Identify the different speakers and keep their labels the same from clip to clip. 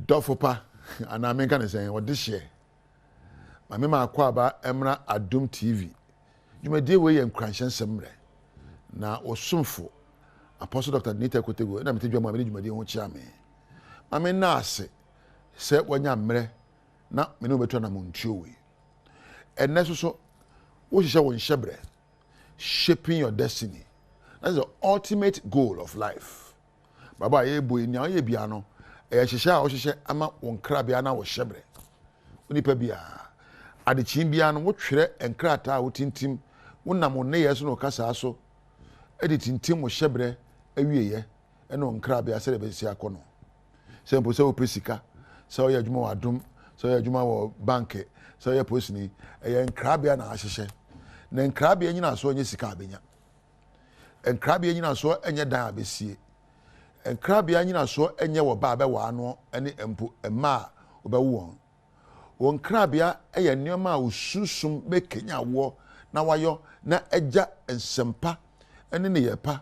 Speaker 1: Dofopa and I can say what this year. My mema akwaba emra Adom TV. You may deal with encranchen semre. Na osumfo Apostle Dr. Nita Kotego na mtejo ma you may deal with me. Mame na ase se wanya mre na me no beto na montuo. Enne so wo hihye won hyebre shaping your destiny. That's the ultimate goal of life. Baba ye boy nya ye bia no e hihye a wo hihye ama won kra bia na wo hyebre. Onipa bia adechim bia no wo twere enkrata wo tintim wonam ne yeso no kasa so edi tintim wo hyebre awieye ene on kra bia se de besi akono. Se mpo se wo pesika se wo ye adwuma wo Adom se wo ye adwuma wo bank se wo ye posini e nkra bia na ahyehyɛ na nkra bia nyina so onye sika abenya nkra bia nyina so enye dan abesie nkra bia nyina so enye wo ba be wa ano ene mpo ema obewo won nkra bia eye nneoma a osusum be kenya wo na wayo na egya ensempa ene ne yepa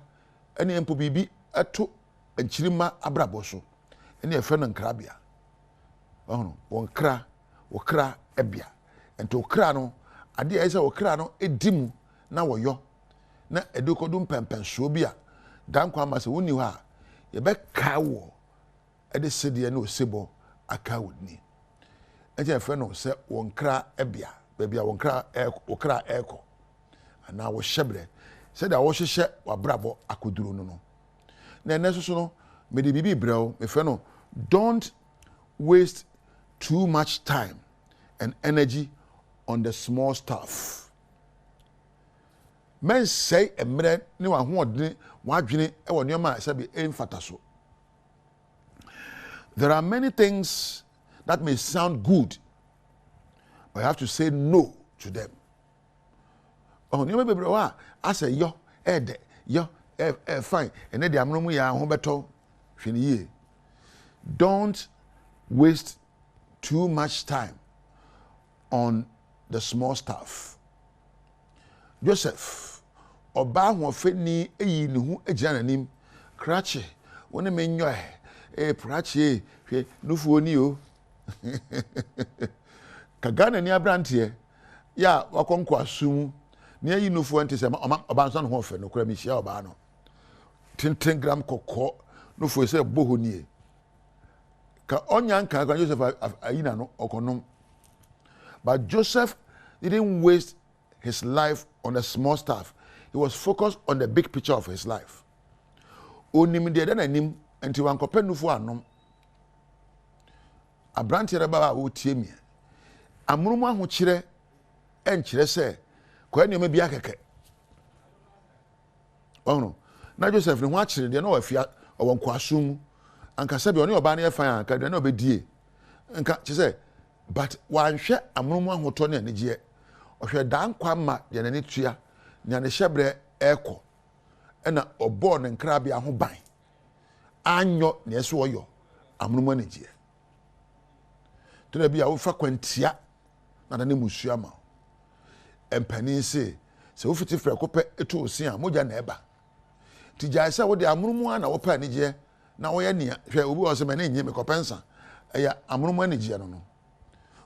Speaker 1: ene mpo bibi eto enchirima abrabo so ene efe no nkra bia ohun won kra wo kra ebia ento kra no ade a isa wo kra no edimu na woyo na edukodum pempenso bi a dan kwa ma se woni ho a ye be ka wo ede sede na osebo aka woni eje fe no se won kra ebia ba bia won kra wo kra eko ana wo hyebre se da wo hyehye wabrabo akoduro no na ene so no me de bibi brɛw me fe no don't waste too much time and energy on the small stuff. Men say emre ni wa hoodne wadwene e wo nneoma se be emfata so. There are many things that may sound good, but you have to say no to them. Oh, nneoma bebre wa ase yo ede yo fine ene de amromu ya ho beto hwene ye. Don't waste too much time on the small stuff. Joseph oba ho feni eyi ne hu agina nanim krache woni menyo prache hwe nufu oni o kagana ni abrante ya wakonko asum ne ayi nufu ante se oba nso ho fe no kura mi hia oba no 10 gram kokko nufu se bohoni ka onyanka ka Joseph ayina no okonom. But Joseph didn't waste his life on the small stuff. He was focused on the big picture of his life. Onim de na nim enti wankopa nufu anom. Abrante reba wo tie mi. Amurumu aho kire enkire se kwa nneoma bi akeke. Ono na Joseph ne ho akire de na wafia owonko asum anka se bi oni oba na yefan anka de na obedie. Anka che se but wanhwe amurumu ahoto ne anigye ohwe dan kwa ma de nani tua ne ne hyebre eko ena obo ne nkra bia ho ban anyo ne eso oyo amurumu anigye to na bia wo fa kwantia na ne musua ma empani se wo fiti frɛ kopɛ eto osia moja na eba ti gya se wo de amurumu ana wo pa anigye na wo ye ne hwɛ obi wo se me ne nye me kopensa eya amurumu anigye no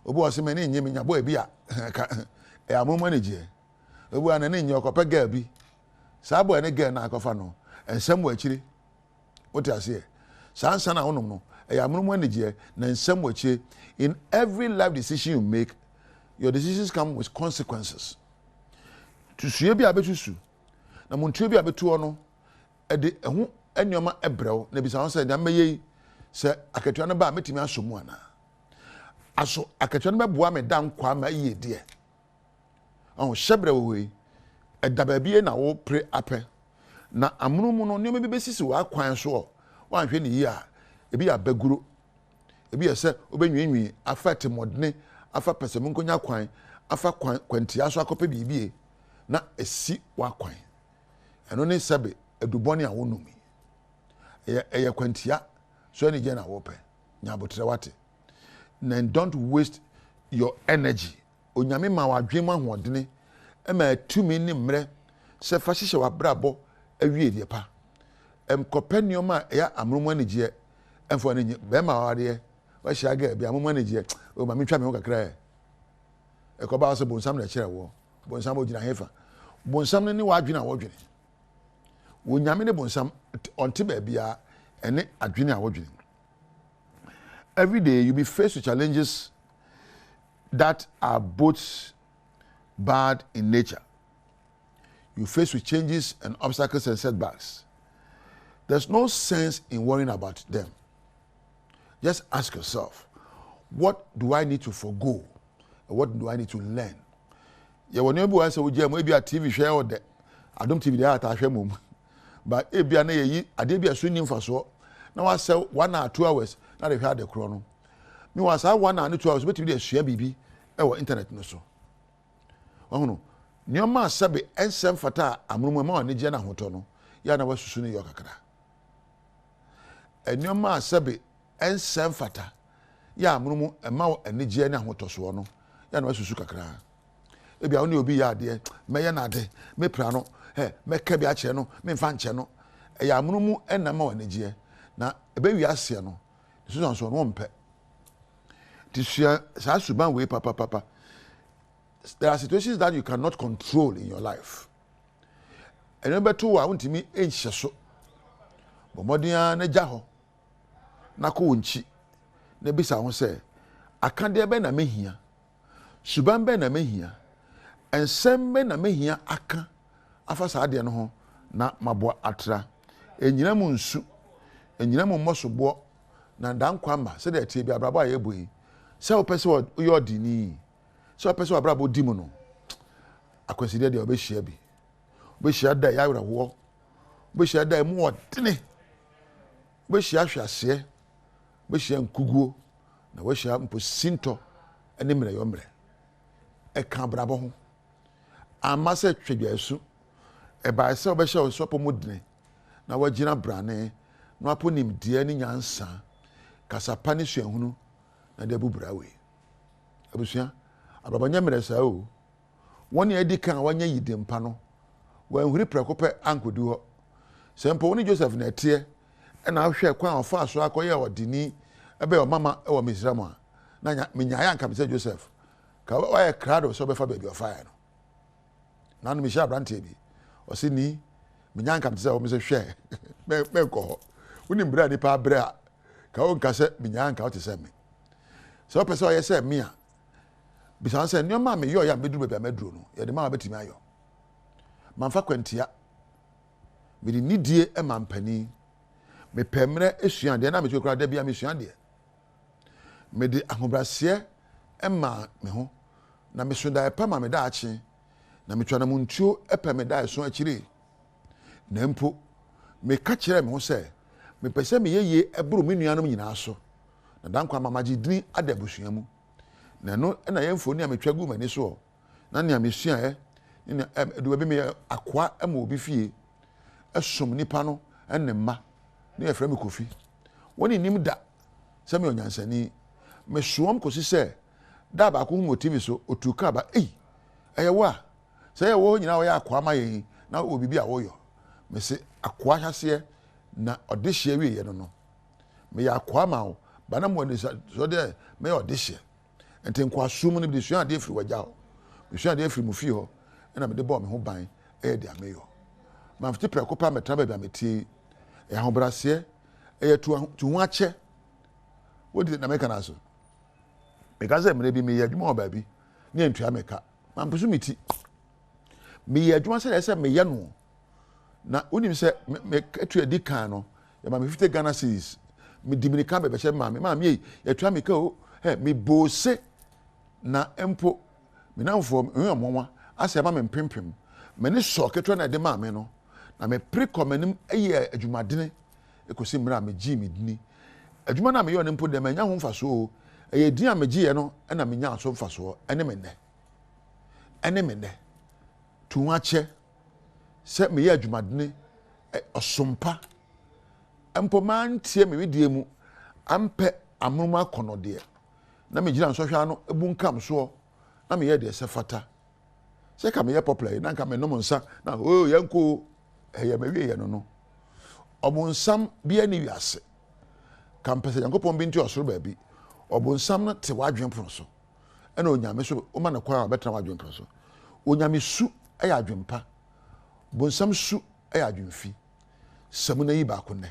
Speaker 1: obi wo se me ne nye me nyabo ebi a amurumu anigye obi ana ne nye okopa ga bi sa bo ene ga na akofa no ensam wo akiri wote ase sansa na wonom no amurumu anigye na ensam wo akiri. In every life decision you make, your decisions come with consequences. To sue bi abetusu na montuo bi abetu no e de ehu ennyoma ebrew na bisa won say na meye se akatua no ba metimi asomu ana aso akatua no beboa me dan kwa ma ye de hyebre we edaba bie na wo pre ape na amunumu no nneoma bi besisi wa kwan so wa hwe ne yi a ebi abaguro ebi ese obenwenwi afate modne afa pesem nkonya kwan afa kwantia so akope bibie na esi wa kwan eno ne sebe eduboni a wonumi eye kwantia so ne je na wo pe nya botre wate na don't waste your energy onyame ma wadwem ahoɔdene ema tumi ne mre se fa hyehyɛ wabrabɔ awie de pa kopa nneoma ya amromu anigye emfo ne be ma wade share get be am manage o ma me twa me ho kakra e ko ba so bonsam na kire wo bonsam o gina hefa bonsam ni wa adwene a wo dwene wo nyame ne bonsam onte ba bia ene adwene a wo dwene. Every day you be faced with challenges that are both bad in nature. You face with changes and obstacles and setbacks. There's no sense in worrying about them. Just ask yourself, what do I need to forgo? And what do I need to learn? Yeah, when you say maybe a TV show or the Adom TV there at mum. But if you are a swinging for so, now I say 1 or 2 hours, now they've had the chrono. Me was 1 or 2 hours, but you share BB or internet no so. Oh no. Nyoma sabe ensem fata amrumu ma oni je na hoto no ya na wasusu ne yokakra enyoma sabe ensem fata ya amrumu ma oni je na hoto so no ya na wasusu kakra ebia oni obi ya ade meye na ade me pra no me ka bi a che no me mfa nche no ya amrumu enna ma oni je na ebe wi ase no so so no mpe tisua sa suban we papa. There are situations that you cannot control in your life. And remember too, I want to meet so. But modia na jaho na ko wonchi na bisa ho say akande be na mehia suban be na mehia ensem be na mehia aka afa sa ade no ho na mabo atra enyina mu nsu enyina mu mmosobo na dankwa ma se de tie bi abrabo aye boyi se wo pese wo yodini so person abrabo di mu no akwaside de obehia bi obehia da ya werɛho obehia da mu odene obehia hwase obehia nkuguo na obehia mposinto ene mmerɛ yo mmerɛ ɛka abrabo ho amase twedwasu ɛba se obehia osopo mu dene na wagina brane no aponim die ne nyansa kasapa ne suahunu na de bubrawe abusua ababanya meresa o woni edi kan wanya yidempa no wanhuri prekope ankodu ho sempo woni Joseph na tie na ahwe kwan ofa so akoye odini ebe o mama e wo Misraim a na menyaya anka be Joseph ka wa krado so be fa baby of fire no na no me sha brante bi o se ni menya anka be se o me se hwe me ko woni mbra ni pa bra ka o nka se menya anka o te se me so pese o ye se me a bisa say nyoma me yo ya meduru bia meduru no ye de ma betimi ayo manfa kwantia me di nidie e mampani me pemre esua de na me twekura da bia me sua de me di ahobrase e ma me ho na me so da e pa ma me da achi na me twana mu ntuo e pa me da so akire na mpo me ka kire me ho say me pese me yeye e buru me nuanom nyina so na dankwa mamaji dini adabusua mu na no na yemfoni a metwa gu mani so na ne amesua ne do be me akwa ma obi fie esom nipa no enne ma ne yefra me kofi woni nim da se me onyansani me soom kosi se da ba ko hu TV so otuka ba eye wa se ye wo nyina wo ya akwa ma ye na obi bi a wo yo me se akwa hase na odehye wie ye no me ya akwa ma wo ba na mo ni so de me odehye enti nkwa sum no bi sua ade firi wagya ho bi sua ade firi mu fi ho na me de bo me ho ban e de ameyo ma fiti prekopa metra ba bia meti e ho brase e tu hu ache wodi na meka na so meka se mre bi me ye adwuma oba bi ne ntua meka ma mpusu miti me ye adwuma se me ye no na onim se me etu edi kan no ya ma me 50 Ghana cedis me diminikan be che ma me ye tua meka o me bose na empo me namfo nwa ase ma me mpempem me ne so ketwa na de ma me no na me prekomanim eye adwumadene ekosi mra me gi me dini adwuma na me yo ne mpo de manya ho mfaso eye din a me gi ye no na me nya aso mfaso ene me ne tuwache se me ye adwumadene osompa empo man tie me widie mu ampe amruma konode na me gira nsohwa no ebunkam so na me ye de se fata se ka me ye popular na ka me no monsa na yanko eye me wie ye no omunsam bia ni wiase kampese yankopon bi nti osoro ba bi ɔbonsam no te wadwen pono so ɛna onyame so woma no kwa a ɔbɛtena wadwen pono so onyame su ɛyɛ adwempa bonsam su ɛyɛ adwemfi sɛm no yi baako nnɛ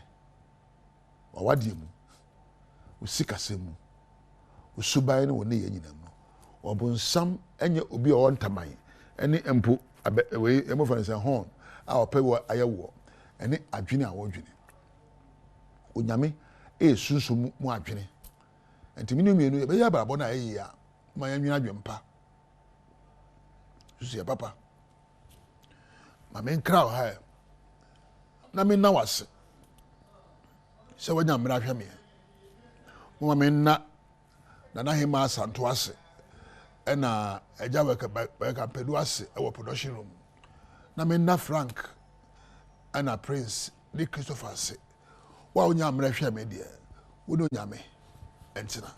Speaker 1: ɔwadeɛ mu osikasɛm mu osuban no wɔ ne yɛ nyinam no ɔbonsam ɛnyɛ obi a ɔwɔ ntaman ɛne mpo wei ɛmɔfa no sɛ hɔn a ɔpɛ wɔ ayɛ wɔ ɛne adwene a wɔdwene onyame sunsun mu adwene nti minu mienu yɛbɛyɛ abrabɔ no a ɛyɛ a ma yɛnwene adwempa susu yɛ papa ma menkra wɔ ha na menna wase sɛ wanya mmara hwɛ me mo ma menna Nana Hema Asanto ase ɛna agya wɛka pɛdu ase ɛwɔ production room na menna Frank ɛna Prince ne Christopher ase wa onya mmara hwɛ me deɛ wo no nyame entina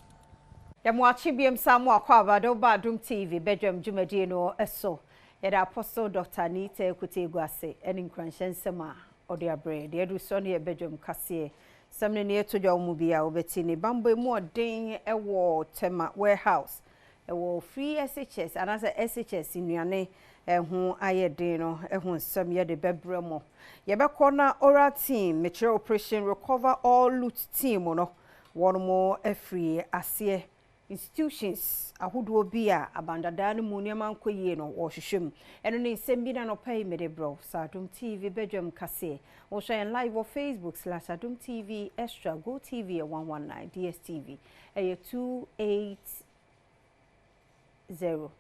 Speaker 2: ya mo achibiem samu akwa Badom TV Badwam dwumadie no eso ya da Apostle Dr. Anita Ekutegwu ase eni nkranhyensem a ode abre de edu so ne Badwam kase samne ne etodwa mu bia obeti ne bambo mu odin ewo tema warehouse ewo free SHS anasa SHS nuane ehu ayedin no ehu nsam ye de bebremo ye bekọ na oral team metro operation recover all loot team no one more free ase institutions ahodo bi a abandada no mu niam ankoyie no wo hwehwem eno ne nsem bi na no pay medebro Adom TV Badwam kase wo share live on Facebook /Adom TV extra go TV 119 DSTV 280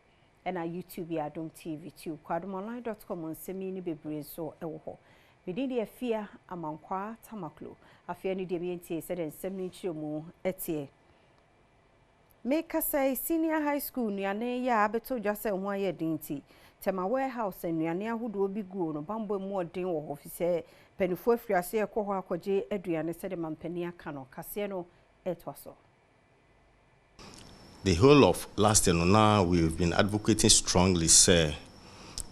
Speaker 2: and YouTube Adom TV 2 kwadomonline.com nsemi ni bebre so ewo ho medidi afia amankwa tamaklo afia ni de bientie said nsem ni chiromu etie make say senior high school nuane ya abeto dwase ho aye dinti tema warehouse nuane ahodo bi guo no bambo mu odin wo ofise penifo afriase ekọ ho akọje aduane sede mampani aka no kase no etwaso.
Speaker 3: The whole of last year now we've been advocating strongly say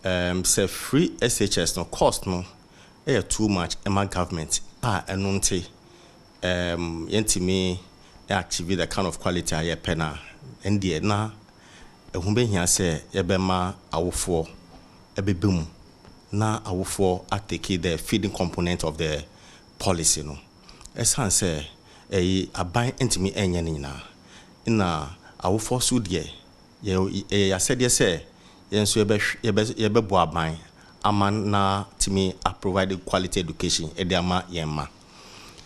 Speaker 3: free SHS no cost no too much emma government enunte yentimi achieve the kind of quality I pena and the na ehumbe hia say yebema awofo ebebem na awofo atake the feeding component of the policy no esan say aban entimi enye nyina na awofo so de ya said say yenso yebebo aban aman na timi provide quality education ediama yemma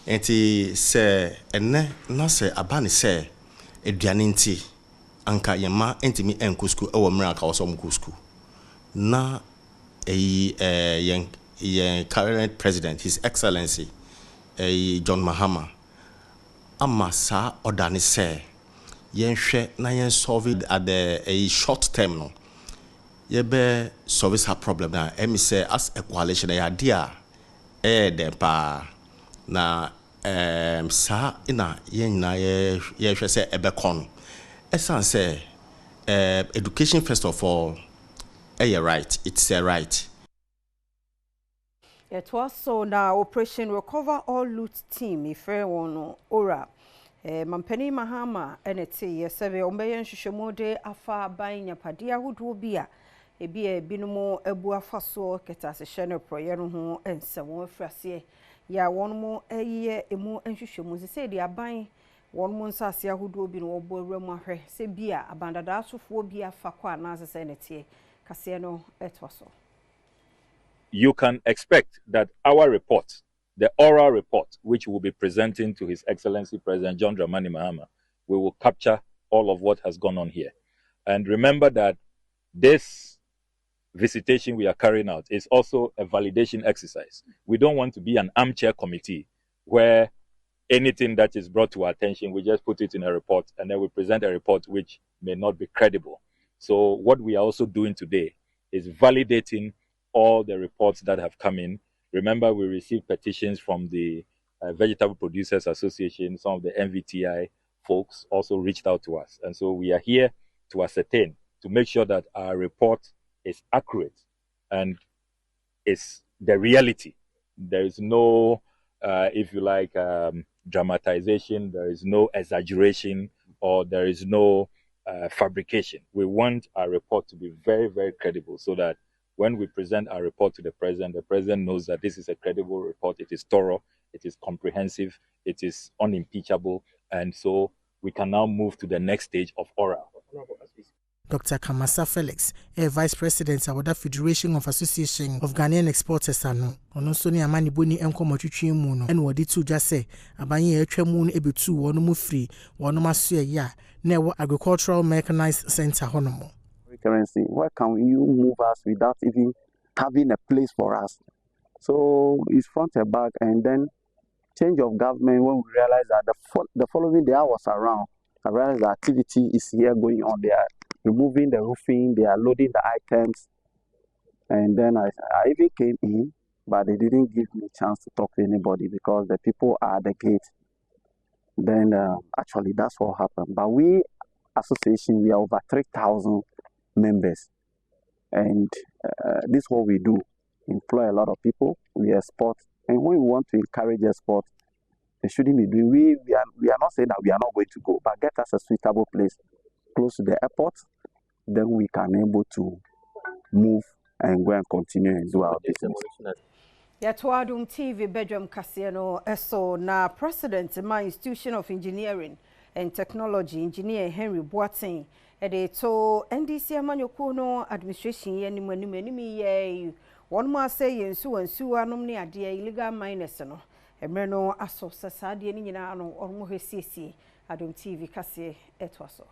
Speaker 3: enti se enne na se abane se eduane nti anka yema entimi enkusku ewo mra ka oso mkusku na yen current president his excellency John Mahama amasa odane se yen hwe na yen solve at the short term no yebe solve her problem na emi say as a coalition ya dia dem pa na sa ina yen na ye hwe say ebekon esan say education first of all right, it's a right.
Speaker 2: It was so now Operation Recover All Loot Team if one ora Mampani Mahama eneti yesebe ombeyen hwehwemode afa ban nyapadia hodo bia ebi binumo ebu afaso ketase hye proye no ho ensewon afrase ya wonmo eye emu nhwehwemu se de aban wonmo nsase ahodo bi no obo awramu ahwe se bia abandada asofo bia fa kwa na asese netie kase no etwaso.
Speaker 4: You can expect that our report, the oral report, which we will be presenting to His Excellency President John Dramani Mahama, we will capture all of what has gone on here. And remember that this visitation we are carrying out is also a validation exercise. We don't want to be an armchair committee where anything that is brought to our attention, we just put it in a report and then we present a report which may not be credible. So what we are also doing today is validating all the reports that have come in. Remember, we received petitions from the Vegetable Producers Association. Some of the MVTI folks also reached out to us. And so we are here to ascertain, to make sure that our report is accurate and is the reality. There is no, if you like, dramatization. There is no exaggeration. or there is no fabrication. We want our report to be very, very credible so that when we present our report to the president knows that this is a credible report. It is thorough, it is comprehensive, it is unimpeachable, and so we can now move to the next stage of oral.
Speaker 5: Dr. Kamasa Felix, a Vice President of the Federation of Association of Ghanaian Exporters, and also near Manibuni and Comotri Muno, and what did you just say? Abanye Tremoon Ebitu, one more free, one more ya, never agricultural mechanized center honomo.
Speaker 6: Currency, where can you move us without even having a place for us? So it's front and back, and then change of government when we realize that the following day I was around, I realized the activity is here going on there. Removing the roofing, they are loading the items, and then I even came in, but they didn't give me a chance to talk to anybody because the people are at the gate. Then actually that's what happened. But we association, we are over 3,000 members, and this is what we do: employ a lot of people, we export, and when we want to encourage export, they shouldn't be doing. We are not saying that we are not going to go, but get us a suitable place close to the airport, then we can able to move and go and continue and do our business.
Speaker 2: Adom TV Badwam Kasiano eso na President my Institution of Engineering and Technology Engineer Henry Boateng ede to NDC amanyoko no administration ye ni ye one more say yensu anom ne ade illegal miners no emre no aso sasade ni nyina no ormo hwesiesie Adom TV kase etwaso.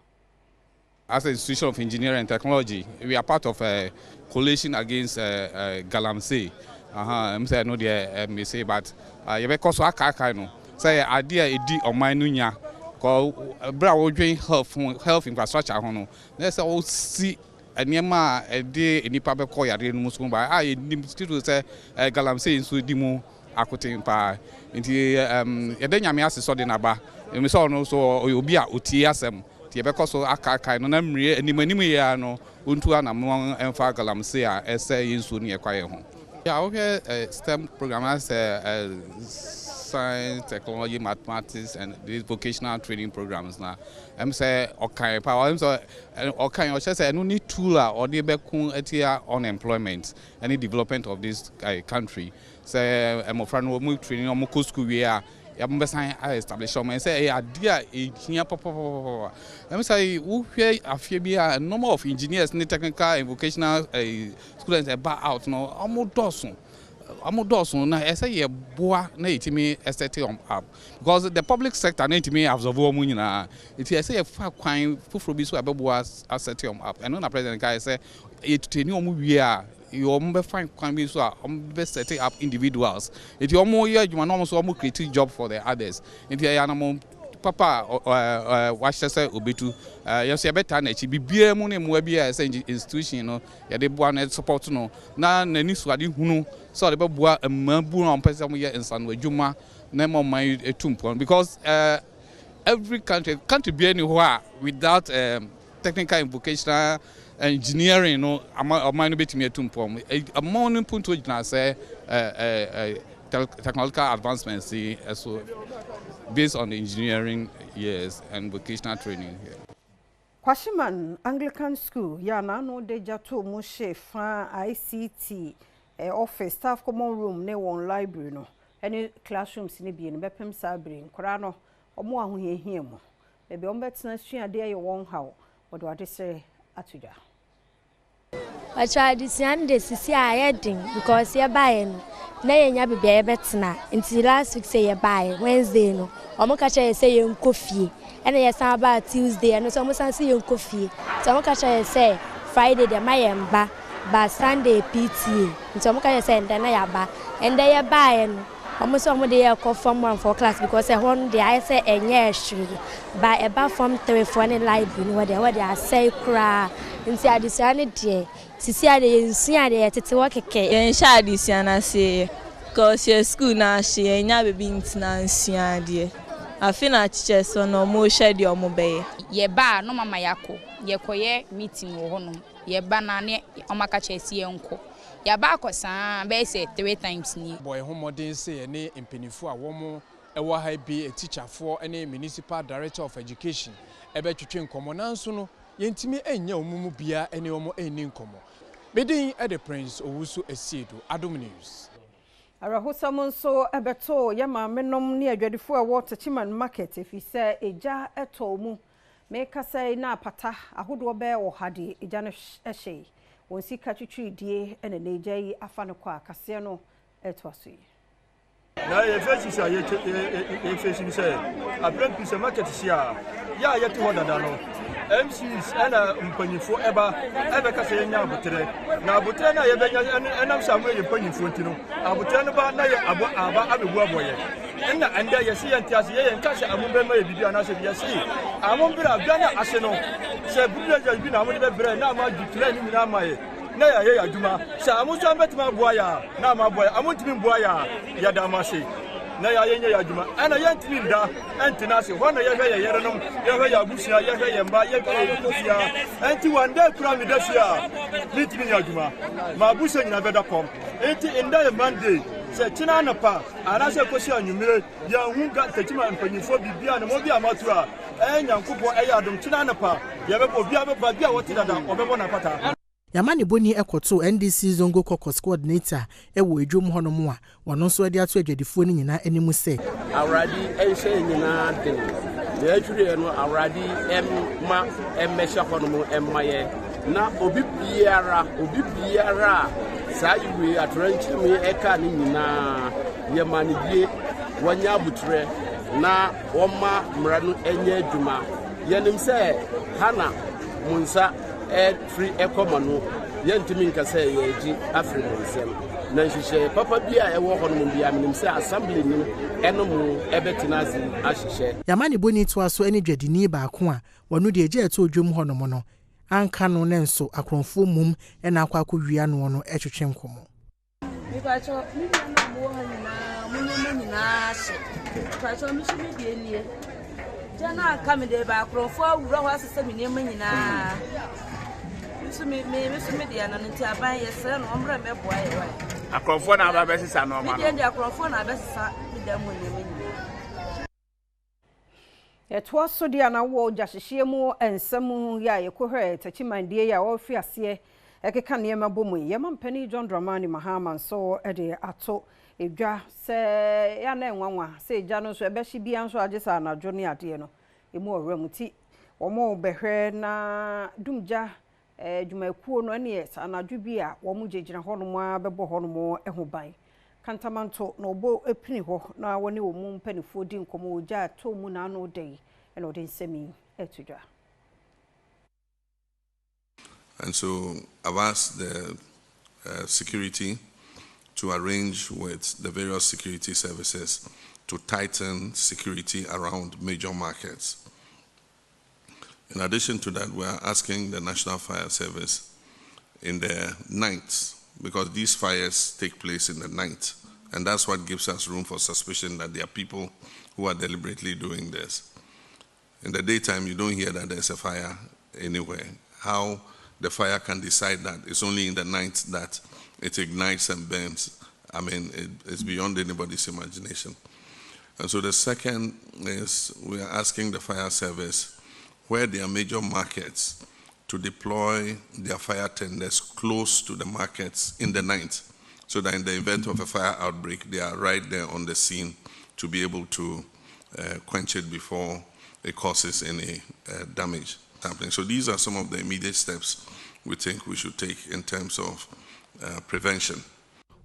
Speaker 7: As an institution of engineering and technology, we are part of a coalition against Galamsey. I'm saying no, they say, but you because I can't say idea edi on my nunya. Cause bra doing health infrastructure. Hono. Let's all see a nema a day in the public call ya no muslim by I still say Galamsey in Sudimu akotin pa. Inti yedenya me ase so de naba. Me so no so obi a oti asem. Because aka no na mrie animanim ya no untu anamon emfa Galamsey a ese yinsu ne yakwaye ho. Yeah, okay, STEM program as science, technology, mathematics, and these vocational training programs now. I'm say okay, power. I'm so okay. I say no need tool or the bekun etia unemployment, any development of this country. Say I'm friend who training on mo school we are. I'm establishment say idea here papa. I'm say who here a number of engineers, technical and vocational students about out no almost na say ye boa na itimi estate up because the public sector na itimi absorb wo nyina it say fa kwan fufuro bi so abeboa asset up and na president guy say it teni omu wie a you be find kwan bi so be setting up individuals it you omo ye adwuma no so omo create job for the others it ya na mo papa washese obetu yes ye better na chi bibia mu ne mo bia say institution no ye de boa na support no na nani so ade hunu so de boa mabu na pese mo ye insano adwuma na mo man etumpon because every country be anywhere without technical and vocational engineering no amano betimi etumpon amon punto gina say technological advancements so based on the engineering years and vocational training here.
Speaker 2: Kwashiman Anglican School ya na no deja to mo shefa ICT office staff common room ne won library no any classrooms ni bi no bepem sabri nkora no omo ahohehia mu e be ombetena suade ye won hawo odo ade se atuja
Speaker 8: I tried this and this is heading because you're buying. Nay, and you be a better until last week say you buy Wednesday. No, or more catch say you coffee, and yes, about Tuesday, and so almost see you coffee. So more catch say Friday, the Mayamba, but Sunday PTA. And so more catch say, and then I buy, and they are buying almost some day I call from 1 for class because I want the I say and yes, by about from 3 for any library where they are say cry. Nti adisiane die sisi ade nsia de tete wakeke
Speaker 9: yen sha adisiana se cause your school na she nya bebi ntina nsia de afina chiche so no mo sha de omo be
Speaker 10: ye ba no mama yako ye koye meeting wo hono ye ba na ne omaka chesi enko ya ba akosan be say 3 times ni
Speaker 11: boy homodin say ne empenifu a wo mo ewa ha bi a teacher for any municipal director of education ebe twetwe nkomo nanso no yentimi enya omumu bia ene omo eni nkomo bedin e the Prince Owusu Esiedu Adom News.
Speaker 2: Arahosamon so ebeto yama menom ne adwadifo a water chiman market if he say eja eto mu make say na pata ahodo be wo hade eja no ehye won sika twitwi die ene na eja yi afa no kwa kase no eto aso yi
Speaker 12: na ye face say ye face say a brand piece market sia ya yeti ho dada no MCs ana mpanyifo eba ka say nya abotre na abotre na ye benya enam samu ye mpanyifo ntino abotre no ba na ye aba abebu aboye enna anda ye si entiase ye nka se amumbe ma ye bibia na se bia si amumbira bia na ase no se bibia ja bi na amu de bre na ma jutre ni na ma ye na ya ye aduma se amuso betima boa ya na ma boa amuntimi boa ya da ma se na ya yenye ya aduma ana yentimi nda entina se ho na ye hwe ye yere no ye hwe ya busia ye hwe ye mba ye hwe ye busia enti wande kura mi da sia litimi ya aduma ma busia nyina beda kom enti inda ye Monday se tina na pa ana se kosi anwumire ya hunga tetima mpanyifo bibia na mo bia matura enyankopo eya adom tina na pa ye bebo bia beba bia wotida da obebo na pata.
Speaker 5: Yamani Boni Ekoto NDC Zongo Caucus coordinator ewo edwom honom a wono so ade ato adwadifo ni nyina animu se
Speaker 13: awradi ense nyina den de atwure no awradi emma emmesha honom emmaye na obi biara saa iwe atoranchimi eka ni nyina yemani bie wanya abutre na woma mranu enye adwuma yenim se hana munsa free economy yentimi nkasa yeji Africa nsem na nhihye papa bia ewo hono bia menim se assembly nim enomu ebetina azi ahihye
Speaker 5: Yamani Boni to aso eni dwadini ba ko a wono de eje eto odwom hono mo no anka no ne nso akronfo mum ena akwa akowia no no etwetwe nkomo
Speaker 14: Mipacho mi na mo hanyina munyina ahye Mipacho mi shi bi enie jana kamede ba akronfo awuro ho asese mi ne manyina me dia na nti aban yesere no omre meboa ye wa
Speaker 13: akronfo na aba besisa no ma
Speaker 14: no dia akronfo na besisa bidam ne menyi
Speaker 2: etwo so dia na wo jahihye mu ensem ya yekohwe tachimandie ya wo fi ase ekeka ne ma bomu ye mampani John Dramani Mahama so ede ato edwa se ya na enwanwa se eja no so ebehye bia nso agesa na dwo ne ade no emu owramuti omo behwe na dumja Jumakuo no ne anadwo bi a wo mu gyegyina honom a bebo honom ehoban kantamanto no obo epini ho na woni wo mu mpanifo di nkomo ogya to mu na no dey e no den semi etudwa.
Speaker 15: And so I've asked the security to arrange with the various security services to tighten security around major markets. In addition to that, we are asking the National Fire Service in the night, because these fires take place in the night, and that's what gives us room for suspicion that there are people who are deliberately doing this. In the daytime, you don't hear that there's a fire anywhere. How the fire can decide that it's only in the night that it ignites and burns, I mean, it's beyond anybody's imagination. And so the second is we are asking the fire service where there are major markets to deploy their fire tenders close to the markets in the night, so that in the event of a fire outbreak, they are right there on the scene to be able to quench it before it causes any damage happening. So these are some of the immediate steps we think we should take in terms of prevention.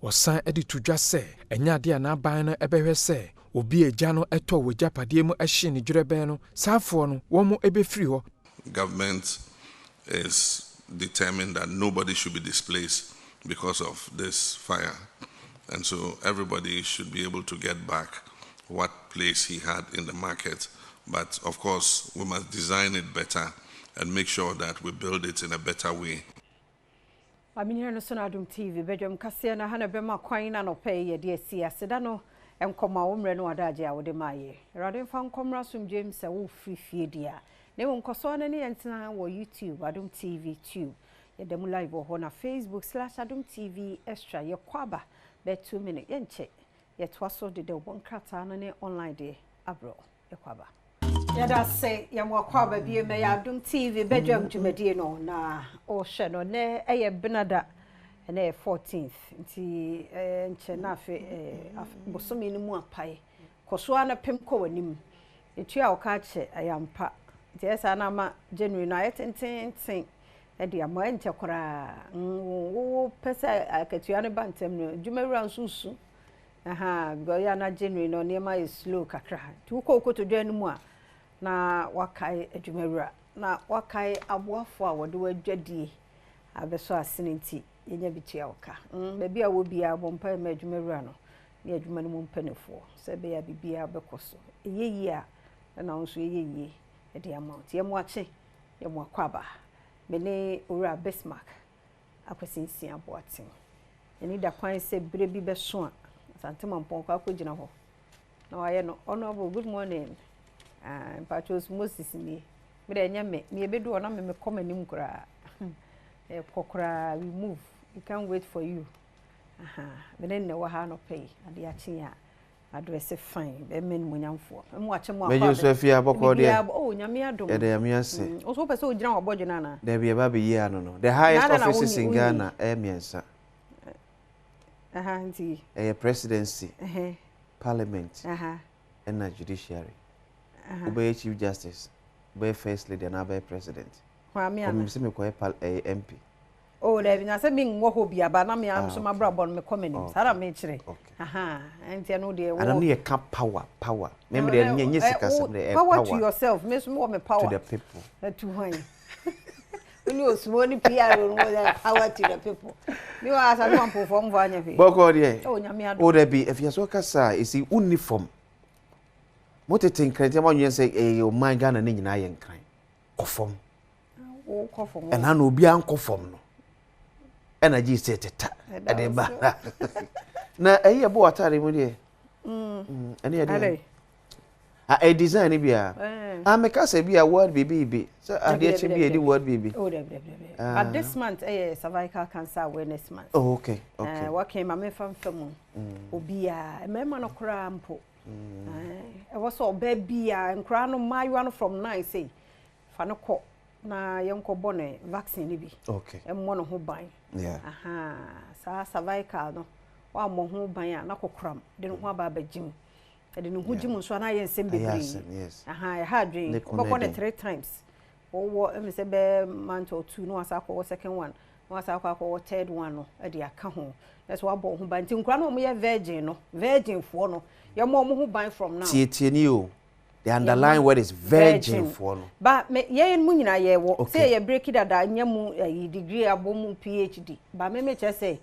Speaker 11: Wasan edi tudwa se enya de na ban no ebehwe se obi eja no eto wo japade mu ehye ne dwerebe no safo no wo mo ebefiri ho.
Speaker 15: Government is determined that nobody should be displaced because of this fire, and so everybody should be able to get back what place he had in the market. But of course, we must design it better and make sure that we build it in a better way.
Speaker 2: I'm here no Adom TV Badwam kase na hana bema kwan na no pay ye de sia seda no enkoma wo mre no adaje a wo de maye erade fa nkomra som James se wo fifie dia ne wo nkoso na ne yentena wo YouTube Adom TV tube ye dem live ho na Facebook /Adom TV extra ye kwaba be 2 minutes yenche yɛtoaso de the one krata no ne online de abro ekwaba yada say yamwakwaba bi me ya Adom TV Badwam dwumadi no na o hwe no ne eye benada na 14th nti nche na afi bosomi ni mu apai koso na pem ko wanim etu a o ka che ayampa nti esa na ma January na yetenten de ama nche kora wo pesa akatua ne bantem no dwumawura nsusu go ya na January no nema is slow kakra tu ko to dwan mu a na wakai adwumawura na wakai aboafo a wode wadwadie abeso asenenti yenya bitua oka bebi a wo bia bompa ma adwumawura no ne adwuma no mu mpanefo se be ya bibia bekoso eyeyi a na nso eyeyi de amount ye mo ache ye mo akwaba mene ora Bismarck akwasinsi aboaten eni da kwan se bre bi beso a santema mpon kwa akogina ho na waye no honorable good morning Patrice Moses me enya me ebedu na me komanim kura kokura we move we can't wait for you mene ne wa ha no pay ade achi a address fine be men munyamfo mu ache mu akwa
Speaker 16: me Joseph ya boko de
Speaker 2: oh nyame adom
Speaker 16: e de yame ase
Speaker 2: o so pese o gina wo bodwena na
Speaker 16: de be ba be yi ano no the highest offices in Ghana miensa
Speaker 2: nti
Speaker 16: presidency parliament and judiciary obey chief justice obey first lady and obey president
Speaker 2: me
Speaker 16: se me ko MP
Speaker 2: oh there na se me nwo ho bia ba na me am so ma brabo no me komanim sara me kire enti no de
Speaker 16: and no ye ka power me me de nye sika sem de
Speaker 2: power to yourself me so me power
Speaker 16: to the people
Speaker 2: to who Oni osmoni PR no power to the people. Me wa asa no perform for anya fi.
Speaker 16: Boko de.
Speaker 2: Oh nyame ado.
Speaker 16: O de bi if you so kasa isi uniform. Motete nkrante ma nyen say o man Ghana ne nyina ye nkran. Kofom.
Speaker 2: O kofom.
Speaker 16: E na obi an kofom no. E na ji say teta. E de ba. Na eye bo atare mu de. Ene ye de. A design bia make say bia word bibi so ade che bia di word bibi
Speaker 2: but this month cervical cancer awareness month.
Speaker 16: Oh okay
Speaker 2: what came me fam obia mema no kra mpo e was so bia nkra no mayu no from 9 say fa no ko na yenko bone vaccine ni bi
Speaker 16: okay
Speaker 2: e mo no ho ban sa cervical no wa mo ho ban a na kokram de no ho aba bagim e de no hujim so na ye nsem bebre e ha dwen boko ne 3 times wo em se be month or 2 no asa ko second one no asa ko third one no e de aka ho that's why bo ho ban tin kura no mo ye virgin fo no ye mo ho ban from now
Speaker 16: tie ni o the underlying word is virgin for no
Speaker 2: ba ye mu nyina ye wo say ye break it da nyam degree abom PhD ba me che say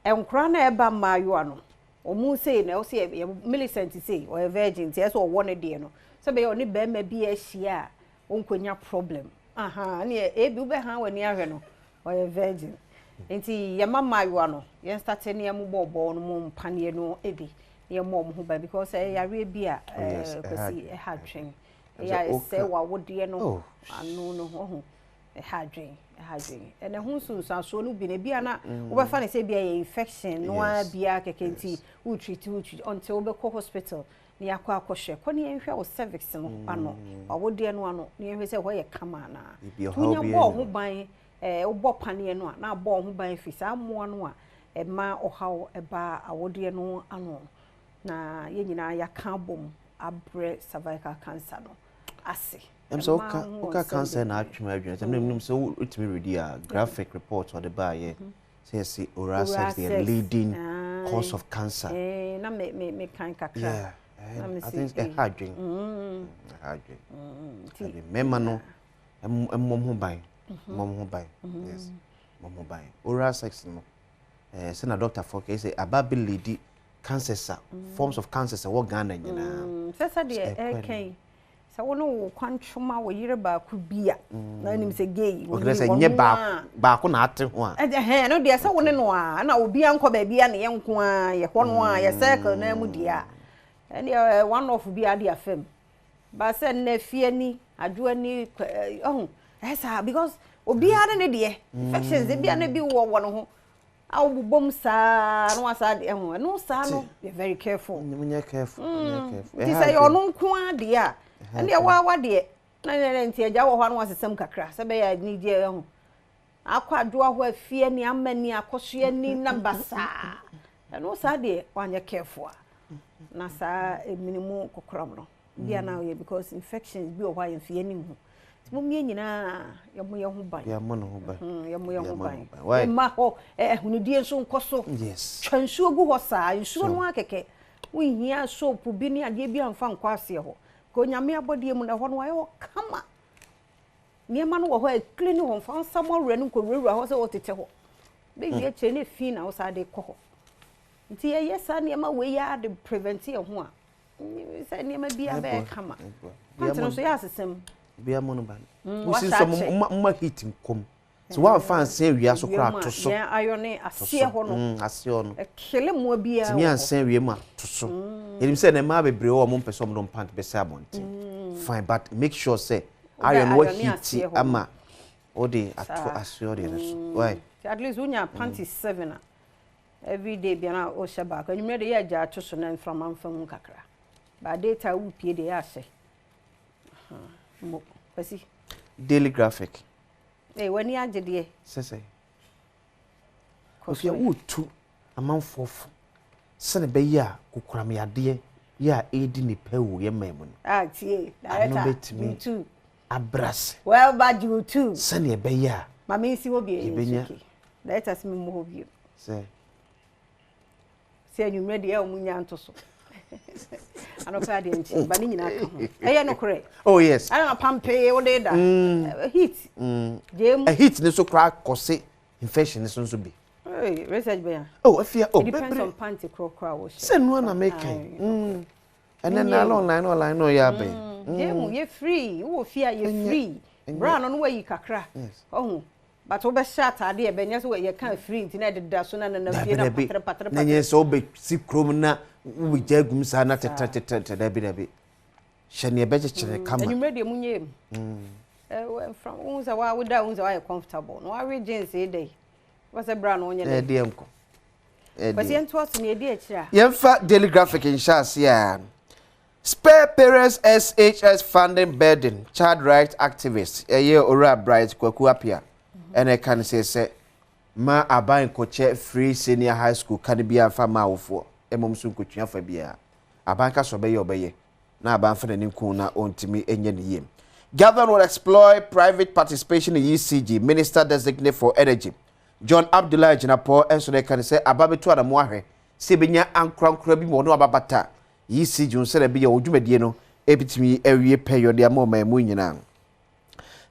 Speaker 2: enkura na e ba mayo ano omu say na o say Millicent say or a virgin say so one dey no so be oni be ma bi ahia onkonya problem na e bi ube ha wani ahwe no or a virgin enti ye mama yo no ye start ne am bobo no mu mpane no ebi ye mom ho ba because yare bi a kwesi e ha twen ya say wa wode no anu no ho e ha dwen ene hu so no bi na bia na wo be fa ne say bia infection no a bia kekenti wo treat until we go hospital ni yakwa akohwe ko ne nhwe wo cervix no ano wo de no ano ne nhwe say ho ye kama na tunya bo ho ban wo bo pane no na bo ho ban fi sa mo no a e ma ohaw e ba awode no ano na ye nyina yaka bom abre cervical cancer no ase
Speaker 16: so okay cancer na atwema adwene tem nem so ultimate ready a graphic report or the buy say oral sex the leading cause of cancer
Speaker 2: na me kan kakra
Speaker 16: I think a hard drink memma no mom ho ban yes mom ho ban oral sex no say na doctor for say about leading cancers forms of cancers what Ghana nyina
Speaker 2: say dey sa wono kwantwoma wo yire ba ku bia na nim se gay
Speaker 16: wo grese nye ba ko na ate ho a
Speaker 2: no dia sa wone no a na obi anko ba bia ne ye nko a ye ho no a ye circle na mu dia ene one of bia dia fam ba se na fie ni adwo ni esa because obi ara ne de infections de bia na bi wo no ho awu bom sa no asa de ho no sa no be very careful
Speaker 16: Munye careful
Speaker 2: ti say ono nko ade a ande wa de na nti agya wo ho no asesem kakra se be ya ni die ho akwadwo ho afie ni amani akoso ni nambasa no sa de wanye careful na sa minimum kokram no bia na we because infections bi o hwa yemfie ni hu mumye nyina yamo ye ho ban
Speaker 16: yamo no ho ban
Speaker 2: yamo ye ho ban ma ho hunidie nso nkoso
Speaker 16: yes
Speaker 2: twansuo gu ho saa nsuo no akeke wihia soap bi ni ade bi amfa nkwase ho ko nyame abodie mu na ho no ayo kama niema no wo ho clean ho mfa nsamore no nkorura ho se otete ho be wie che ne fi na wo saa de ko ho nti ye yesa niema we ya de prevent ye ho a se niema bia be kama pantino so ya asesem
Speaker 16: bia mono ban usi so mma hit nkom so wa fan sen wia so kra to so
Speaker 2: ya ayone asie ho no
Speaker 16: asie ho no
Speaker 2: kele mo bia
Speaker 16: timi ansen wie ma to so elim say na ma bebre wo mo pese mo pant be say abonte fine but make sure say iron what hit ama odi ato asie ho de so why
Speaker 2: at least unya panty 7 every day bia na o sheba ka nyumre de ya ja to so na mframa mfam kakra ba data wu pie de ya hye mo pasi
Speaker 16: Daily Graphic
Speaker 2: wani agede
Speaker 16: sese ofia wotu amanfofo sene be ya kokuram yade ya edi ni pewo ye memu
Speaker 2: tie director tu
Speaker 16: abras
Speaker 2: well bad you too
Speaker 16: sene be ya
Speaker 2: mama isi wo bi director simi mo ho bi se anyu ready ya omunya ntoso anoka de nchi ba ni nyina ka ho eye no kore
Speaker 16: oh yes
Speaker 2: ana pampe wo de da heat dem
Speaker 16: a heat ni so kra kose infection ni so bi
Speaker 2: research be ya
Speaker 16: oh afia oh
Speaker 2: it depends on panty kro wo
Speaker 16: se no na make and then online no ya be
Speaker 2: dem ye free wo fia ye free brand no we kakra oh but we be shot ade e be nya so we kan free ntina de da so na fie na patre
Speaker 16: na nye so be si krom na we jagum sa na tete da bi shane be chekere kama
Speaker 2: enyu ready munye from unza wa we da unza wa comfortable no we jeans e dey was a brand onye
Speaker 16: dey dey enko
Speaker 2: but yen to us na e dey akira
Speaker 16: yemfa Daily Graphic in chance ya spare parents SHS funding burden child rights activists eye ora bright kwaku apia ene kan say ma aban koche free senior high school kan bia fa ma wofo emom so nkotua fa bia aban ka so be ye obeye na aban fa ne nku na ontimi enye ne yem government will exploit private participation in ECG minister designate for energy John Abdullah Jinapo enso ne kan say ababetu adamu ahwe se benya ankrankra bi mo no ababata ECG unse be ye odwumadie no ebitimi awie period ya mo mamu nyina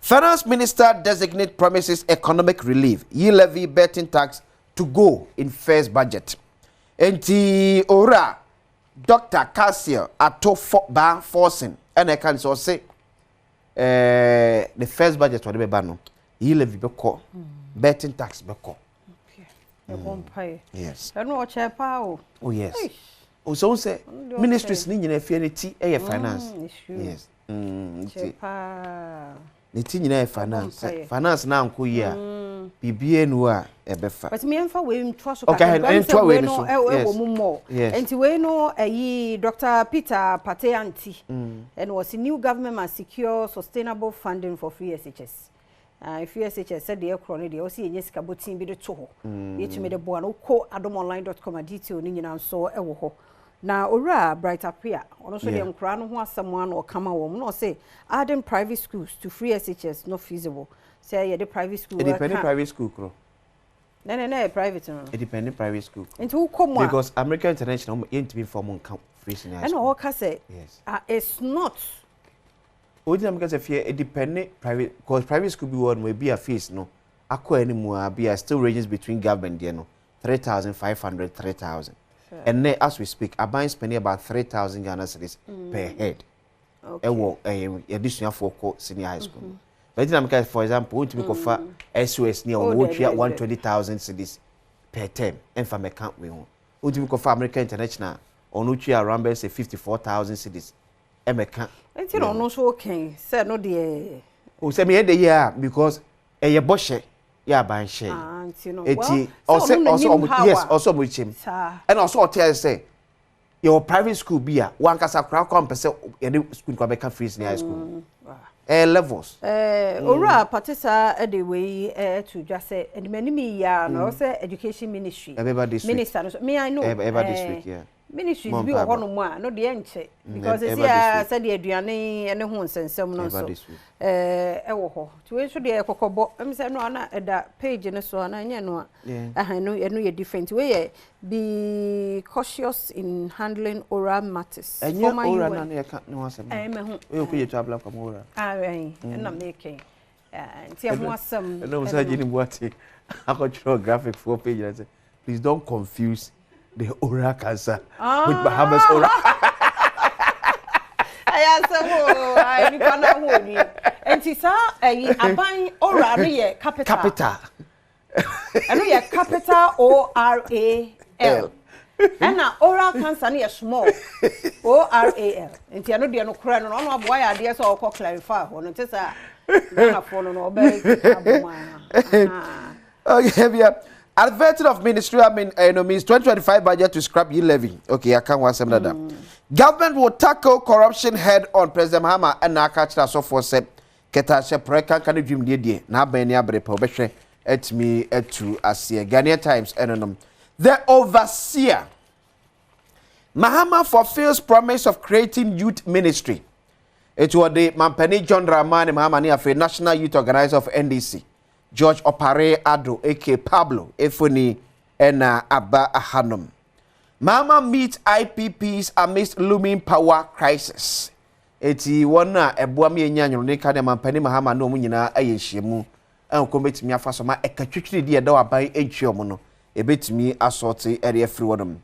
Speaker 16: Finance Minister designate promises economic relief. Ye levy betting tax to go in first budget. Enti ora Dr. Cassiel ato ban forcing. And I can so say the first budget what be ban ye levy beko betting tax beko.
Speaker 2: Okay.
Speaker 16: Yes.
Speaker 2: I know chepa
Speaker 16: oh yes. Oh so say ministries ni nyina fie ne ti e finance. Yes.
Speaker 2: Chepa
Speaker 16: Niti nyina finance na anko yi a bibie nu a ebefa
Speaker 2: but me emfa we ntwa so
Speaker 16: okay ntwa we so
Speaker 2: yes mo enti we no ayi Dr. Peter Pateanti and was a new government must secure sustainable funding for free SHS free SHS said the ekro ne de o si enye sika botin bi de to ho yetime de boa no ko adomonline.com detail ni nyina so ewo ho na ora bright appear ono so de nkra no ho asem an o kama wo no say adding private schools to free SHS not feasible say the private school
Speaker 16: independent private school kro
Speaker 2: no private no
Speaker 16: independent private school
Speaker 2: into come
Speaker 16: because American International ain't be for mon free senior
Speaker 2: and all ka say
Speaker 16: yes
Speaker 2: it's not
Speaker 16: Odina because if you independent private because private school be one will be a fees no akwa anymore be still ranges between government there no 3,500 3,000 and then, as we speak, Aban spending about 3,000 Ghana cedis per head. Okay. Additional for senior high school. But then, for example, we offer SOS near 120,000 cedis per term. And from account we own. We offer American International on which around say 54,000 cedis. And account.
Speaker 2: And you know, so okay. Say no the.
Speaker 16: Oh, say me the year because a boshe ya ban share
Speaker 2: eti
Speaker 16: also mo chim and also tell say your private school bia one kasa kra kwa mpese ye school kwa beka free in high school levels
Speaker 2: ora patisa de we to just say and many ya no say education ministry minister me I know
Speaker 16: everybody district yeah
Speaker 2: ministries bi o hono mu a no de enche because see ya said the aduane ene ho nsensem no so wo ho to we so de ekokobo em say no na eda page ne so na nya no no ye different we be cautious in handling oral matters
Speaker 16: for oral na ne ka no asem
Speaker 2: me ho
Speaker 16: we ko yetu abla kwa oral
Speaker 2: na making nti am asem
Speaker 16: no say jini buati akotro graphic for page na say please don't confuse the oral cancer with Bahamas oral.
Speaker 2: I ni pana ho ni. Enti sa aban oral no ye capital. Eno ye capital O R A L. And oral cancer no ye small O R A L. Enti eno de no kura no no aboa ya de so ko clarify ho no tesa na fo no obey aboma.
Speaker 16: Okay, yeah. Advertisement of ministerial means 2025 budget to scrap e-levy. Okay, I can't want that. Government will tackle corruption head on. President Mahama and Nakacha so for said Ketasha Preka can dream dear. Na beni abre probation at me at to Asia Ghanaian Times and the overseer Mahama fulfills promise of creating youth ministry. It was the Mampani John Dramani Mahama Niafe National Youth Organizer of NDC. George Opare Ado, a.k. Pablo, Efoni, and Abba Ahanom. Mama meets IPPs amidst looming power crisis. Eti wana ebuami enyanyo ne ka de mampani Mahama no munyina ayehyiemu an kometimi afasoma ekatwitwiri de da waban entwiomo no ebetimi asorti ere afri wonum.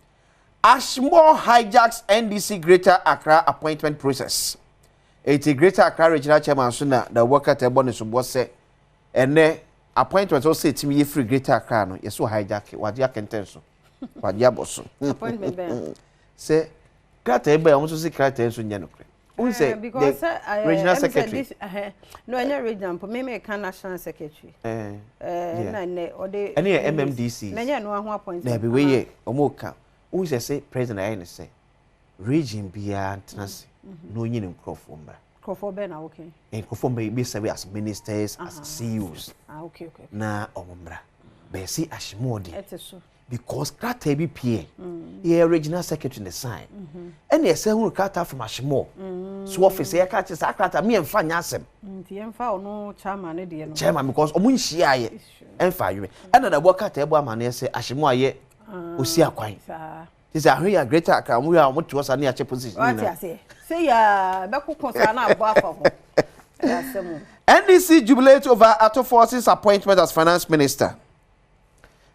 Speaker 16: Ashmore hijacks NDC Greater Accra appointment process. Eti Greater Accra Regional Chairman Suna the worker table ne so bose ene appointment also timi ye free Greater Accra no yeso hijack wadia kentenso wadia boso
Speaker 2: appointment be
Speaker 16: say krata ebe o so krata enso nya no kre un say
Speaker 2: because
Speaker 16: regional secretary
Speaker 2: no any regional for me can national secretary na ne ode
Speaker 16: any MMDC
Speaker 2: na nya no ho appointment
Speaker 16: na be we ye omoka un say president ayi ne say region bia antanase no nyine nkrofo mbra
Speaker 2: Kofobe na okay.
Speaker 16: And Kofobe be serve as ministers, as CEOs.
Speaker 2: Okay.
Speaker 16: Na omombra. Be see Ashmodi.
Speaker 2: So.
Speaker 16: Because Krata be PA. Here regional secretary in the sign. And they say who Krata from Ashmore. So office here catch Krata me and fan yasem.
Speaker 2: The emfa no chairman e de no.
Speaker 16: Chairman because omun hia ye. Emfa you. And the worker table man say Ashmore ye osi akwan. This is a Greater Accra. We are what was any position.
Speaker 2: What I say? Say ya beko concern about for.
Speaker 16: NDC jubilate over Ato Force's appointment as finance minister.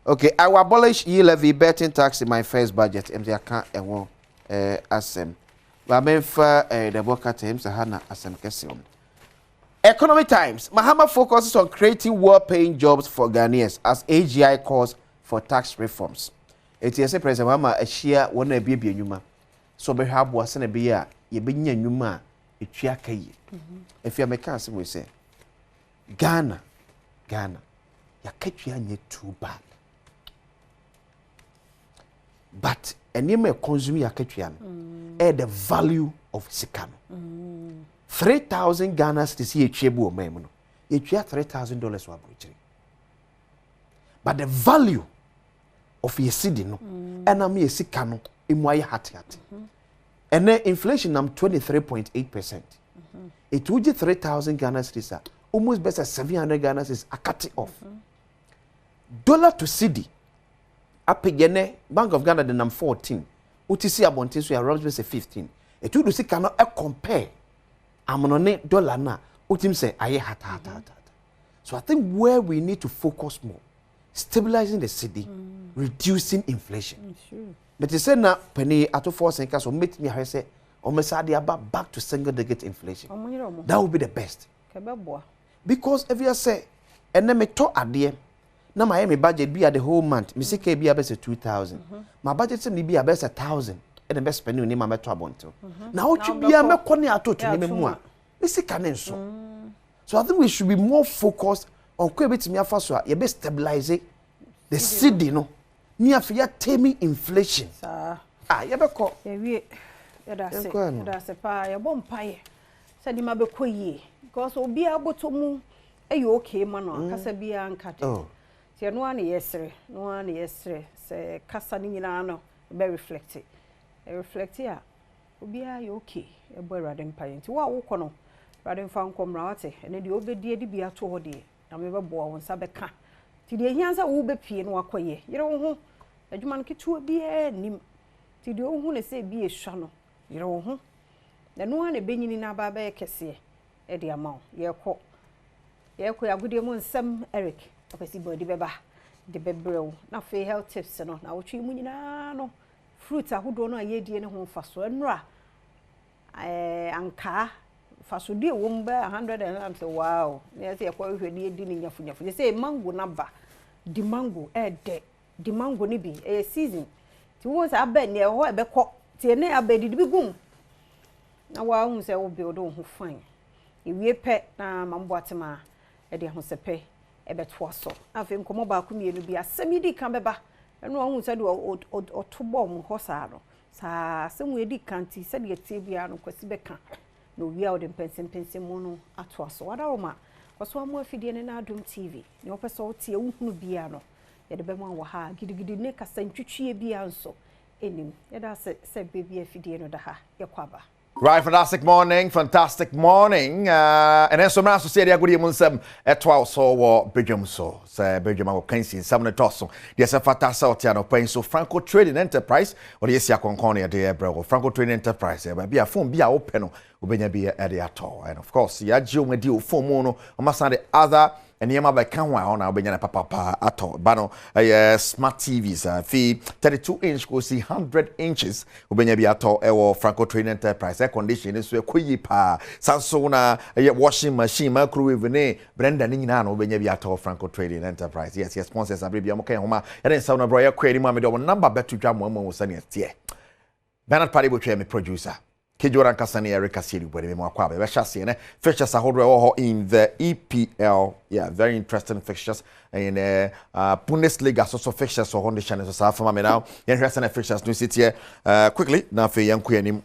Speaker 16: Okay, I will abolish e-levy betting tax in my first budget. MD account and won asem. But men for the worker teams Hana asem kesim. Economic Times. Mahama focuses on creating well-paying jobs for Ghanaians as AGI calls for tax reforms. It is a President Mahama a share one a baby nyuma. So be have was a be ya ye be nyuma a chiakaye. If you make us we say Ghana, ya ketchia nye too bad. But any may consume ya ketchian the value of Sikano. 3,000 Ghana to see a chebu or memono. You $3,000 were breaching. But the value of your city no and I'm a Sikano in my hat. And then inflation I'm 23.8%. It would be 3,000 Ghana cities, almost better 700 Ghana is a cut off. Dollar to cedi. Apegene Bank of Ghana the number 14. UTC abonte so around 15. It would see cannot compare. Amonone dollar na utim say aye hat. So I think where we need to focus more, stabilizing the city, reducing inflation. But you say now penny Ato Force and so meet me say almost about back to single digit inflation. That would be the best. Because if you say and then me talk adie na my budget be at the whole month me say be about 2,000. My budget say be about 1,000 and the best spending ni ma to abonto. Now what you be a me kone ato to me mu a me say can so. So I think we should be more focused okwe betimi afa so a ye be stabilize the cedi no ni afia temi inflation ye be ko
Speaker 2: ye wie da se pa ye bom paye se di ma be koyie because obi abotomu eyo okay ma no akasa bia nkate ti no an yesre se kasa ni nyina no be reflect a obi a ye okay e bo Awurade mpaye nti wa wo kono Awurade mfa nkomra wate ene de obedie di bia to ho de na me be bo won sa be ka ti de hianza wo be pie no akoye yere wo ho adwuma no ketu bia nim ti de wo hu ne se bia ehwa no yere wo ho na no an ebenyini na ba ba kese e de amaw ye kɔ agudie mu nsɛm Eric opesi body beba de bebrew na fe health tips no na wotwe mu nyina no fruit ahodo no ayedie ne ho faso enura anka faso die wo mba 100 and I'm say wow na say ekwa hwede edi ni nyafunyafu they say mango na ba di mango di mango ni bi season ti wo say aba ne ho ebekɔ ti ne abedi bi gum na wa hu say wo build ho fine ewie pɛ na mambo atema e de ho sepe ebeto so afi nkomo ba ku mienu bi asɛm di kan beba eno hu say de otobo mu ho saa no saa asɛm edi kan ti sɛ de tie bia no kwasi beka no wia o de pensen mu no ato so wada wo ma waso amu afidie ne na Adom TV ne opɛ o tie uhunu bia no ye de bema wo ha gidigidi ne kasa ntwitwie bia nso enim ye da se baby afidie no da ha ye kwaba.
Speaker 17: Right, fantastic morning. And then some nice to say, good evening, some at 12 so Badwam so. Say Badwam will cancel some of the toss. There's a fantastic out paying so Franco Trading Enterprise. Or yes, ya concordia dear bro. Franco Trading Enterprise. Be a phone be a open. Ubenya be at the ato. And of course, ya Joe Medio for mono. Almost the other. And yema by kanwa on our benyana papa ato bano smart TVs fee 32-inch go see 100 inches ubenya bi ato ewo Franco Trading Enterprise air condition so ekoyi pa Samsung washing machine microwave ne blender ni nyina na ubenya bi ato Franco Trading Enterprise yes sponsors abrebi amoka homa ene sauna bro ya kweri ma me do number betu dwa mo mo sane tie Bernard Padi bo me producer Kejoran Kasani Erica Siri where me akwa be chassis ne fixtures ahodo in the EPL very interesting fixtures in Bundesliga so fixtures so on the channel so for me now interesting fixtures no sit here quickly now for yanku anim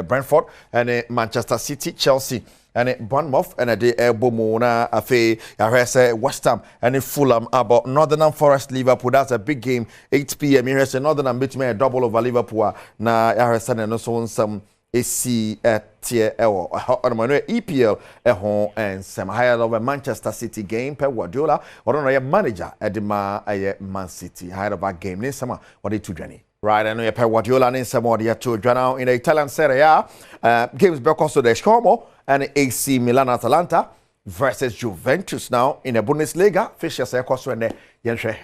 Speaker 17: Brentford and Manchester City Chelsea and Bournemouth and a day Bomona afe ya West Ham and Fulham about Northern Forest Liverpool. That's a big game 8 p.m. Here is Northern beat me a double over Liverpool na ya and also some AC tier EPL home and some higher over Manchester City game per Guardiola or on a manager Edema Man City higher over game this summer what they two journey. Right, I know Pep Guardiola and some more here to now in the Italian Serie A games because of the Como and AC Milan Atalanta versus Juventus now in the Bundesliga. Fixtures are cost when the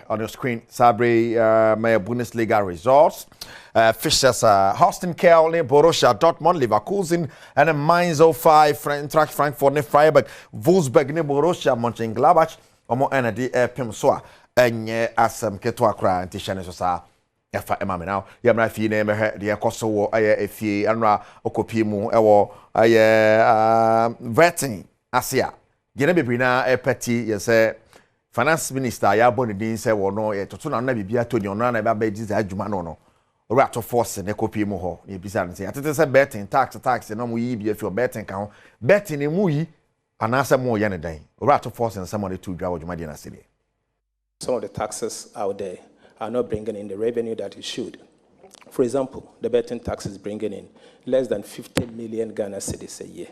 Speaker 17: on your screen. Sabri my Bundesliga results. Fixtures Holstein Kiel, Borussia Dortmund, Leverkusen, and Mainz 05, Eintracht Frankfurt, Freiburg, Wolfsburg, Borussia Mönchengladbach. Omo energy Pimsoa enye asem ketwa kra ntishane so sa yafa emame now yamra fi na emhe de yakoso wo aye efie anra okopi mu ewo aye vetting asia gene bebre na epeti yese finance minister ya boni din se wo no ye toto na bibia toni ono na ba ba diza adwuma no ora to force ne kopi mu ho ye bisa ne se atete se betting tax no mu yi bia fi o betting ka ho betting mu yi anasa mo ye ne dan ora to force and somebody to dwa adwuma de na se de.
Speaker 18: Some of the taxes out there are not bringing in the revenue that it should. For example, the betting tax is bringing in less than 50 million Ghana cedis a year.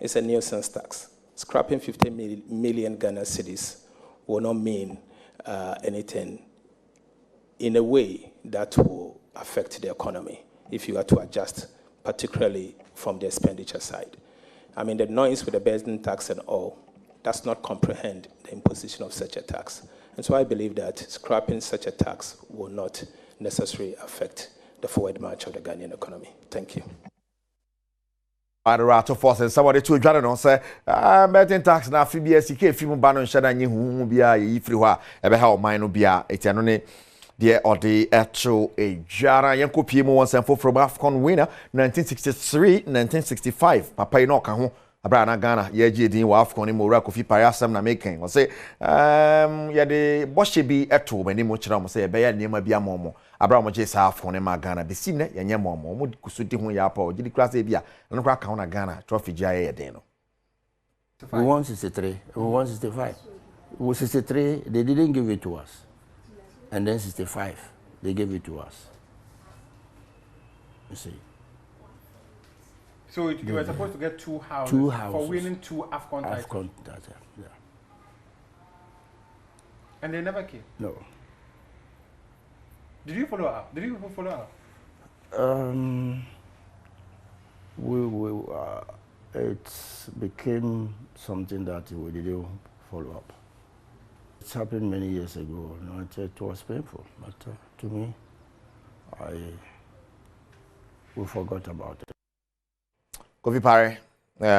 Speaker 18: It's a nuisance tax. Scrapping 50 million Ghana cedis will not mean anything in a way that will affect the economy if you are to adjust, particularly from the expenditure side. I mean, the noise with the betting tax and all does not comprehend the imposition of such a tax. And so I believe that scrapping such a tax will not necessarily affect the forward march of the Ghanaian economy. Thank you.
Speaker 17: To force and somebody to join on say betting tax na fi bia sika fi mu ba no nhada nye hu bia yi firi ho a ebe ha o man no bia etiano ne de odi etro ejara yankopie mu won sem from Afcon winner 1963 1965 papa ino ka ho abra na Ghana ye gi din wa Afcon ni mo ra Kofi Pare asem na making o say ye de boshe bi eto mani mo kira mo say be ya niam bi amomo abra mo je sa Afcon ni ma Ghana bi si ne ye nye mo mo kusudi ho ya pa o gidi class e bia no kra ka na Ghana trophy ja ye den no.
Speaker 19: We won 63, we won 65. We 63, they didn't give it to us. And then 65, they gave it to us. You see.
Speaker 11: So you were supposed to get two houses for winning 2 AFCON titles. AFCON titles, yeah. And they never came?
Speaker 19: No.
Speaker 11: Did you follow up? Did you follow up?
Speaker 19: It became something that we didn't follow up. It's happened many years ago. No, it was painful, but to me, we forgot about it.
Speaker 17: Kofi Pare,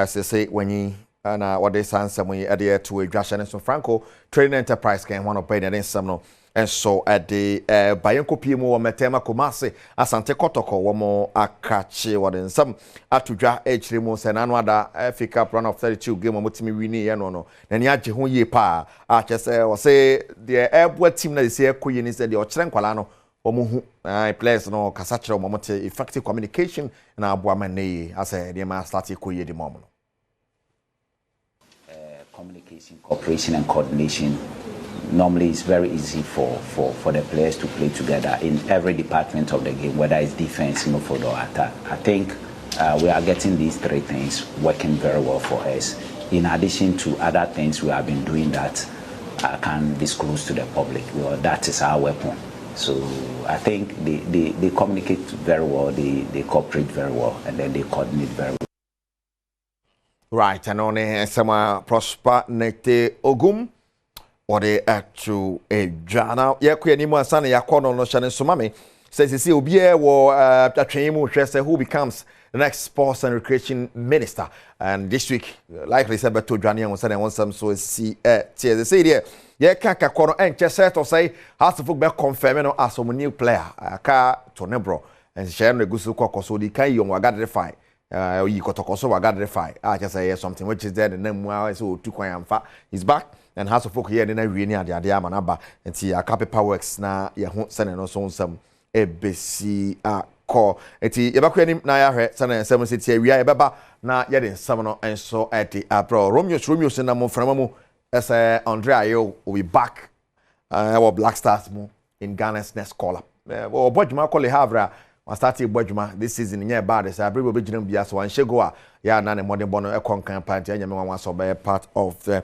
Speaker 17: say when you and what they say some we adhere to a Gratian so Franco Trading Enterprise can one of pay the some no. And so at the Bayanko PMO Metema Kumase, Asante Kotoko, Wamo Akachi, what in some Atudra H. Rimos and Anwada FA Cup run of 32 game of Mutimi Winnie and no. Then Yaji Hunye Pa, just say the airport team that is here, Queen is the Ochrenqualano, Omuhu, players no Casacho, Momote, effective communication, and Abuamane, as a dear man started Kuye the moment.
Speaker 20: Communication, cooperation, and coordination. Normally, it's very easy for the players to play together in every department of the game, whether it's defense, midfield, or attack. I think we are getting these 3 things working very well for us. In addition to other things we have been doing that I can disclose to the public. Well, that is our weapon. So I think they communicate very well, they cooperate very well, and then they coordinate very well.
Speaker 17: Right, and on some Prosper Nete Ogum. Or the actual a jana, Yakuanimo Sana Yakono no Shannon Sumami says he see Obie or who becomes the next sports and recreation minister. And this week, likely said to Johnny on Sunday, some so see the city. Kaka Kono and Chesset or say, has to football confirming as a new player, a car to Nebro, and Sharon Gusu Coco, so the Kayo Wagadify. You got also Wagadify. I just say something which is there, the name was so 2 Kwayamfa. He's back. And House of Folk here in Irene and the Manaba and see a Capipa Works na ya sending us on some ABC call. Eti evacuating na ya sending 7 city area baba na yet some and so at the April Romeo and Namon Framamu as Andrea Ayo will be back our Black Stars in Ghana's next call up. Well, Bojuma call Havra. I started Bojuma this season in bad as I bring original Bias one Shegoa. Ya Nana Modern Bono Econ campaign, and you want to be part of the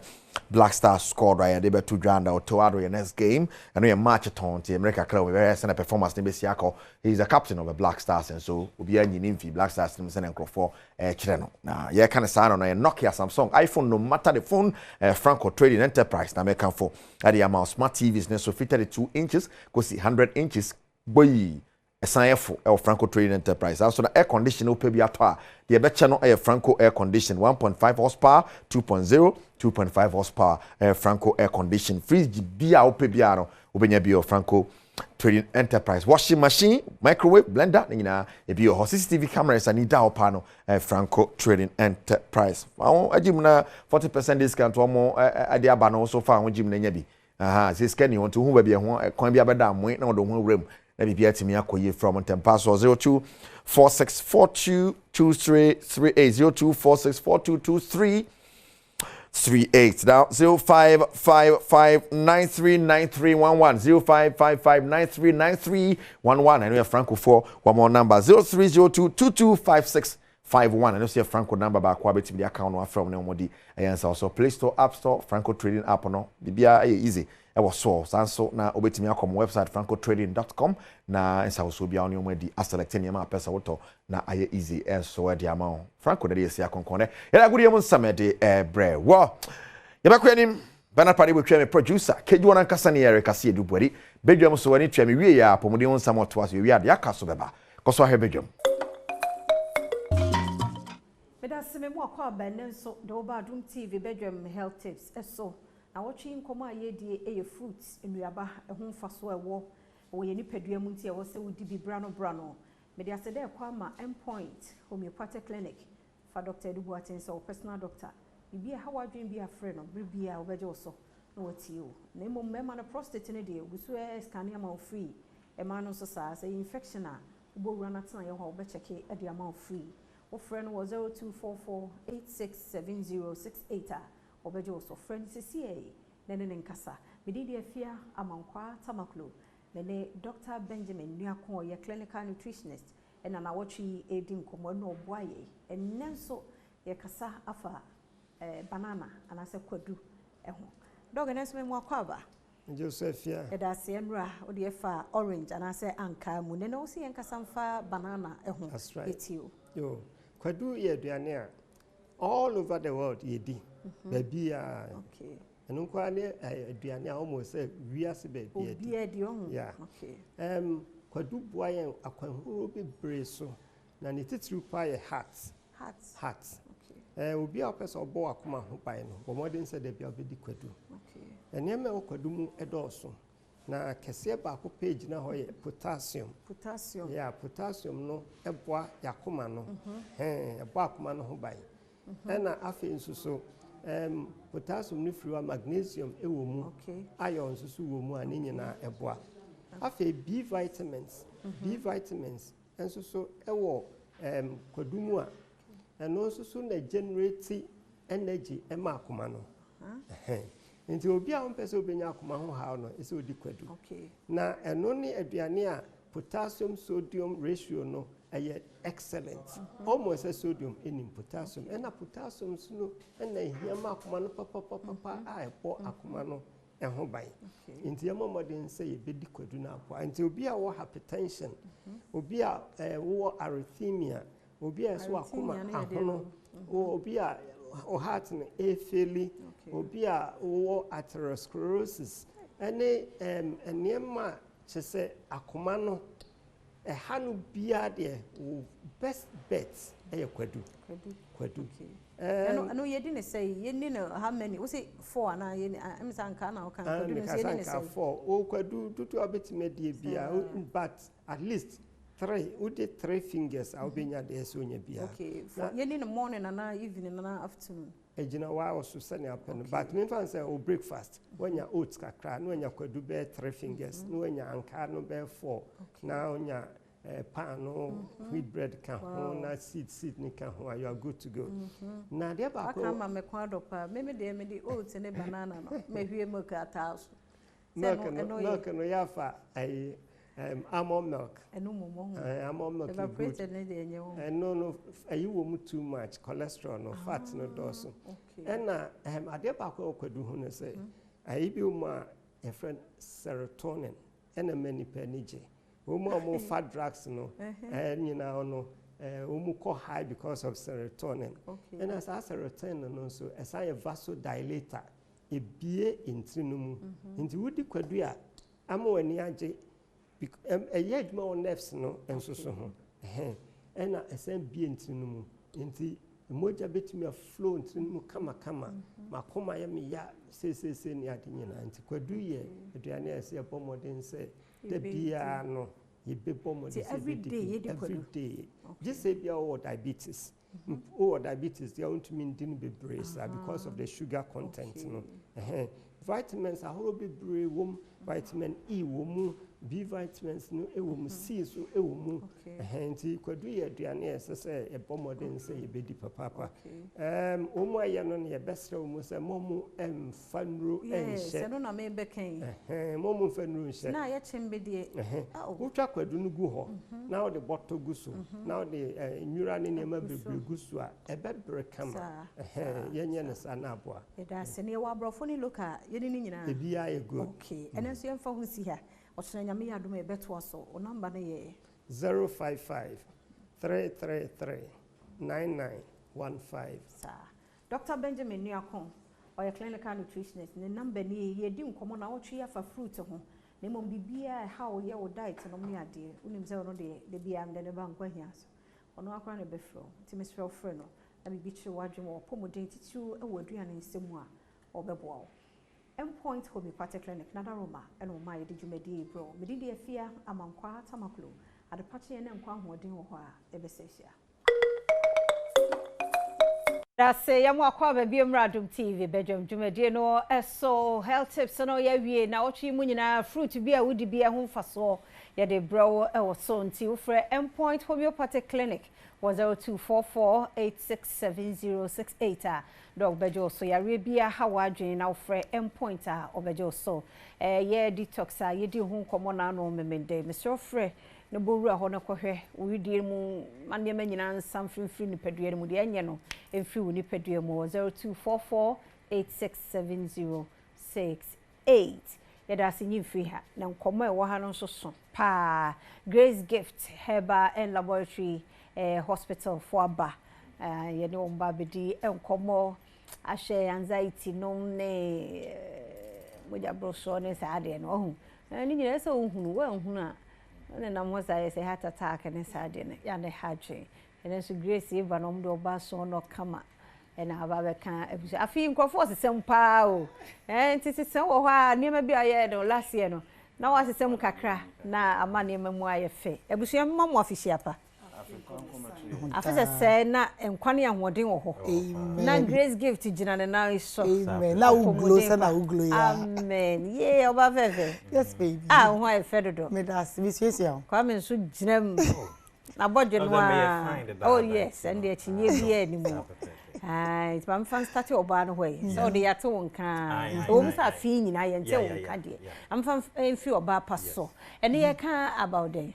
Speaker 17: Black Stars squad right. They be 2 grand or 2 out of your next game. And we march it on to America Club. We very send a performance in Besiako. He's a captain of the Black Stars, and so we'll be in Black Stars in Sen and for Chileno. Now, yeah, kind of sign on a Nokia Samsung iPhone, no matter the phone, Franco Trading Enterprise. Now, make for at the amount smart TVs, so 32 inches, go see 100 inches. Boy. A sign for Franco Trading Enterprise. Also, the air conditioner will be at the better channel air Franco air condition 1.5 horsepower, 2.0, 2.5 horsepower Franco air condition. Fridge beer Opebiano, Ubenya Franco Trading Enterprise. Washing machine, microwave, blender, a bio CCTV cameras and Nida panel Franco Trading Enterprise. I give 40% discount to more at the Abano so far on Jim Nebi. This can you want to who be a coin be a better wait now the one room. Let me be at me from on Tempaso 02 4642 2338 02 4642 2338 now 0555 939311 0555 939311 and we have Franco for one more number 0302 225651 and you see a Franco number back kwa beti the account from Neomodi and also Play Store, App Store, Franco Trading app no bibia easy. I was so na obetimi akom website francotrading.com na ensa so bia oni omadi select any ma pesa woto na aye easy enso e dia ma Franco de esi akonkone ya gudi em nsamede bre wo ya bakwanim bana pare bo tweme producer keju wona nkasa ne yere kase edubori bedwam so wani tweme wie ya apomode nsam oto aso wie ade aka so beba koso ha bedwam
Speaker 2: medaseme mo akwa banenso de Badwam TV bedwam health tips eso na watching nkoma yedie eye fruits enuaba ehun faso ewo wo ye nipadua mu ntia wo se wodi bibra no bra no me dia se de kwa ma endpoint homeopathic clinic fa Dr. Edubuatin so personal doctor bibi how adwen bi afre no bibia obeje so no wati o na emo mema na prostate ne de gusu scan am free e ma no so sa say infection a ubo wura na tena ye ho obecheke e de am free wo frɛ no 0244867068 a obeje so friend CCA nene nkasa medidi afia amankwa tamaklo nene Dr. Benjamin Nuakon ye clinical nutritionist ena na wotwi edi nkomo no oboaye enenso ye kasa afa banana anase kwadu eho dog nenso me mo akwaba
Speaker 21: Josephia
Speaker 2: eda se enra odi efa orange anase anka mu nene osi yen kasa mfa banana eho etio
Speaker 21: yo kwadu ye aduane a all over the world yedi babia
Speaker 2: okay
Speaker 21: eno kwa ne aduane a almost wiase babia
Speaker 2: obi edi on
Speaker 21: okay kwadu boayen akwanhoro bebre so na ne titiri pa ye heart okay obi a pese obo akoma ho pai no bo modern say da bia obedi kwadu
Speaker 2: okay
Speaker 21: eneme kwadu mu edoso na kese ba ko page na ho ye potassium potassium no eboa yakoma no eboa akoma no ho bai na afi nsuso potassium ni friwa magnesium ewo mu iron nsuso wo mu ani nyina eboa afi B vitamins nsuso ewo kwadumu a eno nsuso na generate energy ema akoma no nti obi a mpese obenya akoma ho ha no ese odi kwadu na eno ni aduane a potassium sodium ratio no aye excellent almost a sodium in potassium and a potassium no and a hiama akoma no papa a ebo akoma no eho bai nti yama modern say bedi kwadu na akwa nti obi a wo hypertension obi a wo arrhythmia obi a so akoma ahono obi a o heart no efeli obi a wo atherosclerosis ene enema chese akoma no hanu bia de best bet kwadu
Speaker 2: no yedi ne say yedi no how many we say 4 na yedi am sanka na o kan kwadu no say yedi ne say
Speaker 21: 4 o kwadu tutu abetimedie bia but at least 3 we did 3 fingers au benya de so nya bia
Speaker 2: okay yedi no morning na evening na afternoon
Speaker 21: ejina wa o so sane apen but me fan say o breakfast wanya oats kakra no wanya kwadu be 3 fingers no wanya anka no be 4 na onya pan no wheat bread ka ho na seed ni ka ho you are good to go na de ba ko
Speaker 2: aka me kwa do pa me de oats ne banana no me hwie mo ka taso
Speaker 21: milk no yafa ai almond milk almond milk
Speaker 2: evaporated ne de enye wo
Speaker 21: no ayi wo mu too much cholesterol no fat no doso na ade ba ko kwadu ho ne say ayi bi mo a e friend serotonin ena many penije mo fat drugs no nyina no omu ko high because of serotonin and as serotonin no so as a vasodilator ebie intinu mu nti wudi kwadu a ama wani age yedma on nerves no enso so ho ena esen bie intinu mu nti moja betimi flow intinu mu kama makoma ya me ya se ni ade nyina nti kwadu ye aduane ase e bomodin se de bia no
Speaker 2: every day
Speaker 21: just say bia or diabetes diabetes they want to mean didn't be brace because of the sugar content no vitamins are horrible be wom vitamin E wom B vitamins no wom C so wom nti kwadu ye aduane ese e bomodin se e bedi papa omo aye no ne besre omo se momo fanro
Speaker 2: se no na me bekan
Speaker 21: momo fanro nse
Speaker 2: na ye chembedie
Speaker 21: utwa kwadu no gu ho na o de botto gu so na o de nwura ne ne ma bebre gu so a e bebre kama yenye ne sa na aboa
Speaker 2: e da se ne wa brofo ni loka ye ni nyina
Speaker 21: e bia ye good
Speaker 2: okay enenso ye mfa ho si ha Ochina nyame ya adom e beto so o number na ye
Speaker 21: 055 333 9915
Speaker 2: sa Dr. Benjamin Nuakon or clinical nutritionist ne number ni ye di nkomo na otwe ya fa fruit ho ne mom bibia how ye wo diet no me ade unim se no de bia am de ne ba nkwa hia so ono akwa ne befro ti mesfro frɛ no na bibi chi wadwe mo pomodin titiu e waduane nsemu a obeboa Endpoint Homeopathic Clinic na Roma eno ma ye djumedi bro medidi afia amankwa tamaklo adepache ne nkwa hoden wo ho a ebesehia That's yamu akwa baby Adom TV Badwam dwumadie no so health tips no ya wie na ochi mu nyina fruit bi a wudi bi ho faso ya de bro e wo so nti wo frɛ Endpoint Homeopathic Clinic 0244867068 dog bejo so ya re bia ha wadwen na wo frɛ Endpoint a obejo so ye detox a ye di ho nkomo na no memende Mr. Frɛ no boru a ho na kohwe wudi mu manema nyina nsam frinfri ni padua mu de enye no emfri wo ni padua mu 0244867068 yada sinyi mfri ha na nkomo e wo ha no so pa Grace Gift Herbal and Laboratory Hospital for aba ye ne omba bedi enkomo ahye anxiety no ne moja broso ne sa ade no ohu ni nyina so ohunu wa ohunu a na na mo say heart attack ne sade ne ya ne hadwe ene so Grace eva no mdo ba so no kama ena aba be kan abusu afi nkrofo sesem pa o nti sesem wo ho a niam bi aye no last year no na wa sesem kakra na ama niam mu aye fe abusu ma mo afisia pa afisa say na enkwane ahoden wo ho na Grace Gift gina ne na iso
Speaker 5: amen na uglo sa na uglo ya
Speaker 2: amen ye oba veve
Speaker 5: yes baby
Speaker 2: ho e fedodo
Speaker 5: me das bisiesia
Speaker 2: kwa me so gina na bodwe no oh yes and the chinye bi ani mu it's my fan start oba no way so they yato wonka o msa fi nyina ye nte wonka de am fan fi oba paso and ye kan about them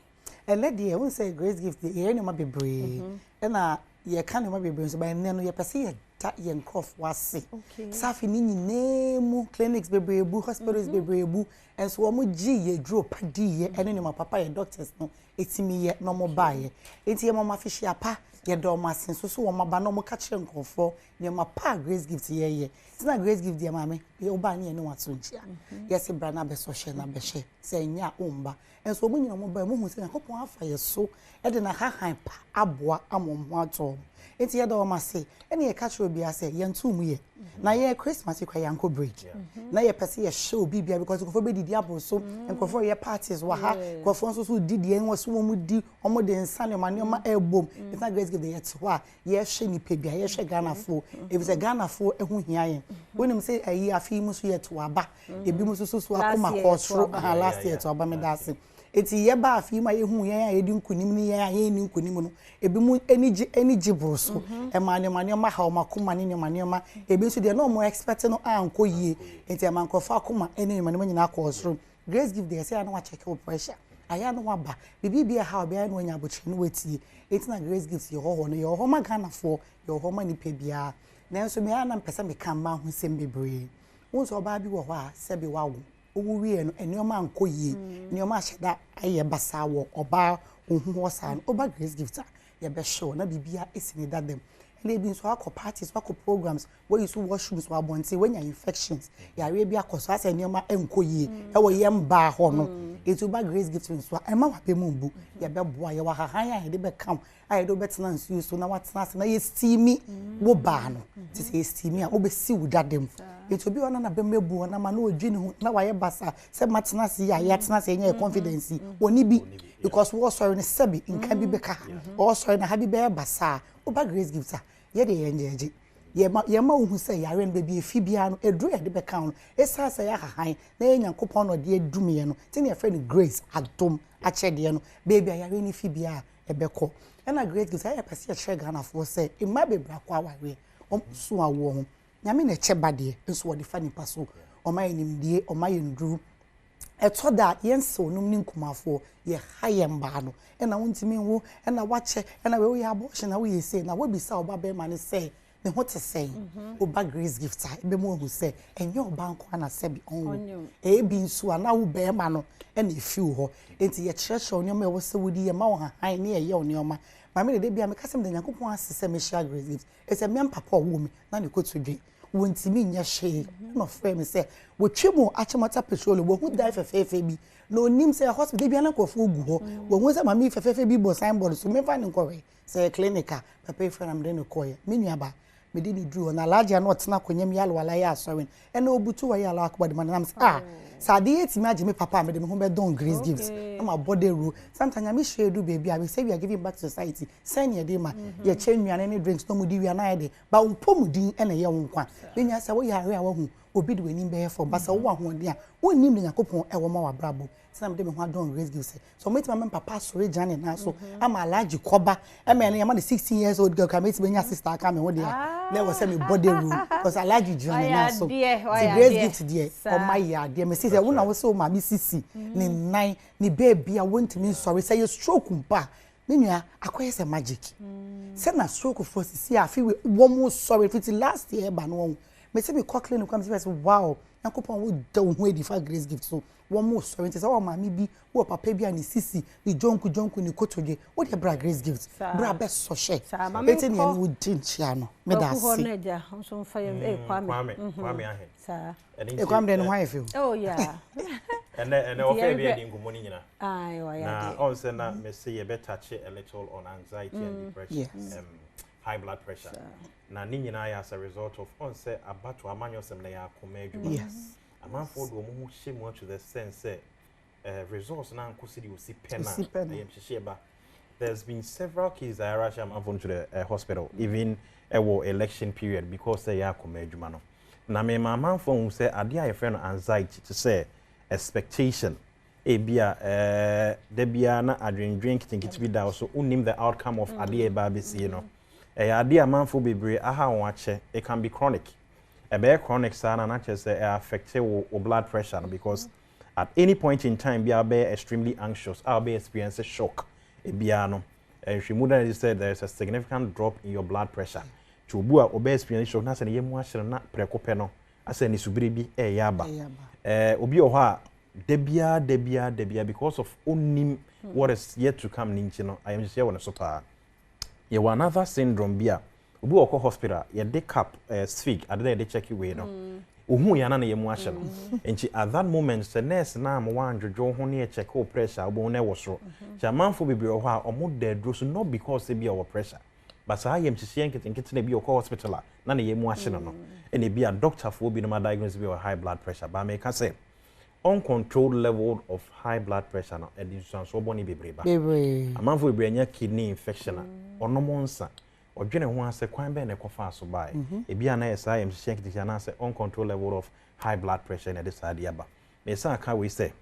Speaker 5: and let the won say Grace Gift ye no ma bebre na ye kan no ma bebre so by ne no ye pese ye ta ye nkof wase safi ni nyinemu clinics bebrebu hospitals bebrebu and so mo gi ye dro padi ye ene ne ma papa ye doctors no etimi ye no mo baye enti ye mama fishi apa ye do ma sin so wo maba no mo ka kire nkofo ne ma pa Grace Gift ye tina Grace Gift ye mama ye oba ne wato nchia yes bra na be so hye na be hye se nya omba and so mo nyina mo ba mo hu se yakopon afa ye so e de na hahan pa aboa amomho ato enti ye do ma se ene ye ka kire obi ase ye ntum ye na ye Christmas ye kwa yanko break na ye pese ye show bibia because nkofo be didi abo so nkofo ye parties wa ha nkofo so didi en wo so mo di omo de nsa ne ma ne ma ebom it's not Grace Gift ye twa ye hye ni pebia ye hye Ghana fo e be se Ghana fo ehu hia yen wonim se ayi afi mu so ye to aba ebi mu so akoma kosro last year to aba me dase eti ye ba afi ma ye hu yen ye di nkunim ni yen ye ni nkunim no ebi mu eniji broso e ma ne ma ha o makoma ne ma ebi so de no mo expect no anko yie enti ma nkofa akoma ene ma nyina akosro Grace Gift dey say I no wa check your pressure aya no wa ba bibi ha obi no nya bochi no wetie enti na Grace Gift ye ho no ye ho ma Ghana fo ye ho ma ni pebia na so me ana mpesa me kan ma ho sem bebre won so ba bi wo ho a se bi wawo owu wie no enioma anko yie enioma hyeda aye basa wo oba ohu osa no oba Grace Gift ye be show na bibia esini dadem na bi so akọ parties akọ programs where you so washrooms wa bonti when you infections ya re bi akọ so asa enioma anko yie e wo ye mba ho no etu ba Grace Gift so e ma wa be mu bu ye be boa ye wa hahan ya de be kam aye do betena nsu so na watena se na ye steamy wo ba no ti se steamy a obesi wu dadem etu bi ona na be mebu na ma na odwini ho na wa ye basa se matena se ya tena se nya confidence oni bi because wo sorry ne sebi nka bi beka o sorry na ha bi be basa oba Grace Gift ye de yenjeje ye ma ohu se yare no be efi bia no edru ye de be kan no esa se ya hahan na ye nyankopon no de edumie no ti ne ye friend Grace Adom achede no baby yare ni fi bia e be ko na Grace Gift ya pese ye chere Ghana for se e ma be bra kwa ware o so awo ho nyame na che bade nso wo de fa nipa so o ma yenimdie o ma yenduru eto da yense onum ni nkumafo ye hayem ba no na wontimi wo na wache na we ya abortion na we yese na we bisa oba be ma ne say ne ho te say oba Grace Gift be mo hu say enye oba nko na se bi onwo e bi nsu ana wo be ma no na efi ho enti ye church onyoma e wo se wodi ye ma wo han ne ye onyoma ma me de bia me kasem de Yakopon asese me share Grace Gift e se me papa wo mi na ne kotudwe wontimi nya hye no frame say wo twemu achemata petrol wo hu dai fefefe bi no onim say hospital bia na kofo ogu ho wo hu say mama fefefe bi bo signboard so me fa ne nkore say clinical papa friend am de ne koye me nuaba me de ni duru na laja no tena konyam yalo wala ya sorry e na obutu wa yalo akobade man am say Sadi ti imagine me papa me dem ho be don grace gifts. I'm a body rule. Sometimes I share do baby I say we are giving back to society. Send your dey ma ye change me any drinks no mu di we na dey. Ba umpo mu din e na ye wo nkwa. Be nya say we are wa hu obi de wani be for ba say wo ahoden a wonnim ne yakopon e wo ma wa brabo. Some dem ho don grace gifts. So me my papa sori jane na so am alaji koba. E me na the 16 years old girl come me sister come ho there. Let was say me body rule because alaji jane na so. The grace gift there o my ya there me say una wo so ma mi sisi ni nine ni baby I want me sorry say you stroke mpa me nua akoye say magic. Say na stroke for sisi afi we one more sorry fit last year ba no me say me call clinic come say wow yankopon wo da wo edi for grace gift so one more sorry say o ma mi bi wo papa bi ani sisi ni jonku ni kotoje wo de bra grace gift bra be so she eti ni wo din chia no me da see
Speaker 1: kwame ahe
Speaker 5: sa e kwame den why feel
Speaker 1: oh yeah and ofe bi edi ngumo ni nyina
Speaker 5: ai wa ya
Speaker 1: na on say na me say e be touch a little on anxiety and depression high blood pressure na ni nyina ya as a result of on say abato amanyosem na ya akoma adwuma
Speaker 5: yes
Speaker 1: amanfo do mo shame to the sense results na nkusidi osi pena ayem hiheba. There's been several cases I rush am to the hospital even election period because they are akoma adwuma no na me amanfo hu say ade a friend anxiety to say expectation ebia de bia na drink tinkiti bi da so unim the outcome of ade e ba besi no ade amanfo bebre aha won ache it can be chronic. A be chronic sana na che say affect your blood pressure because at any point in time be extremely anxious, I'll be experience a shock. Ebia no she muda said there's a significant drop in your blood pressure. To bua obe experience shock na say ye mu ahye na prekope no asa ni subiri bi yaba. Obi o ha debia because of onim what is yet to come ninchi no I am just here on so pa. Ye one another syndrome bia obi woko hospital ye de cap swig ade de check we no ohun ya na ye mu ahye no enchi at that moment the nurse na am wan dwodwo ho ne check o pressure obo na wo so chamanfo bebre ho a omo de dro so not because e bia o pressure but say am chise nkete na bia o hospital na ye mu ahye no ene bia doctor for bi no ma diagnose bi o high blood pressure ba me ka say uncontrolled level of high blood pressure no e dis so boni bebre ba amanfo bebre nya kidney infection onomonsa odwene ho ase kwan be na ekofa so bai ebia na yesa am shake the na say uncontrolled level of high blood pressure na this ade aba me say aka we say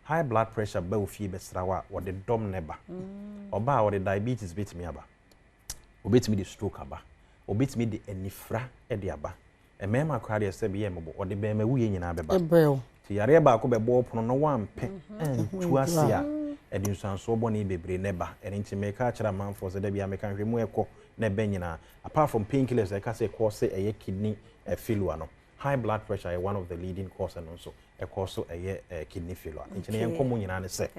Speaker 1: high blood pressure ba ofi be srawa wo de dom neba oba wo de diabetes bit me aba obetimi de stroke aba obetimi de anifra e de aba e mema kwa de se be ye mbo wo de be ma wuye nyina beba ti yare ba ko be bo pono no wampe tuasia e de nsanso bo ne bebre neba e nti me ka kira manfo se de bia me kan hwemu ekọ na benyina apart from painkillers I can say cause a kidney failure no high blood pressure is one of the leading cause and also a cause a kidney failure nti ne enkomo nyina ne se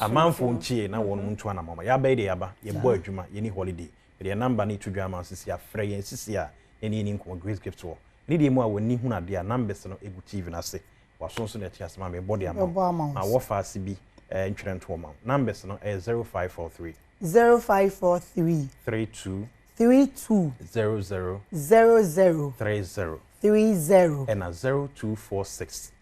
Speaker 1: amanfo nchie na won muntu ana mama ya be de yaba ye bo adwuma ye ni holiday the number need to drama sisi afre ye sisi a ye ni nko grace gift wo ni de mu a woni hu na de a numbers no egu tv na se wasonso na tia sama me body ama ma wo fa se bi ntwerento ma numbers no 0543
Speaker 5: 0543
Speaker 1: 32
Speaker 5: 00
Speaker 1: 30 and 0246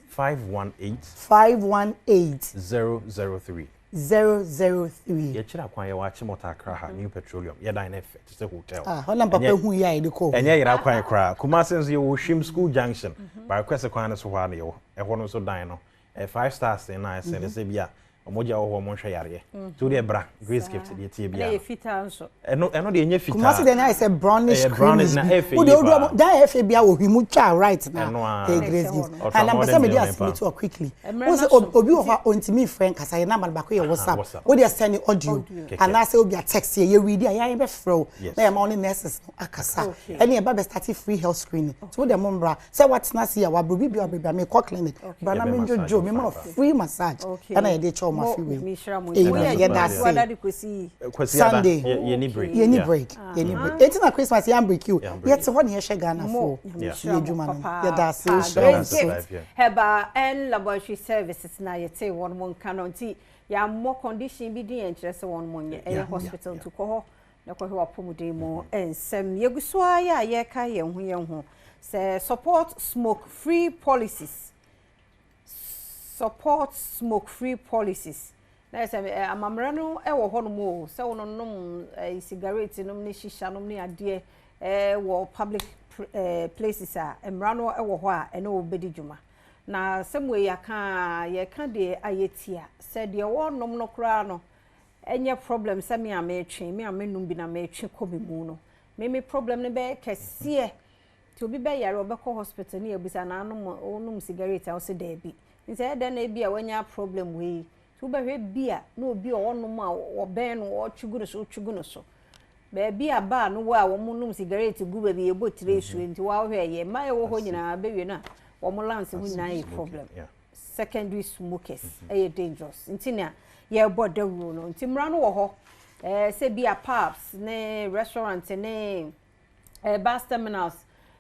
Speaker 1: 518 003 yechira kwan ye wachi motakra ha new petroleum ye dine effect se hotel
Speaker 5: hola papa hu ya ide ko
Speaker 1: enye yira kwan kra kuma sense ye wo shim school junction by request kwan no so hwa ne yo e ho no so dine no 5 stars na se se bia omoja wo mo hwe yare to de bra grace gift de tie bia
Speaker 2: e fita nso
Speaker 1: eno de enye fita
Speaker 5: kuma se de na say brownish cream
Speaker 1: na efe
Speaker 5: wo de da efe bia wo hwimu twa right na e grace gift and am say me dey ask me to quickly wo say obi wo ha ontimi friend kasa ye na mal ba ko ye WhatsApp wo dey send audio and I say obi a text ye read ya ya be fro na ya ma only nurses akasa and ye ba be start free health screening so wo dey mombra say what na see ya wa bro bi me call clinic bra na me jojo me ma free massage and I dey Sunday
Speaker 1: ye ni break
Speaker 5: it's na Christmas ya break you yet what here she Ghana for ye djuma no ye da se
Speaker 2: heba and laboratory services na ye te one mon kanonti ya more condition bi din enkyerese one mon ye hospital to ko ho na ko ho apomuden mo ensem ye gusoa ya ye ka ye ho se support smoke free policies support smoke-free policies. Na say amamra no e wo hono mo se wono nom cigarette nom ne shisha nom ne ade wo public places a emra no e wo ho a ene obedi dwuma. Na semwe yaka de ayetia se de wo nom no kra no enye problem se me ametwe me amenum bi na metwe ko bi mu no me problem ne be kese to bi be yare obekọ hospital ne ebisa na anum cigarette a o se da bi nse da na bi a wanya problem we to be hwe bia na obi o wonum a oben no o twugu no so be bia ba no wa wo munum cigarette gu ba bi ebotire su nti wa hwe ye ma ye wo ho nyina be wi na wo mo lance hu na ye problem secondary smokers dangerous nti na ye boda rule no nti mra no wo ho se bia pubs ne restaurants ne bus terminals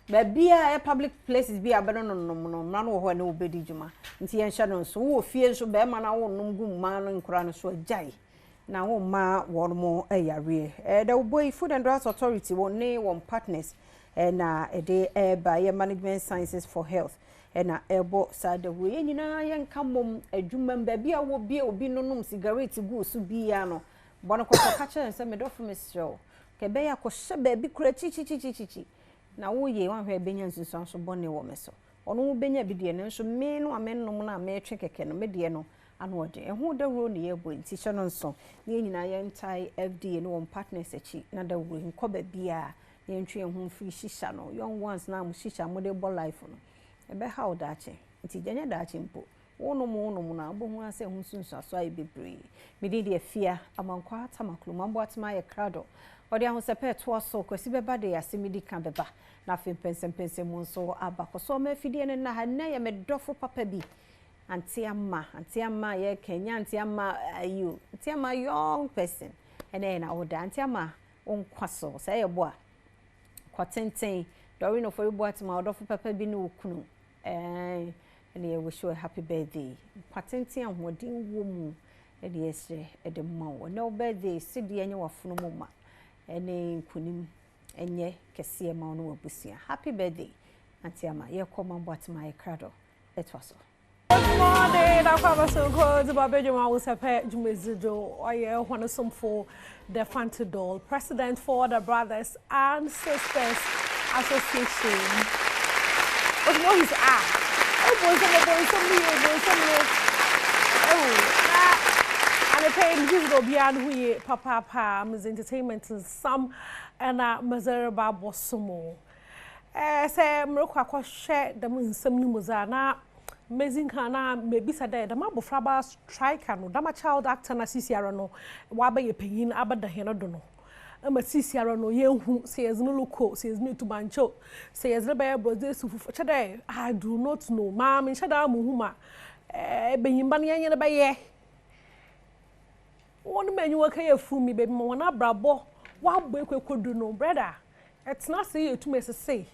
Speaker 2: bia public places bia be no mra no wo ho na obedi djuma nti ye hya no so wo fie so be ma na wo nom gu ma no nkura no so agyae na wo ma wo mo yare the boy food and drugs authority won ne won partners na de by management sciences for health na ebo sada we nyina ye nka mom adwuma mba bia wo bia obi nonom cigarette gu so bia no bono ko ka kire nse me do from Israel ke be ya ko hye ba bi kura chi na wo ye wan hwe benya nsusu so bone wo me so ono wo benya bi de ne so me no amennom na me twe keke no me de no ano ode ehu da ro ne ye bo nti hye no nso ne nyina ye ntai FDA no won partners achi na da wo nko ba bia ye ntwe ehu free shisha no young ones na mo shisha mo de bo life no ebe ha odache nti genya dache mpo wono na abohu ase hu sunsu aso ayi bebre medi de afia amankwa atamaklu mambo atma ye krado odi ahu sepe to so kwesi beba de ase medi kan beba na fe pense mu nso abakoso ma afidie ne na ha na ye medofo papa bi anti ama ye Kenya anti ama ayu anti ama young person ene na oda anti ama onkwaso say ye bo a kwatenten dori no for bo atma odofo papa bi ne okunu and I wish you a happy birthday. Patenti and wedding woman, and yes, at the mo. No birthday, Sidi and your funoma, and name Kunim, and ye, Cassia Manu Busia. Happy birthday, Antiama, ye come on what my cradle. It was so.
Speaker 3: Good morning, I'm so good. Badwam was a pet Jumezido, or one of some for the Fancy Doll, President for the Brothers and Sisters Association. But no, he's asked. And I pay visible beyond who Papa Miss Entertainment and some and Mazerba Bosumo. Say Mroka share the moon some Muzana, amazing Hana, maybe said the Mabo Fraba strike and Dama child actor na Sisiarano, Wabe Pin Abba the Henodono. I'm a Sisiarano, who says no loco, says me to Bancho, says the bear brothers who today. I do not know, ma'am, in Shada Muhuma. Being Banyan and Baye. One man you work here for me, baby, Mona Brabo. What we could do no, brother. It's not say you to me say.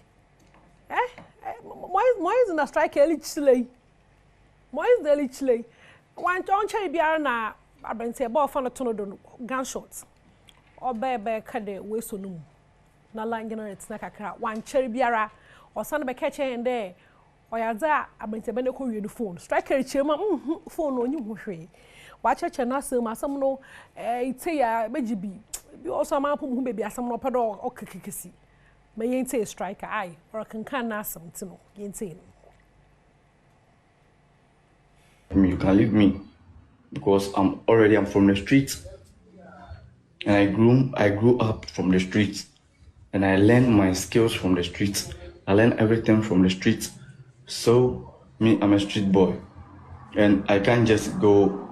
Speaker 3: Why isn't a strike a little? Why is the little? One John Cherry Biarna, I've been say about fun of tonneau gunshots. Or bear cade we so no na langina it's na kakra wan cherry biara or son be catch and there or yaza abente be ko wi phone striker chema phone onyi ho hwe wa cheche na asem asem no ite ya bejibi bi also ma pom ho bebi asem no pedo okekekesi me yente striker ai or kan na asem ti no yente
Speaker 22: you can leave me because I'm from the streets. And I grew up from the streets, and I learned my skills from the streets. I learned everything from the streets. So I'm a street boy, and I can't just go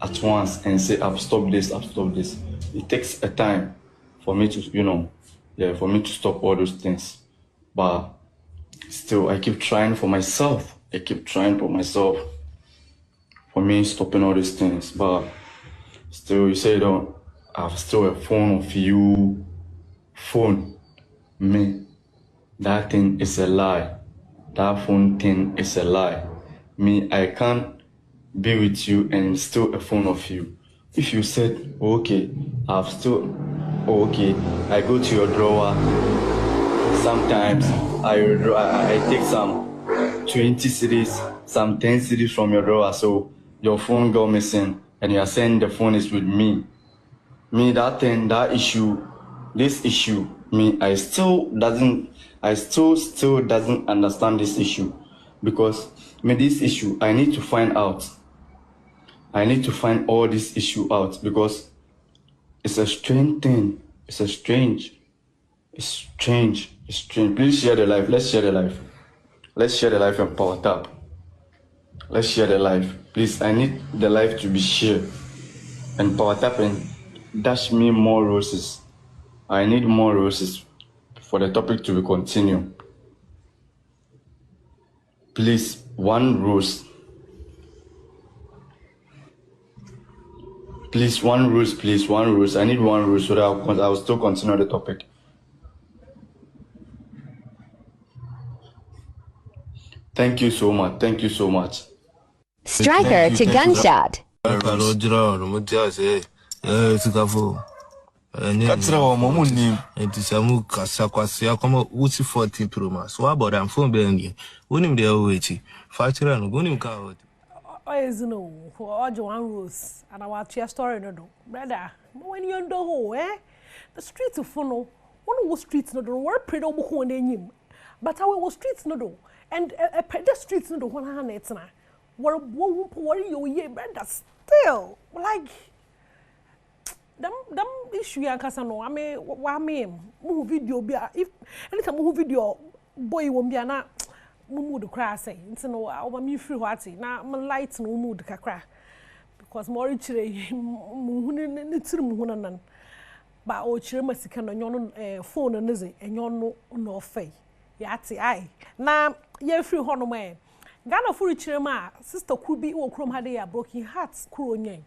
Speaker 22: at once and say I've stopped this. It takes a time for me to, for me to stop all those things. But still, I keep trying for myself. For me stopping all these things, but. Still, you say I've still a phone of you. Phone. Me. That thing is a lie. That phone thing is a lie. Me, I can't be with you and still a phone of you. If you said, okay, I go to your drawer. Sometimes I take some 20 cities, some 10 cities from your drawer. So your phone go missing and you are saying the phone is with me. Me, that thing, that issue, this issue, me, I still doesn't understand this issue. Because me, this issue, I need to find out. I need to find all this issue out because it's a strange thing. It's strange. Please share the life. Let's share the life. Let's share the life and power tap. Let's share the life. Please, I need the life to be shared. And power tap and dash me more roses. I need more roses for the topic to be continued. Please, 1 rose. Please, 1 rose, please, 1 rose. I need 1 rose so that I'll still continue the topic. Thank you so much. Thank you so much.
Speaker 4: Striker to gunshot.
Speaker 6: Katra wa mamu ni entisamu kasakwasi kama uti 14 Pro Max. Wa boda phone be ni. Woni mde owechi. Fatira no goni mka hot.
Speaker 3: No, for all 1 rose and I want your story no. Brother, when you know the streets of Fono, one streets no do work pretty obo ho n'enyim. But our streets no do. And the streets no do one hand it's na. What you ye brother still like them issue yankasa no. I mean move video be if anytime move video boy won't be na mood cry say nti no I me free what na me light no mood kakra because more chire mu ne tirim hu nan ba o chire masika no nyono phone no ze enyono no fai yati ai na ye free ho no me Ghana furu chire ma sister Kubi wo krom hade ya broken hearts kuro nyen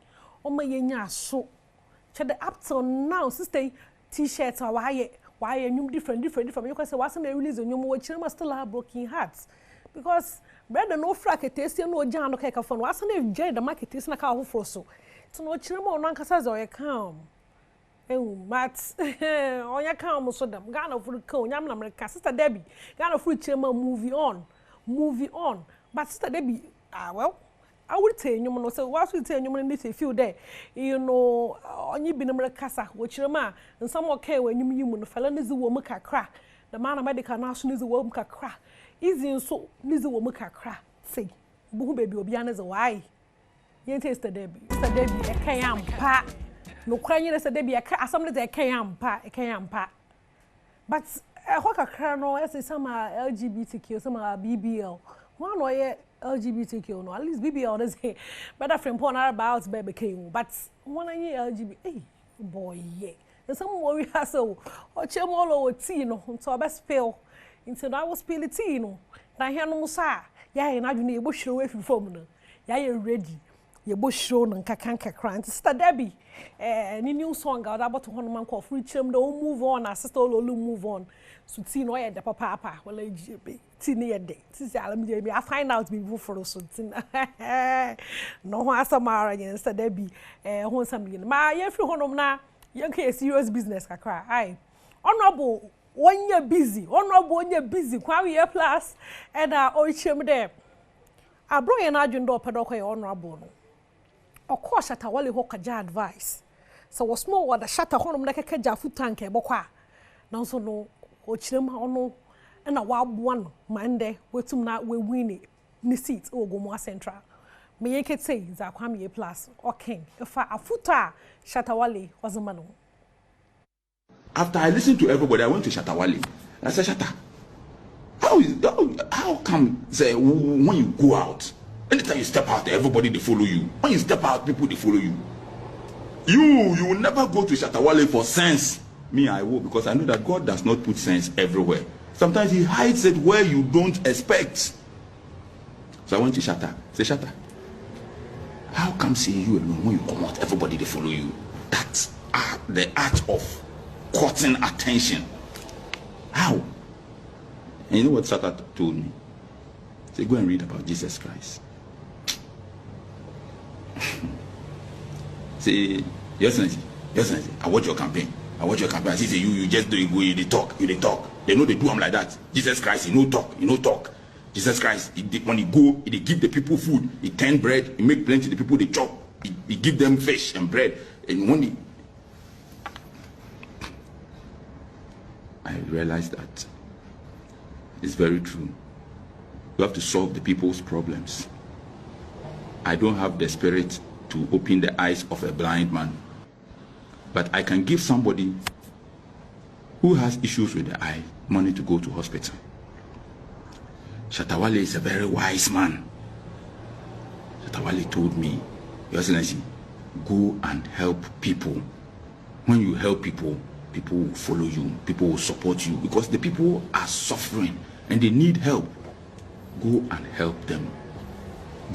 Speaker 3: o ma ye nya so che the up till now sister t-shirt why nyum different you can say what's na release nyum wo chire ma still have broken hearts because brother no frack test no jan no keka phone what's na join the market is na ka ho for so to no chire ma no ankasa za o ye calm mat onya calm so dem Ghana furu ka onyam na America sister Debbie Ghana furu chire ma movie on but sister Debbie well I would tell you no so what we tell you no need to feel there you know onye bi na America sa wo chire ma nsam okay when you no fella nizi wo mu kakra the man medical national nizi wo mu kakra easy nso nizi wo mu kakra say buhu baby obi anaze why yen sister Debbie e kan ampa no kwanyi sister Debbie e kan asam de e kan ampa but ho kakra no say some LGBTQ some BBL one way LGBTQ no at least BBL does say better friend porn about baby came but one year LGBT hey boy yeah and some worry so or chemolo tea no so best spill into I was spill tea no na here no sa ya na adwene e bo hwere we from no ya you ready ye bo show no nkakanka crant sister Debbie any new song out about to one man call free chem do move on our sister Lolu move on so tea no ya de papa well GB tea near day tis alam me I find out be for so tin no asamara yen sister Debbie ho sam yin ma ye free honom na yen ka serious business kakra ai honorable one year busy kwa we plus and o chem there abro yen adwon do pedo kwa honorable no of course Shatawale ho kaja advice so was small what the shatter honom na keka food tank e bokwa na so no o chirem ha ono na wa aboa no mande wetum na we win ni seat o gomo central me yeke say za kwa me plus okay if afuta Shatawale ozema no.
Speaker 23: After I listened to everybody, I went to Shatawale. I said, Shatta, how come say when you go out, anytime you step out, everybody they follow you. When you step out, people they follow you. You will never go to Shatawale for sense. Me, I will, because I know that God does not put sense everywhere. Sometimes He hides it where you don't expect. So I went to Shatta. Say, Shatta, how come seeing you alone when you come out, everybody they follow you? That's the art of courting attention. How? And you know what Shatta told me? Say, go and read about Jesus Christ. Say, yes, I watch your campaign. I see you just do it, they talk. They know they do them like that. Jesus Christ, you no talk. Jesus Christ, when he go, he give the people food, he turn bread, he make plenty, the people they chop, he give them fish and bread. And when I realized that it's very true. You have to solve the people's problems. I don't have the spirit to open the eyes of a blind man, but I can give somebody who has issues with the eye money to go to hospital. Shatawale is a very wise man. Shatawale told me, Your Excellency, go and help people. When you help people, people will follow you, people will support you, because the people are suffering and they need help. Go and help them.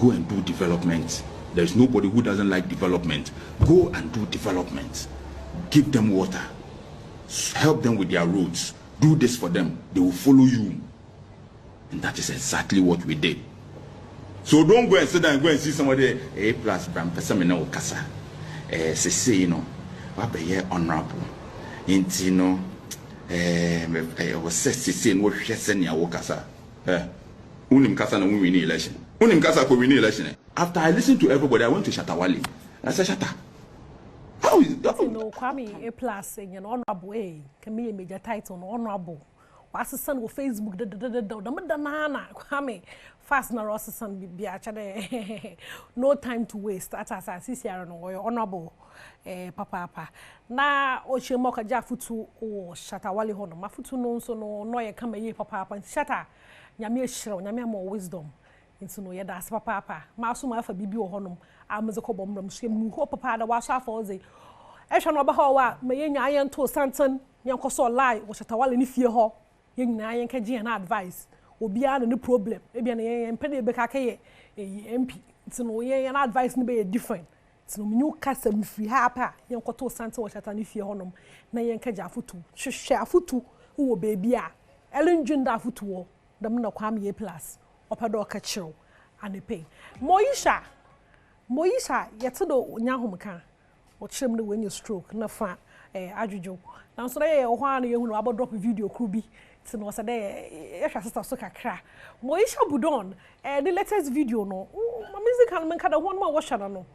Speaker 23: Go and do development. There's nobody who doesn't like development. Go and do development. Give them water. Help them with their roads. Do this for them. They will follow you. And that is exactly what we did. So don't go and sit down and go and see somebody, A plus Bram Pesamina Kasa. Say, you know, what be honorable. You know, was saying what she said in your Kasa. Unim Kasa no win election. Unim Kasa could win election. After I listened to everybody, I went to Shatawale. I said, Shata. How is that?
Speaker 3: You know, Kwame A plus saying an honorable way can be a major title honorable. What's the son of Facebook? The Nana Kwame fast na Ross son be actually no time to waste. At as I see here no honorable papa. Na Ochemoka Jafutu or Shatawale Hono. Mafutu no so no ye come ye papa and Shata. Nyame shiro, nyame more wisdom. Into no ye das papa. Masuma for bibi honum. Amazoko bombram shame ho papa da washa for ze. Esha no ba ho wa me ye nyaa to santan yanko so lie wo Shatawale ni fie ho. Ye nyina yen ka gi na advice. Obi a no problem. E bia na yen pede be ka ye MP. Into no ye na advice ni be different. Into no menyu kasa mfiri ha pa yanko to santan wo Shatawale ni fie honum na yen ka ja afutu. Hwehwe afutu wo baby a. Elenjunda afutu wo. Dam na Kwame A plus opedo ka chill and pay Moisha yete do nyahomka o chirem no when you stroke na fa adwudwo na so dey o hwa na ye hu no abo drop video crew bi ti no se dey ye hwa sister so kakra Moisha Budon the latest video no my musical man kada hon ma wo hwa no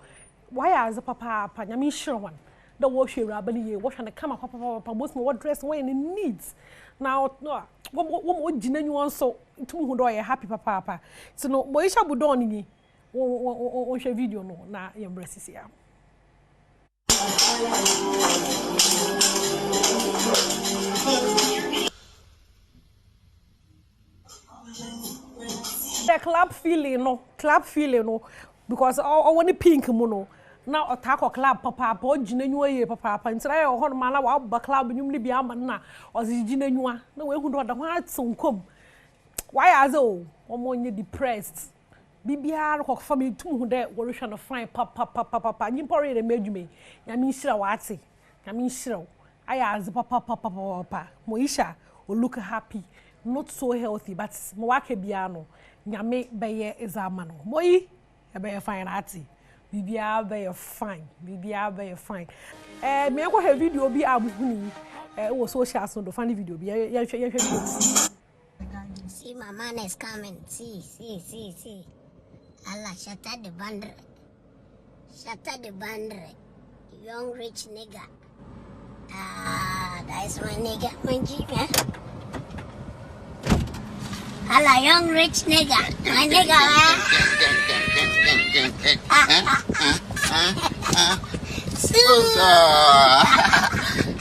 Speaker 3: why as papa nyame hire wan da wo hwe rabani ye wo hwa na kama papa most me what dress when it needs now no what jinanyu so tum hu do ye happy papa so no Moisha Budon ni on share video no na ye embrace ya the club feeling no because I want the pink mono now attack or club papa o jinanyu ye papa ntira ye ho no mala wa ba club nyum ni bia man na o jinanyu na we hu do da ho atsonkom why as o omonye depressed bibia ko family tum hu de wo rehwa no fine papa nyimpore de medwume nyame nhira wa ate nyame nhira aya as papa Moisha o look happy not so healthy but mo wake bia no nyame beye exam no moyi e beye fine ate bibia beye fine me ko have video bi abuhuni wo social so do funny video bi ye video
Speaker 7: see my man is coming see Allah shatter the bandre young rich nigga that is my nigga my G man Allah young rich nigga my nigga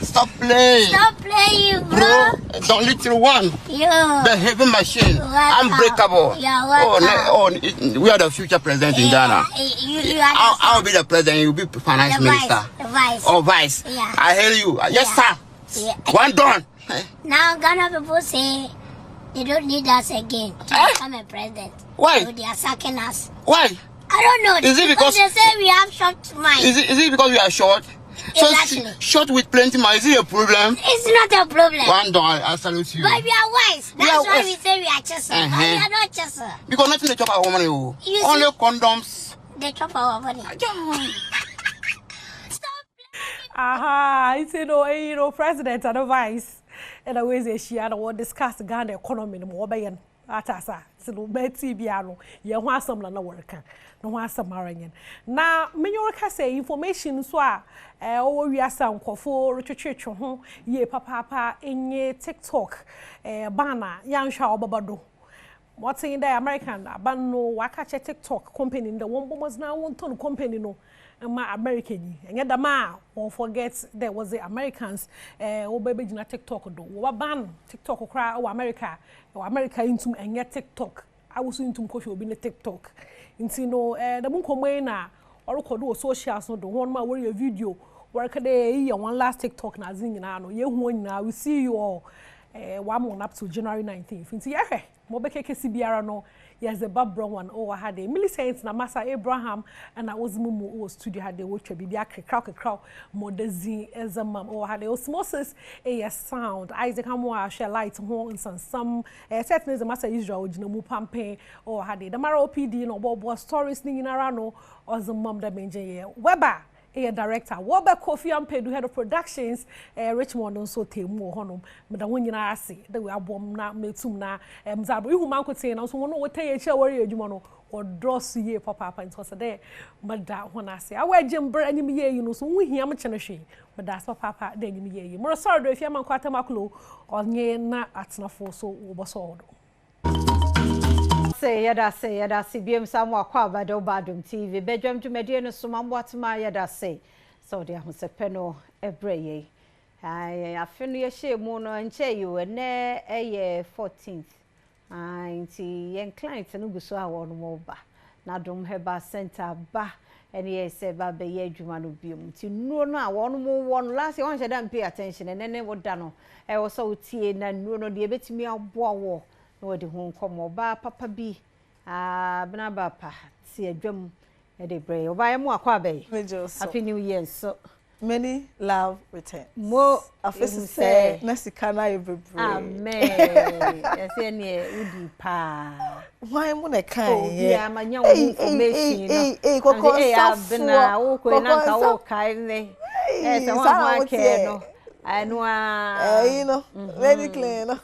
Speaker 8: Stop playing,
Speaker 7: bro.
Speaker 8: Don't little one.
Speaker 7: Yo.
Speaker 8: The heavy machine. Unbreakable. We are the future president in Ghana. I'll be the president. You'll be finance minister. Vice.
Speaker 7: Yeah.
Speaker 8: I hear you. Yes, sir.
Speaker 7: Yeah.
Speaker 8: One done.
Speaker 7: Now Ghana people say they don't need us again to become a president.
Speaker 8: Why?
Speaker 7: So they are sacking us.
Speaker 8: Why?
Speaker 7: I don't know.
Speaker 8: Is it because
Speaker 7: they say we have short mind?
Speaker 8: Is it because we are short?
Speaker 7: Exactly.
Speaker 8: So short with plenty money, is it a problem?
Speaker 7: It's not a problem.
Speaker 8: One dollar, I salute you.
Speaker 7: But we are wise. That's why we say we are chasers. But we are not chasers.
Speaker 8: Because nothing they chop our money. Only condoms.
Speaker 7: They chop our money.
Speaker 3: Aha, it's you know, president and vice. And always she had to discuss Ghana economy more by atasa se no beti bia no ye ho asam na worka no ho asam aranyen na menyo worka say information so a o wi asa nkofo retwetwetwe ho ye papa enye TikTok bana yanhwa obabado what in the American abano waka che TikTok company in the one bombs now one ton company no ma American and yet the ma won't forget there was the Americans o baby jina TikTok do wa ban TikTok cry o America into and yet TikTok I was into ko obi na TikTok nti no the mun komwe na or ko do socials no do one ma worry a video work dey one last TikTok na zin nyina no ye hu nyina we see you all one month up to January 19th nti ye Mobeke kesi biara no yes the Badwam o had a Millicent na Masa Abraham and I was mumu o studio had the watch bibia crowd modezi ezamam o had osmosis a sound Isaac Hamwa share light ho and some certainly the Masa Israel ojina mu pampe o had the Mara OPD no bobo stories ni nyinara no ozamam da benje Weber a director Wobe Kofi Ampedu head of productions Richmond also temu honom me da wonyina ase da we abom na metum na mzabo ihu man kote na so wono wote ye che wori adwuma no o dross ye papa nto so de mada hona ase awa jembre anyim ye yi no so hu hia me chene hwe mada papa da anyim ye yi mo sorry do ifia man kwata maklo onye na atenafo so wo boso do
Speaker 2: say yada say biem samwa kwa Badwam TV Badwam dwumedie no so mambo atma yada say so de ahosepe no ebreye afenu ye hyemu no nche yi ne eye 14th nti yen client no guso a won mo ba na Adom Herbal Center ba ene ye se ba be ye adwuma no biem nti nuo no a won mo won last year won sheda pay attention ene wo da no wo so tie na nuo no de betimi aboa wo no de ho nkomo ba papa bi bna ba pa si adwam e de bre oba ye mo akwa be happy new year so
Speaker 9: many love returns
Speaker 2: mo
Speaker 9: afisi say na sika na ye bebre
Speaker 2: amen yes ene udi pa
Speaker 9: why mo na kan ye
Speaker 2: ya manya wo information no
Speaker 9: kokon
Speaker 2: bna wo ko na ka wo kai ne so wa ke no anwa
Speaker 9: you know very clean no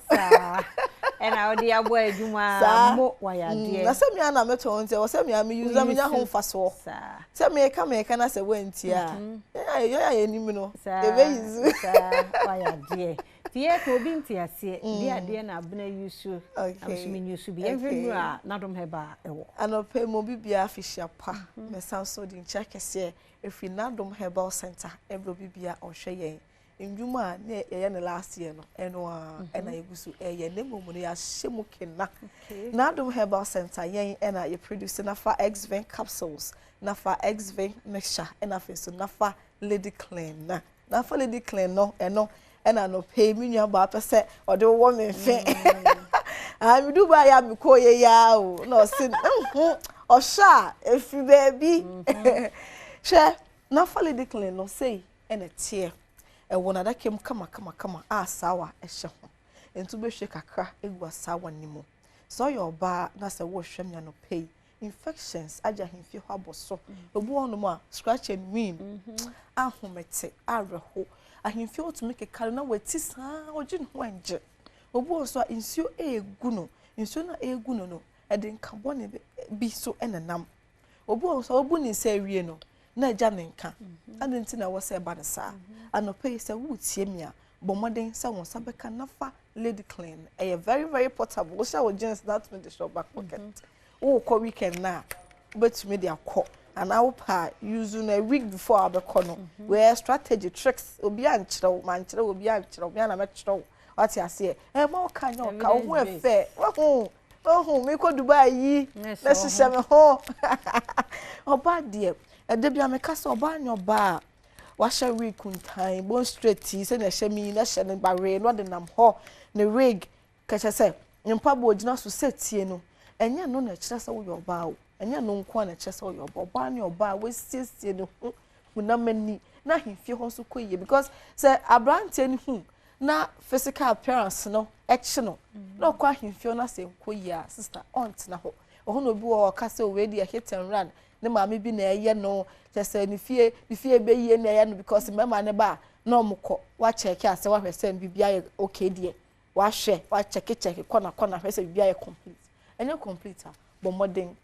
Speaker 2: and I would abo adwuma mo wa ya de
Speaker 9: na se me ana meto nte wo se me am use am nya ho faso se me ka na se wanti a ya nim no e be use
Speaker 2: wa ya de tie ko bi nti ase bi ade na abna yusu am so me yusu bi every na Adom Herbal ewo
Speaker 9: anope mo bibia official pa me sound so din check ese efi Adom Herbal Center ebro bibia ohwe yen ndwuma na ye ne last year no eno na yegusu ye ne momu ne ya hyemu kena na Adom Herbal Center yen na ye produce na fa X-Vein capsules na fa X-Vein mixture na fa so na fa Lady Clean na fa Lady Clean no eno na no pay me nua ba pese o de wo me fe mi du ba ya mi ko ye ya o no sin o sha efi baby she na fa Lady Clean no say ena tie wona da kem kama sawa ehye ho entu be hwe kakra egwa sawa nimo so your ba na se wo hwem ya no pay infections aja himfi ho aboso obu onum a scratch and win ahomete areho ahimfi otumi kekare na wati saa oji no anje obu onso insio egu no insio na egu no ede nkabone bi so enenam obu onso obu ni se wie no na ja nenka adenti na wo se ba ne saa anope se wo tie mi a bomoden se won sabeka nafa Lady Clean very very portable wo sha wo jeans that me the shop back pocket wo ko weekend na betumi de akọ and I will use a week before abekono where strategy tricks obi anchiro man chiro obi anchiro obi na mechiro what you say ma ka nya ka wo efe wo me ko Dubai yi na sise me ho oba de ede bia me kasa oba anya oba wa sha week kuntan bon straight se na hye mi na hye ne bare no de nam ho ne rig ka che se nyimpa bo ogina so setie no enya no na kire se wo yoba o enya no nko na kire se wo yoba oba anya oba we siesie ne hu na mani na himfie ho so koye because se abrante ni hu na physical appearance no eche no na kwa himfie na se koye a sister aunt na ho oho no bi wo ka se we dey hit and run ne maame bi na eye no just ni fie be ye na eye no because mama ne ba na omko wa check ase wa hwese bibia okay die wa hwe wa check corner hwe say bia ye complete enye complete bo modern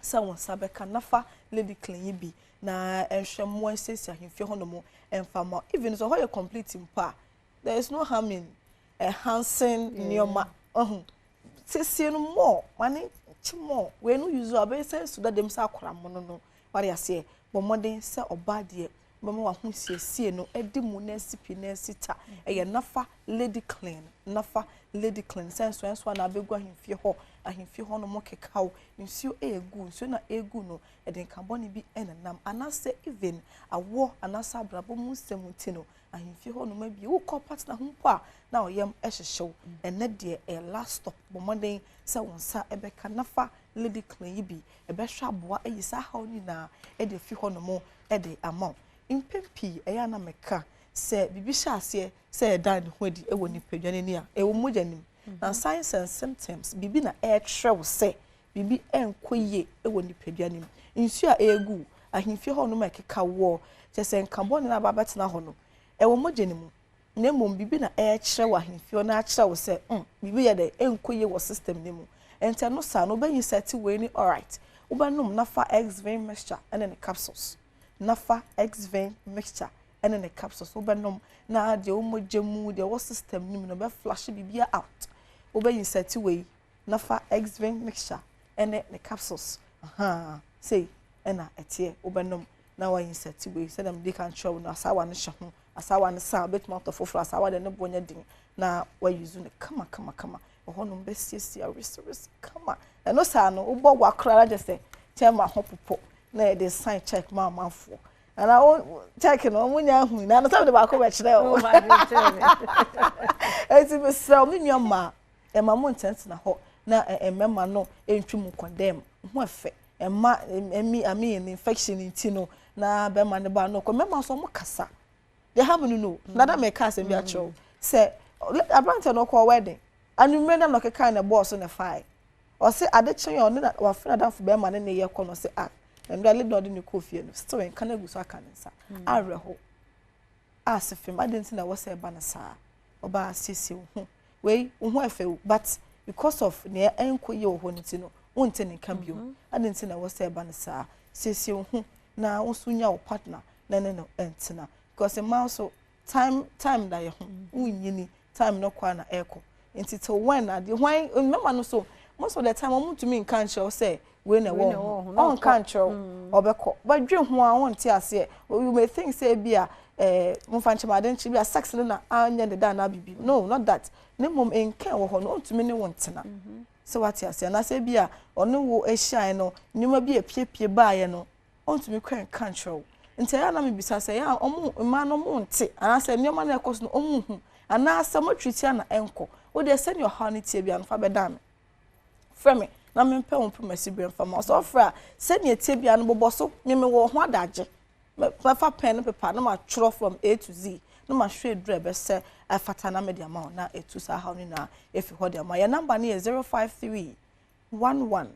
Speaker 9: sa won sabeka nafa lady clean bi na ehwe mo sesi ahemfie ho no mo emfama even so how you complete mpa there is no harm in enhancing nioma sesi no more mane chimo we no use abey say so that dem say akora mo no what you say bo modern say oba de mama wa hu siesie no edi mu na sipi na sita eye nafa lady clean sense so na abegu ahemfie ho no mo kekao nsuo nsuo na egu no eden carbon bi enanam anase even awo anasa brabo mu semuti no ahemfie ho no ma bi wo ko partner ho pa na oyem ehyehew ene de last stop bo modern se wonsa ebeka nafa lady clean bi ebehwa aboa eyisa haw ni na ede fi ho no mo ede amount impempi eya na meka se bibi hyase se dan ho di ewo ni padwane ni a ewo mojanim na signs and symptoms bibi na trew se bibi enkoye ewo ni padwane nsu a egu ahemfie ho no makeka wo se nkabon na babetena ho no ewo mojanim na mom bibi na trew ahemfie na trew se bibi ye de enkoye wo system ni mu ente no sa no bayi seti we ni alright ubanum nafa x-vein mixture and the capsules nafa x-vein mixture and the capsules ubanum na de omojemu de wo system nim no be flash bibia out obayi seti we nafa x-vein mixture and the capsules say ena etie ubanum na wa seti we say dem dey can show na asawa ne hye asawa ne sa bit mouth of asawa de ne bonya din na wa use ne kama ohonum be siesie resource kama eno sa no ubo gwa kra je say tema hopopo na de sign check mamafo ana o check no munya hu na no sabe ba ko be kire o eti be sra me nyoma e ma mo ntent na ho na emema no entwum condemn ho efe ema ami infection intino na be ma ne ba no ko mema so mo kasa they have no na da me kasa bi a cho say abrante no ko wedding anu me na no keka na boss na fai o se ade chen on na wa fina dan fo be ma ne ye ko no se ndale do de ne kofie no still en kana guso aka nsa areho asefim adenti na wo se ba na sa oba sisi ho we ho efe but because of ne enko ye ho nti no wonte ne ka bio adenti na wo se ba na sa sisi ho na wo sunya wo partner na ne no entina because ma so time da ye ho unyini time no kwa na eko nti to when na the when remember no so most of the time I want to me can show say we na wo on can show obeko but dwe ho a won ti ase you may think say bia mo fanche ma den chi bia sex na anya de da na bibi no not that ne mom enka wo ho no to me ne won tena so what ase na say bia ono wo ehyan no nyuma bia piepie ba ye no on to me can show nti ya na me bisa say ya omo ma no mo nte ana say nyoma na ekoso no omo hu ana asa mo twiti na enko wo de send your honey tie bia no fa be da me frame na me pɛ won promesi brem fama so fra send your tie bia no bobo so me wo ho adaje me fa pen no paper na ma tworo from A to Z na ma hwe dre be se afata na me de amount na etu sa how ni na efi ho de amount your number ni 053 11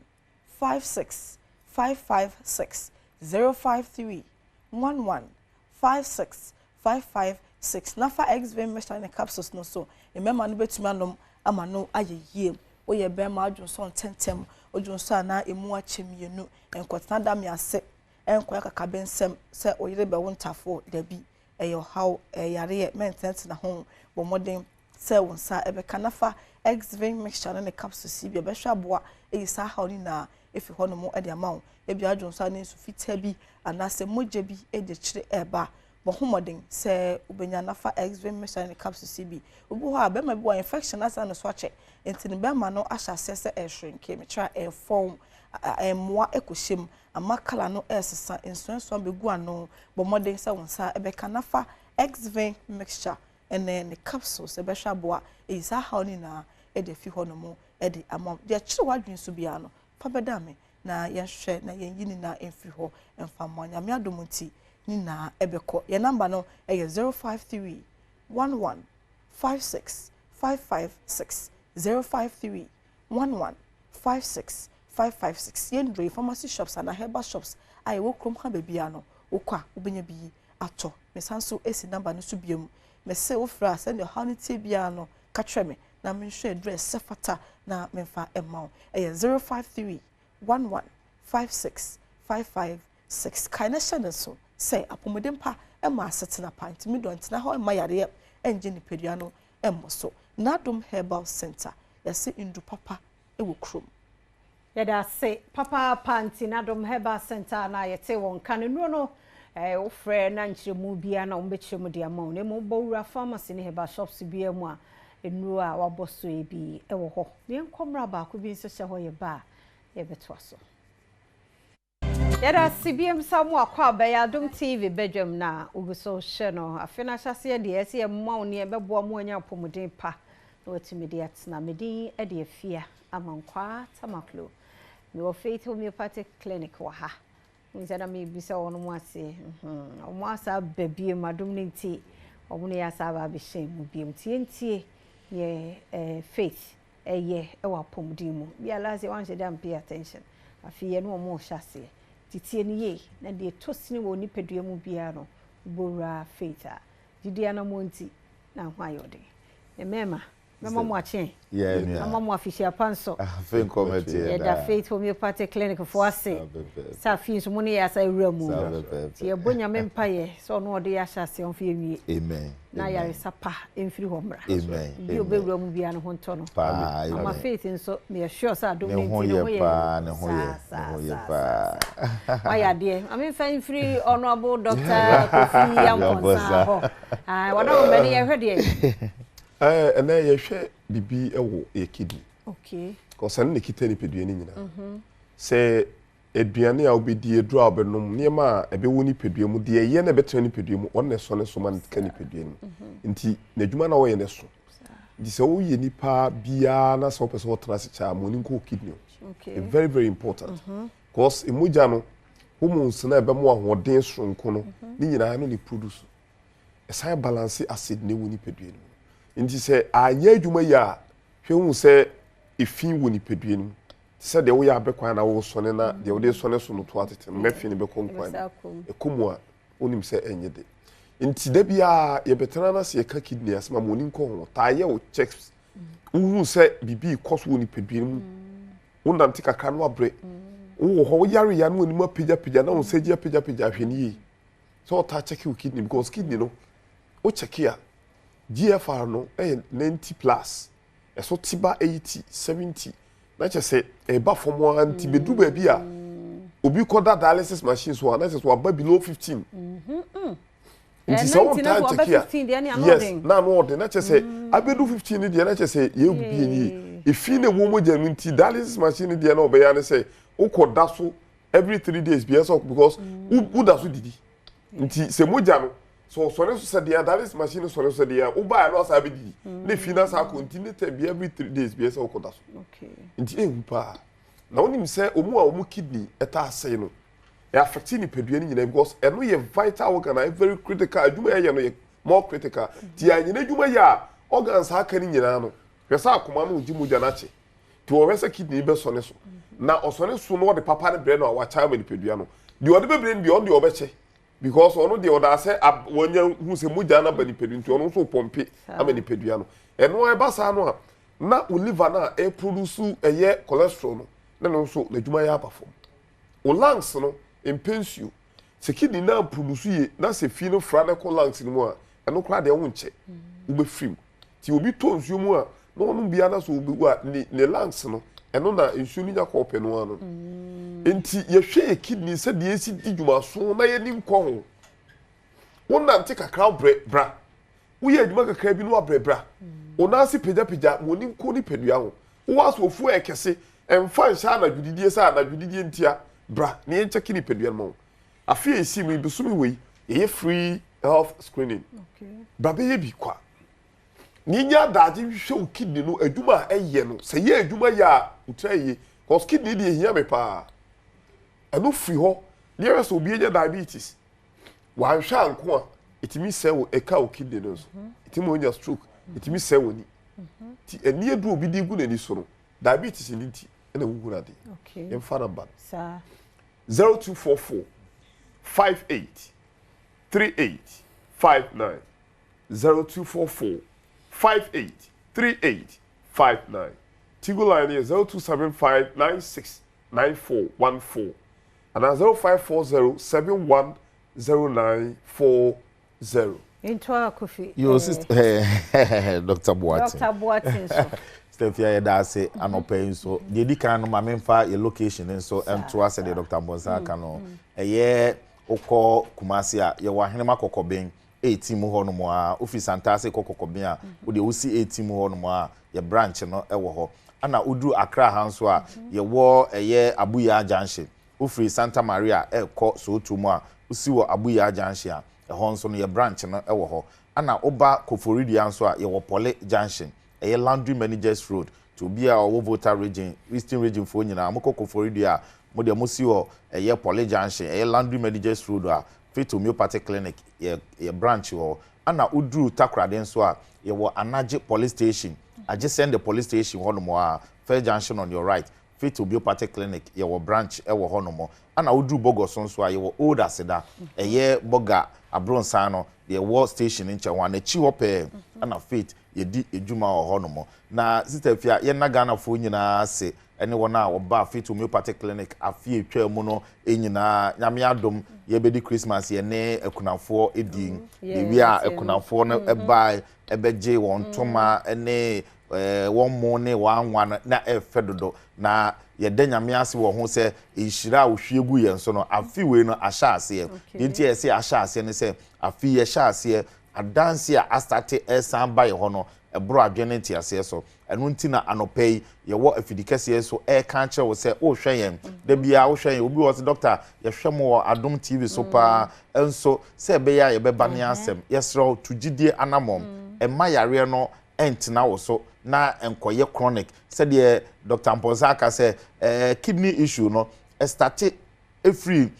Speaker 9: 56 556 053 11 56 556 nafa x-vein mixture in capsules no so remember no betumi anom ama no ayeyiem oye be ma adwonso tentem odwonso na emu achemienu enkotana da me ase enko yakaka bensem se oyire be wontafo dabi eyo how yare maintenance na ho bo modern se wonsa ebe kanafa x-vein mixture in capsules bi be hwa boa eyisa how ni na efi ho no mo ede amawo ebi adwonso na nsu fita bi anase moje bi ede kire eba bohomodin se ubenya nafa x-vein mixture in capsules bi obu ho abema bi wa infection asa no so ache entini bema no asha sese shrink me try form moa ekohyem amakala no esesa ensuenso begu ano bomodin se wonsa ebeka nafa x-vein mixture ene ne capsules ebehwa boa isa how ni na ede fi ho no mo ede amam de kire wadwen so bia no pa beda me na yehwe na yini na emfi ho emfamanya me Adom TV ni na ebeko your number no 053 11 56 556 053 11 56 556 yendre pharmacy shops and herbal shops I wo krom ha bebia no wokwa wobenya bi ato me sanso esi number no so biam me se wo fra send your honey tea bia no ka tweme na me hwe address sefata na memfa emma e 053 1156 556 kaina hyɛ so sɛ apomodem pa emma asetena pa ntimi do ntena ho emma yare enje ni pedua no emmo so na Adom Herbal Center yɛse ndu papa ewo krom
Speaker 2: yɛda se papa panti na Adom Herbal Center na yɛte won kanenu no ofrɛ na nkyeremu bia na ombɛkyeremu de ama ne mo bɔwura pharmacy ne herbal shops bia mu a enuru a wabɔso ebi ɛwɔ hɔ ne nkomra ba ko bi nso hyɛ hɔ yɛ ba yɛbɛto aso yɛda CBM samu akwa bɛyɛ Adom TV Badwam na oguso hwɛ no afena hyase de ɛsɛ yɛ mma ne ɛbɛboa mu anya apɔmuden pa na watumi de atena medin ɛde afia amankwa tamaklo me wɔ Faith Homeopathic Clinic wɔ ha nzana me bisa wono mu ase omo asa babie madom ne nti omo ne asa ba be hyen mu biem tie ye Faith ye ewa pomudi mu bia laze wan hye dem pay attention afiye no omo hyase titie ne ye na de tosini wo ni pedua mu bia no bora Faith a didia na mo nti na ho ayode e mema mo achen mama mo afishia panso
Speaker 10: fin committee
Speaker 2: da Faith Homeopathic Clinic for ase sa fins mo ne ya sa ewura mu ti e bonya mempa ye so no ode ya hyase on fi ewie
Speaker 10: amen
Speaker 2: na ya resapa emfiri ho mra
Speaker 10: amen
Speaker 2: bi obewura mu bia no ho nto no mama Faith nso me sure sa Adom ne
Speaker 10: ho ye pa
Speaker 2: aya de am fa emfiri honorable Dr. Kofi Yamponsa ho wada mo bani ye hwede
Speaker 10: and then you share bibi ewo e kidney.
Speaker 2: Okay.
Speaker 10: Cause an nikita ni pedua ni nyina. Say aduane a obedi edru a obenom niema ebe woni pedua mu de ye na betre ni pedua mu on ne so ne so man ka ni pedua ni. Nti na adwuma na wo ye ne so. Di se wo ye nipa bia na so person wo trans cha mo ni ko kidney.
Speaker 2: Okay.
Speaker 10: Very very important. Cause emoja no hormones na ebe mo ahoden sonko no ni nyina no ni produce. Esa balance acid ne woni pedua ni. Nti se anya adwuma ya hwehu se efin woni pedua ni se de wo ya bekwan na wo sone na de wo de sone so no to atete mafin ne bekonkwan ekomu a onim se enye de nti da bia ye betena na se ka kidney asema moni nko ho ta ye wo checks wu se bibi koso woni pedua ni wo nante kakra no abre wo ho yare ya no oni ma pija na wo se gia pija hwene yi so ta check your kidney because kidney no wo check ya GFR no 90 plus eso tiba 80 70 na che se e ba form anti bedu ba bi a obi koda dialysis machine so na che so aba below 15 nti so on time check here yes na no order na che se abedu 15 ni de na che se ye obi enyi efi ne wo moja no nti dialysis machine de na obeya ne se ukoda so every 3 days because u da so didi nti se moja no so ne so said the dialysis machine so said the uba no asa bidi na finance a continue be every 3 days be so koda so
Speaker 2: okay
Speaker 10: nti ehupa na onim se omu a omu kidney eta asay no e affect ni pedua ni nyina because eno ye vital organ and very critical adwuma ye no ye more critical ti anyina adwuma ya organs aka ni nyina no hwesa akoma no uji muja na che ti o wese kidney be so ne so na osone so no de papa ne bre no wa cha ma ni pedua no di o de be bre no de o be che because ono de oda se wonya hu se muja na ba ni pedua nti ono so pompe ama ni pedua no eno e ba sa no a na o liver na e produce eye cholesterol no na no so na dwuma ya abafom o lungs no impensio se kidney na produce ye na se fi no fra na ko lungs ni mu a eno kra de wo nche wo be frim ti obi to nsuo mu a no ono bia na so obi wa ne lungs no eno na nsuo ni nya ko pe no ano enti ye hwe kidney se de esi dwuma so na ye ni nko ho wona nte kakra bra wo ye dwuma kakra bi no abrebra ona se pejapija moni nko ni pedua ho wo aso ofu ekese emfa nsha na dwudidie sa na dwudidie ntia bra ne ye check ni pedua mo afi esi mi bisumi wei ye free health screening
Speaker 2: okay
Speaker 10: bra be ye bi kwa ni nya daje hwe o kidney no adwuma eye no se ye adwuma ya utraye cause kidney dey hia me pa eno free ho nearest obi enya diabetes wa hwa nko a etimi se wo eka o kidney no so etimi onya stroke etimi se woni ti eni edu obi di gu nani so no diabetes ni ti ena wugu na de
Speaker 2: okay
Speaker 10: em fara bad
Speaker 2: sir
Speaker 10: 0244 58 38 59 0244 58 38 59. Tigo line is 0275969414 and 0540710940.
Speaker 2: Into a coffee.
Speaker 17: Your sister, Dr. Boatin.
Speaker 2: Dr. Boatin.
Speaker 17: Stefia Yedase, and open so. The Dican, my memfa, your location, and so, and to us, the Dr. Bonsakano. A year, Oko, Kumasia, your Wahinema Kokobing, 18 Muhonomoa, Office Antase Kokobia, would you see 18 Muhonomoa, your branch, and not Ewoho. Anna Udu Accra Hanswa, your war a year Abuya Junction, Ufri Santa Maria, Eko, so to more, Usiwa Abuya Junction, a Honson, your branch, and not Ewoho. Anna Oba Koforidi Answa, your Pole Junction. A Laundry Managers Road to be our voter region, Eastern region for you now. Moko Koforidia, Modia Musio, a year Poly Junction, a Laundry Managers Road, fit to Homeopathy Clinic, a branch or Anna Udru Takra Denswa, you were Anaji Police Station. I just send the police station one more, Fair Junction on your right, fit to Homeopathy Clinic, your branch, Ewa Honomo. Anna Udru Bogosonswa, you were older Seda, a year Boga, a Bronsano, the war station in Chawan, a Chiwape, and a fit. Yedi ejuma ohonomo na sister fia ye na Ghana fo nyina se ene wona oba fit homeopathic clinic afie etwa mu no enyina nyame adom ye bedi Christmas ye ne ekunafo edin ewi a ekunafo no eba ebeje won toma ene won mo ne wanwa na efedodo na ye de nyame ase wo ho se ehira ohwiegu ye nso no afie we no ahya ase nti ye se ahya ase ne se afie ye hya ase adansi a astate esan ba ye hono ebro adwene ti ase so enu nti na anopei ye wo afidikase so e kan kire wo se o hwen da bia wo hwen obi wo se doctor ye hwem wo Adom TV so pa enso se be ya ye be ba ne asem yesro tugidie anamom e ma yare no entina wo so na enkoye chronic se de Dr. Mponzaka se kidney issue no start free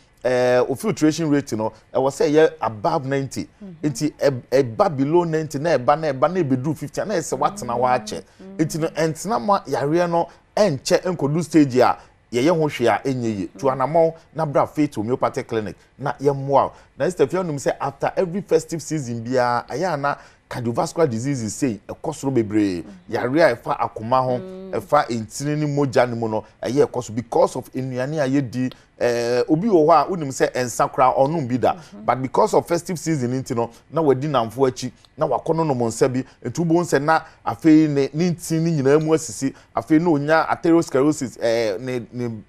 Speaker 17: filtration rate no I was say yeah above 90 enti eba below 90 na eba na bedu 50 na say what na wa che enti no entina ma yare no enche enkodu stage a ye ho hwe a enye to anamo na bra faith homeopathic clinic na ye moa na Stephen num say after every festive season bia aya na cardiovascular diseases say ekosoro bebre yare a efa akoma ho efa entini ni moja ni mo no eye ekoso because of enuane a ye di obi wo ha unim say ensakra onum bi da but because of festive season into no na wadi namfo achi na wakono no monsa bi etubo nse na afei ne ntini nyina mu asisi afei no onya atherosclerosis ne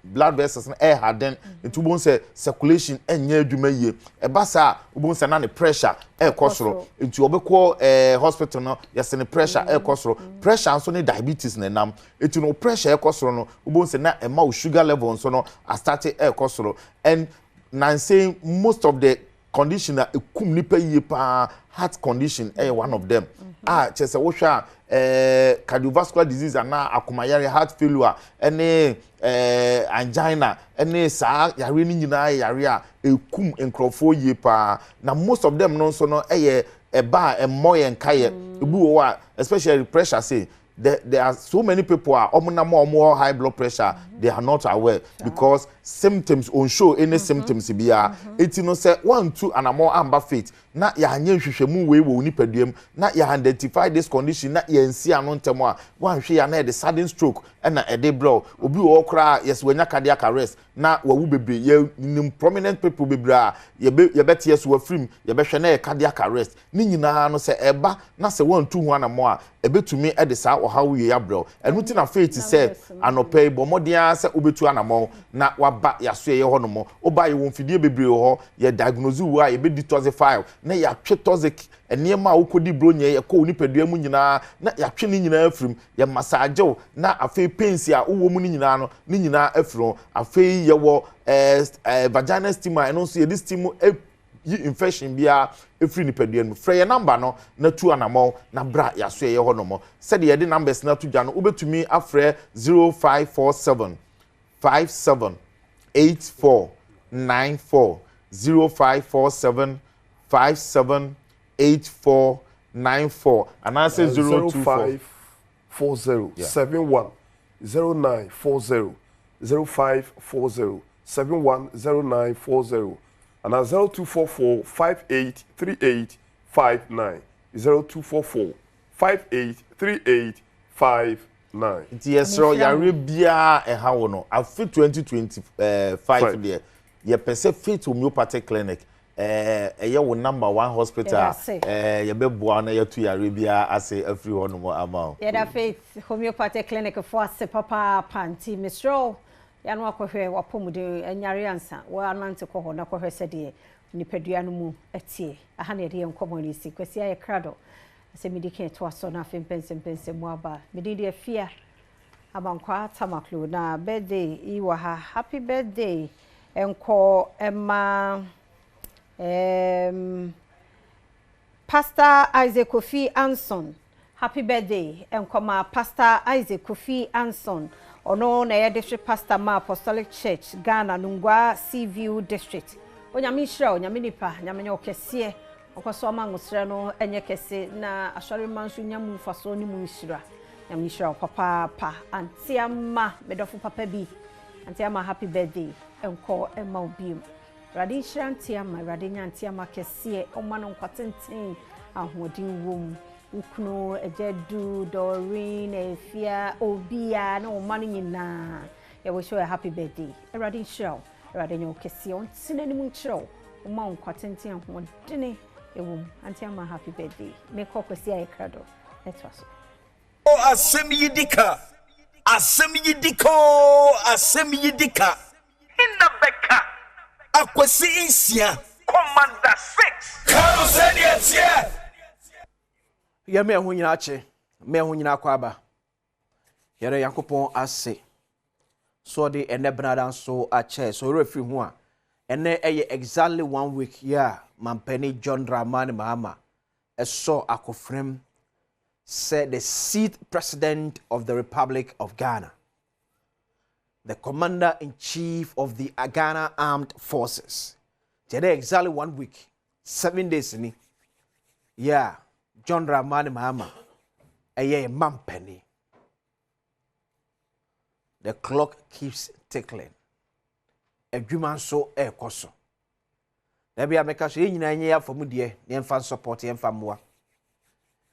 Speaker 17: blood vessels na harden etubo nse circulation enya adwuma yie ebasa obo nse na ne pressure ekosoro enti obekọ hospital no yese ne pressure ekosoro pressure nso ne diabetes na nam enti no pressure ekosoro no obo nse na ema sugar level nso no start ekosoro and na say most of the condition that ekum nipa yie pa heart condition one of them chese wo hwa cardiovascular disease na akomayare heart failure any angina any sa yare ni nyina yare a ekum enkrofo yie pa na most of them no so no eba emoye nkaye ebu wo especially pressure say there are so many people are more high blood pressure they are not aware because symptoms on show any symptoms bia eti no say 1 2 and more amba faith na ya anye hwehwemu we wo nipaduam na ya identify this condition na ya nsi ano ntemo a wan hwe ya na the sudden stroke na e dey blow obi wo kra yes wanya cardiac arrest na wawu bebre ye nim prominent people bebre a ye beti yes wa film ye behwe na cardiac arrest ni nyina no say eba na say 1 2 1 and more ebetumi e de sa ohawo ye ya blow enu ti na faith say anopay bomodia say obetu anamo na waba yaso ye ho no mo oba ye won fidie bebre ho ye diagnose wo a ye be detoxify na ya twe toxic enema ukodi bronye ye ko nipadua mu nyina na ya twe ni nyina afrim ye massage na afi pains a uwo mu ni nyina no ni nyina afro afi ye wo vaginal stima eno so ye this stima yi infection bia efri nipadua mu frɛ ye number no na tu anamo na bra yaso ye ho no mo said ye de numbers na tu dwa no ubetumi afrɛ 0547 578494 0547 578494 and I say
Speaker 10: 0540 71 0940 0540 710940 and 0244 583859 0244 583859
Speaker 17: nti yesro yare bia ha wo no afi 2025 there ye pese fit homeopathic clinic eye wo number 1 hospital ye beboa na ye tu yare bia ase afri ho no ama
Speaker 2: ye da faith homeopathic clinic for ase papa panti misro ya no akohwe wapomude anyare ansa wa anante ko ho na kohwe sede nipadua no mu atie aha na ye nkomo ni si kwasi aye krado ase medike to aso na afem pense mu aba medide afia abankwa tamaklo na birthday iwa ha happy birthday enko emma Pastor Isaac Kofi Anson happy birthday enko ma Pastor Isaac Kofi Anson ono na ye district pastor ma Apostolic Church Ghana Nungwa Seaview district onyame hira onyame nipa nyame nye okese okoso ma ngosre no enye kese na asori manso nyamu faso ni mu hira nyame hira papa pa antiama medofo papa bi antiama happy birthday enko emma obium radi hira antiama radi nya antiama kese oma no kwatenten ahodin wom ukno ejedu Doreen efia obia na oma no nyina ye wo show a happy birthday radi hira radi nya okese on tinani mu hira oma on kwatenten ahodine ewum antiama happy birthday me kokwesi aye krado etwaso
Speaker 12: asem yidika hinna beka akwesi insia commander 6 karo sedi etie
Speaker 16: ya me ho nyina ache me ho nyina kwaba yere yakopon ase so de ene brada so ache so refi ho a ene eye exactly 1 week ya Mampeni John Dramani Mahama eso akofrem said the seat president of the Republic of Ghana, the commander-in-chief of the Ghana Armed Forces. Today exactly 1 week, 7 days in yeah, John Dramani Mahama, a Mampeni. The clock keeps ticking. A human so a koso. Maybe I make a shame in for Mudia, the infant support and famua.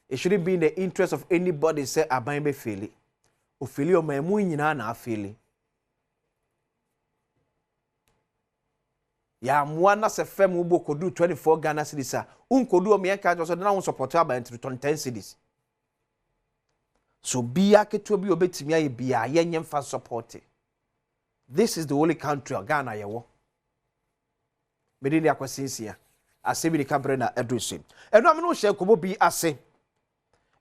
Speaker 16: It shouldn't be in the interest of anybody say Abayme Philly. Ophelia may na Philly. Ya mwana se fem ubo kodu 24 Ghana cedis. Kodu o mienka so na un supporter by to 10 cedis. So biya ketu bi obetimi aye biya yenye fan support. This is the only country Ghana yewo. Medini akwasinsia asebi ni kabre na edrusi eno am no hye kobo bi ase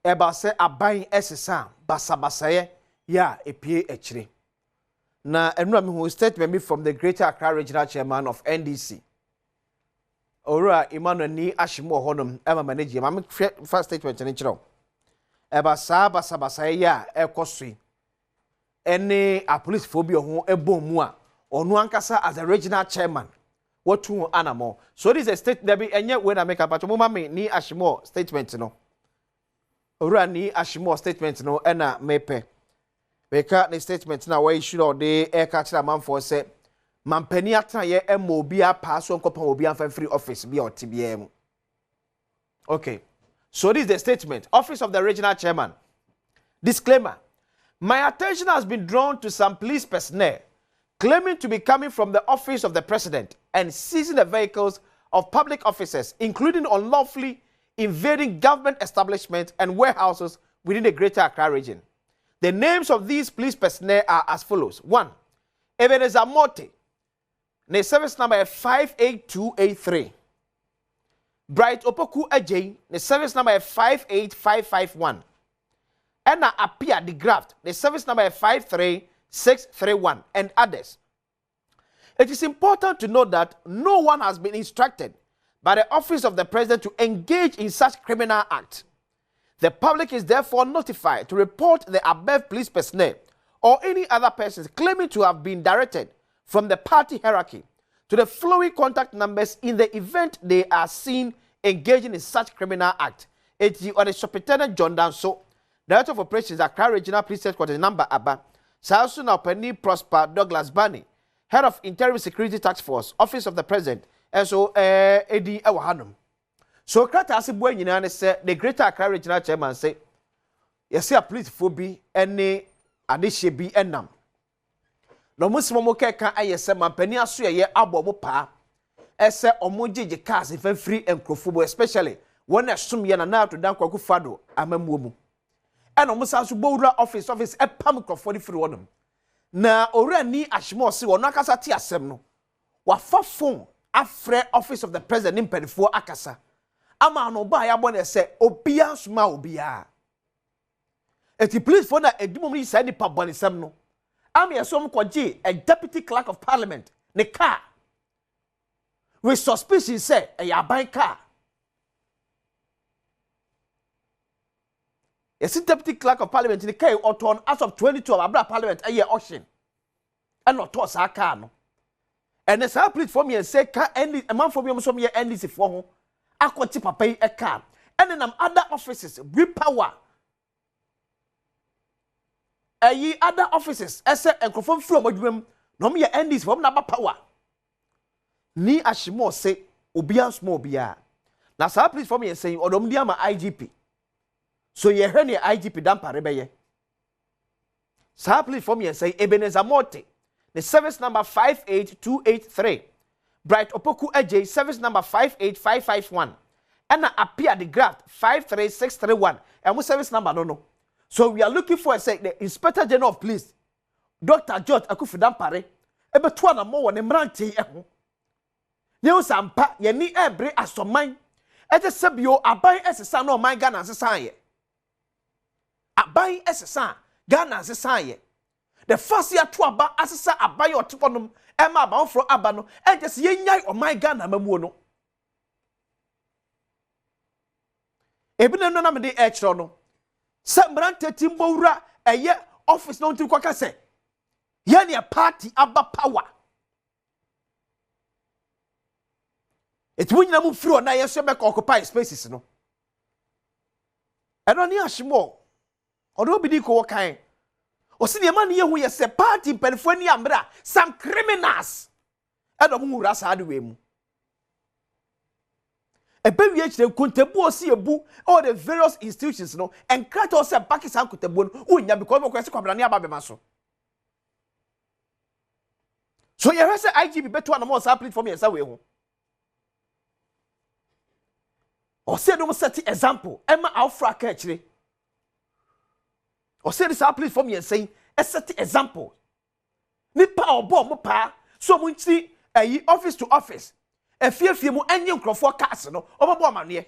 Speaker 16: eba se aban esesa basabasaye ya epie ekire na eno am who statement me from the Greater Accra Regional Chairman of NDC Ora Emmanuel ni ashimo honom ema manage am first statement ni kire eba sa basabasaye ya ekosui ene a police phobia ho ebom mu a ono ankasa as a regional chairman what to animal so this is a state there be enye when I make up mama me ni ashimo statement no ora ni ashimo statement no na mepe beka the statement na why issue all dey e ka kira man for say mampani atan ye emobi apa so nkopa obi an free office bi otibia. Okay, so this is the statement. Office of the Regional Chairman. Disclaimer. My attention has been drawn to some police personnel claiming to be coming from the office of the president and seizing the vehicles of public officers, including unlawfully invading government establishments and warehouses within the Greater Accra region. The names of these police personnel are as follows. 1. Ebenezer Morte, the service number is 58283. Bright Opoku Ajay, the service number is 58551. Enna Apia de Graft, the service number is 53631, and others. It is important to note that no one has been instructed by the office of the president to engage in such criminal acts. The public is therefore notified to report the above police personnel or any other persons claiming to have been directed from the party hierarchy to the following contact numbers in the event they are seen engaging in such criminal act. It's on the Superintendent John Danso, Director of Operations at Accra Regional Police Headquarters number Abba, South now Penny Prosper Douglas Barney, Head of Interim Security Task Force, Office of the President, and so Eddie Ewahanum. So Krata Asibwe Yinane said the Greater Accra Regional Chairman say, yes, a police phobia any adehye bi enam no musimo mo keka ayese mampani aso ye abo mo pa ese omogege cars fa free enkrofo especially when asum ye na to dan kwaku fado amamuo mu eno musa so bowura office epam krofo free wonum na owura ni ahimo se wono akasa ti asem no wa fa phone afre office of the president impedifo akasa ama no ba ya bo na se obia suma obia eti police for na edumom ni sai ni pa bonisem no am yesom kwaji a deputy clerk of parliament ne car with suspicion say a yaban car a deputy clerk of parliament ne car oton as of 2012 abra parliament a year auction and not toss a car no and the police for me and say can any a man for me so me NDC for ho akwoti papa yi a car and then other offices we power ayi other offices ese enkrofo from adwum no me NDC from na ba power ni ashimo se obia small bia na sa police for me say odom dia ma IGP so ye hwe ne IGP dampare be ye sa police for me say Ebenezer Morte the service number 58283 Bright Opoku AJ service number 58551 and appear the graft 53631 and we service number no so we are looking for say the Inspector General of Police Dr. George Akufidampare ebe to na mo woni mrantie eho ne sampa ye ni ebre asoman ete sebio aban esesa na oman Ghana asesa ye aban esesa Ghana asesa ye the first year to aba asesa aban otoponum ema aban fro aba no ete se ye nyai oman Ghana mamuo no ebine no na me de ekro no se mrante timbowura eye office no nti kwaka se ye ne party aba power it when you move through na yeso be occupy spaces no eno ni ashimo odo bi di ko kan o si de man ye hu ye se party pelfo ni amra some criminals edo mu wura sa de we mu ebe wi ekire kontabu o si ebu all the various institutions no and crat o se Pakistan kontabu no unya because mo kwese kwabra ne aba be maso so ye rese IGP beto na mo sa platform ye sa we hu o se do mo set example ema afra ka ekire o se this platform ye say e set example ni pa obo mo pa so mo nti ayi office to office efiefie mu enye nkrofo cars no obobo amane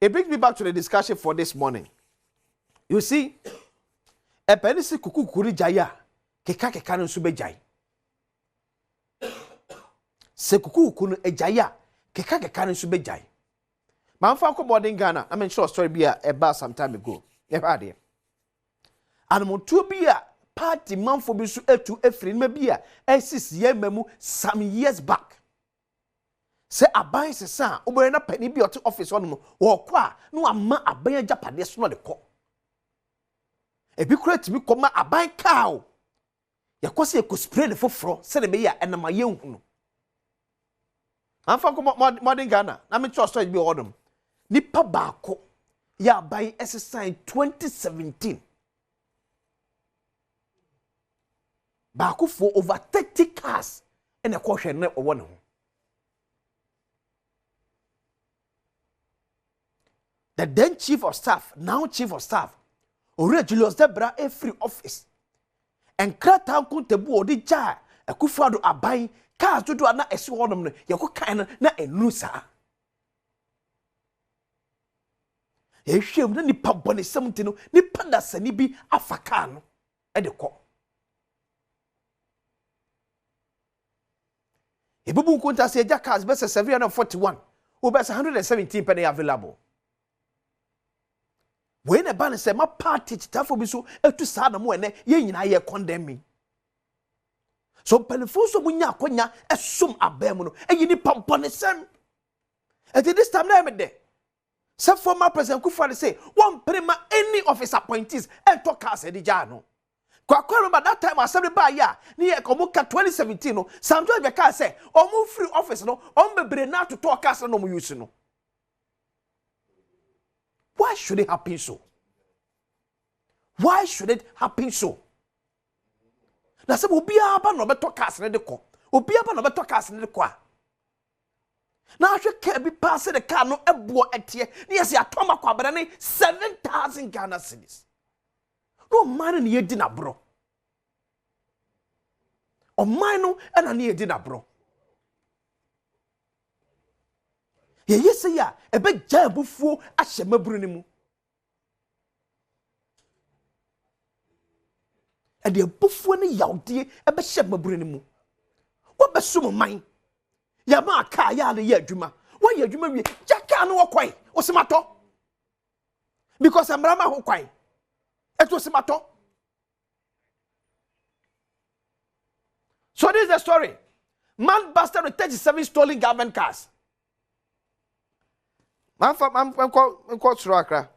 Speaker 16: it brings me back to the discussion for this morning. You see e penisi kukukuri jaya keka no so be jai se kukuku no ejaya keka no so be jai manfa ko modern Ghana I mean sure story be about some time ago you heard it and mo to be a party manfo bi so etu efri ma bi a esis ye mamu some years back say aban sesa obere na pani bi ote office on mo wo kwa no ama aban ajapade so no de ko ebi create mi koma aban cow yakwose ekospray de foforo se de be ya enama ye hunu anfa ko modern Ghana na me trust story bi odom nipa baako ya aban esesa 2017 baako for over 30 cars in a caution na owo ne ho the then chief of staff now chief of staff Ore Julius Debra every office and krata kontabu odi ja akufado aban cars dodo na esi wonum no yakokan na enu saa ehwem na nipa bone 70 no nipa da sani bi afaka no e de ko ebubu konta se ja cars be 741 o be 117 penny available when a ban say my party tafo bi so etu saa na mo ene ye nyina ye condemn me so pelefo so munya akonya esum abam no eyi ni pampone sem at this time na me de say former president Kufuor say one prima any office appointees and talk as edija no kwa remember that time assembly ba ya ni e komuka 2017 no samjo be ka say omu free office no on bebre na to talk as no mu use no Why should it happen so? Why should it happen so? Na se obi aba no beto cars ne de ko. Obi aba no beto cars ne de ko a. Na ahwe ka bi pass the car no ebo etie. Na yesi atoma kwa bra ne 7,000 Ghana cedis. No man ne yedi na bro. O man no na ne yedi na bro. Ye yesi ya ebe gya ebufuo ahye maburu ne mu. Ade ebufuo ne yawde ebe hye maburu ne mu. Wo beso man. Ya ma ka ya ne ye adwuma. Wo ye adwuma wie, jaka no wo kwai. Osimato. Because amrama ho kwai. Eto osimato. So this is the story. Man busted with 37 stolen government cars. Man call Surakra.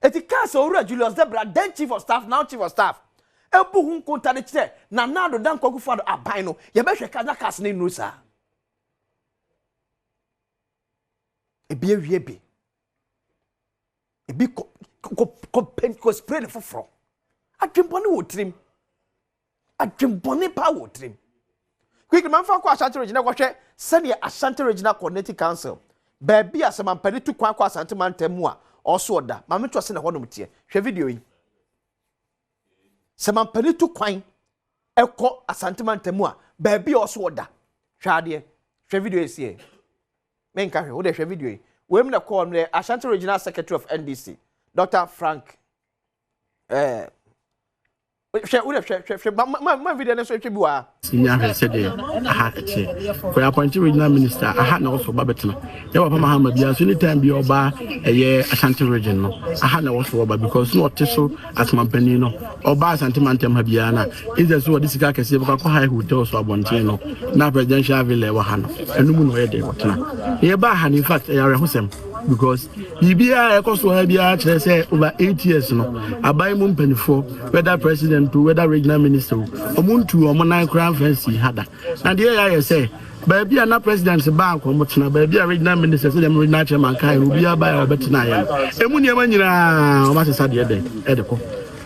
Speaker 16: Eti cars owura Julius Debra, then chief of staff, now chief of staff. Ebu hun konta ne kire na nado dan kwagu fado aban no ye behwe kaja cars ne nuru sa. Ebi ewie bi. Ebi ko spray ne foforo. Adwembone wo trim. Adwembone pa wo trim. Quick man fa kwa Ashanti Regional kwhwe sene Ashanti Regional Coordinating Council. Baby asemampani tu kwa Ashanti man temu a also oda. Mame to se na honom tie. Hwe video yi. Semampani tu kwan eko Ashanti man temu a baby also oda. Hwade. Hwe video yi sie. Menka hwe wo de hwe video yi. We na call me Ashanti Regional Secretary of NDC, Dr. Frank my video na so twa biwa
Speaker 13: senior he said aha che for appointed regional minister aha na also babetena ya wa pama hama bia so anytime bi oba eye Ashanti region no aha na also oba because no oteso asmampani no oba Ashanti mantem ha bia na is so odi sika kese be kwa high hotel so abonten no na presidential villa wa ha no enum no ye de wotena ye ba ha in fact ya rehosem because bibia ekoso ha bia kire say over 8 years no abai mu mpanifo whether president to whether regional minister omuntu omonan crown fancy hada and the ya say baby na president bank omotena baby regional minister say dem regional chairman kai obi abai obetena ya emu ne manyina o masesa de edeko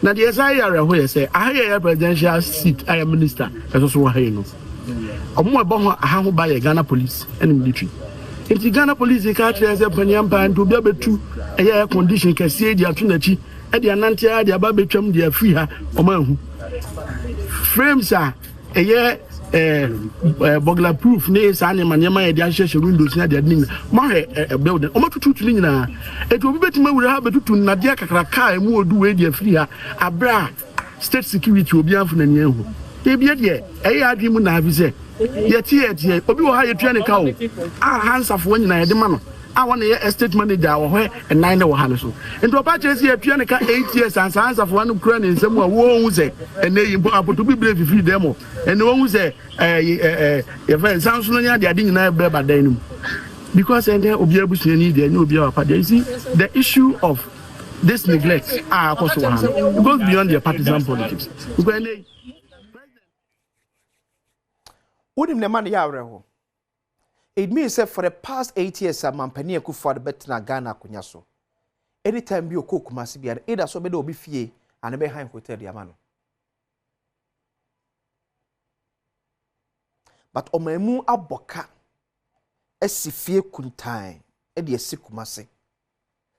Speaker 13: na the say ya reho say ahaya presidential seat I am minister eso wa hayi no omo ebo ho aha ho ba ya Ghana police and military. If the Ghana police catch as a panyampa and to be able to a condition can see the atunachi at the Anantia, the Ababachum, the free her, or man frames are a year burglar proof, nays, animal, Yama, the Ashes windows, not the name, my building, almost 2 trillion. It will be better we have to Nadia Kaka and more do a free her, a bra state security will be on from the new. They be a dream have said. Yet obi wo ha ye tuane ka o hands of when na ye de ma no I want a estate manager or where and 9 or Hanso. And to purchase here, Pianica 8 years and sons of one Ukraine in some won't say, and they import to be brave if you demo. And no one will say, if I sound so near, they didn't have better than because and there will be able to need the new beer. But you see, the issue of this neglect are also goes beyond their partisan politics.
Speaker 16: Udim ne man ya it means that for the past 8 years, a man penny could for the better Ghana kunyaso. Anytime you cook must be either so be fee and a behind hotel diamano. But omemu aboka esifie kuntai edi esikumase.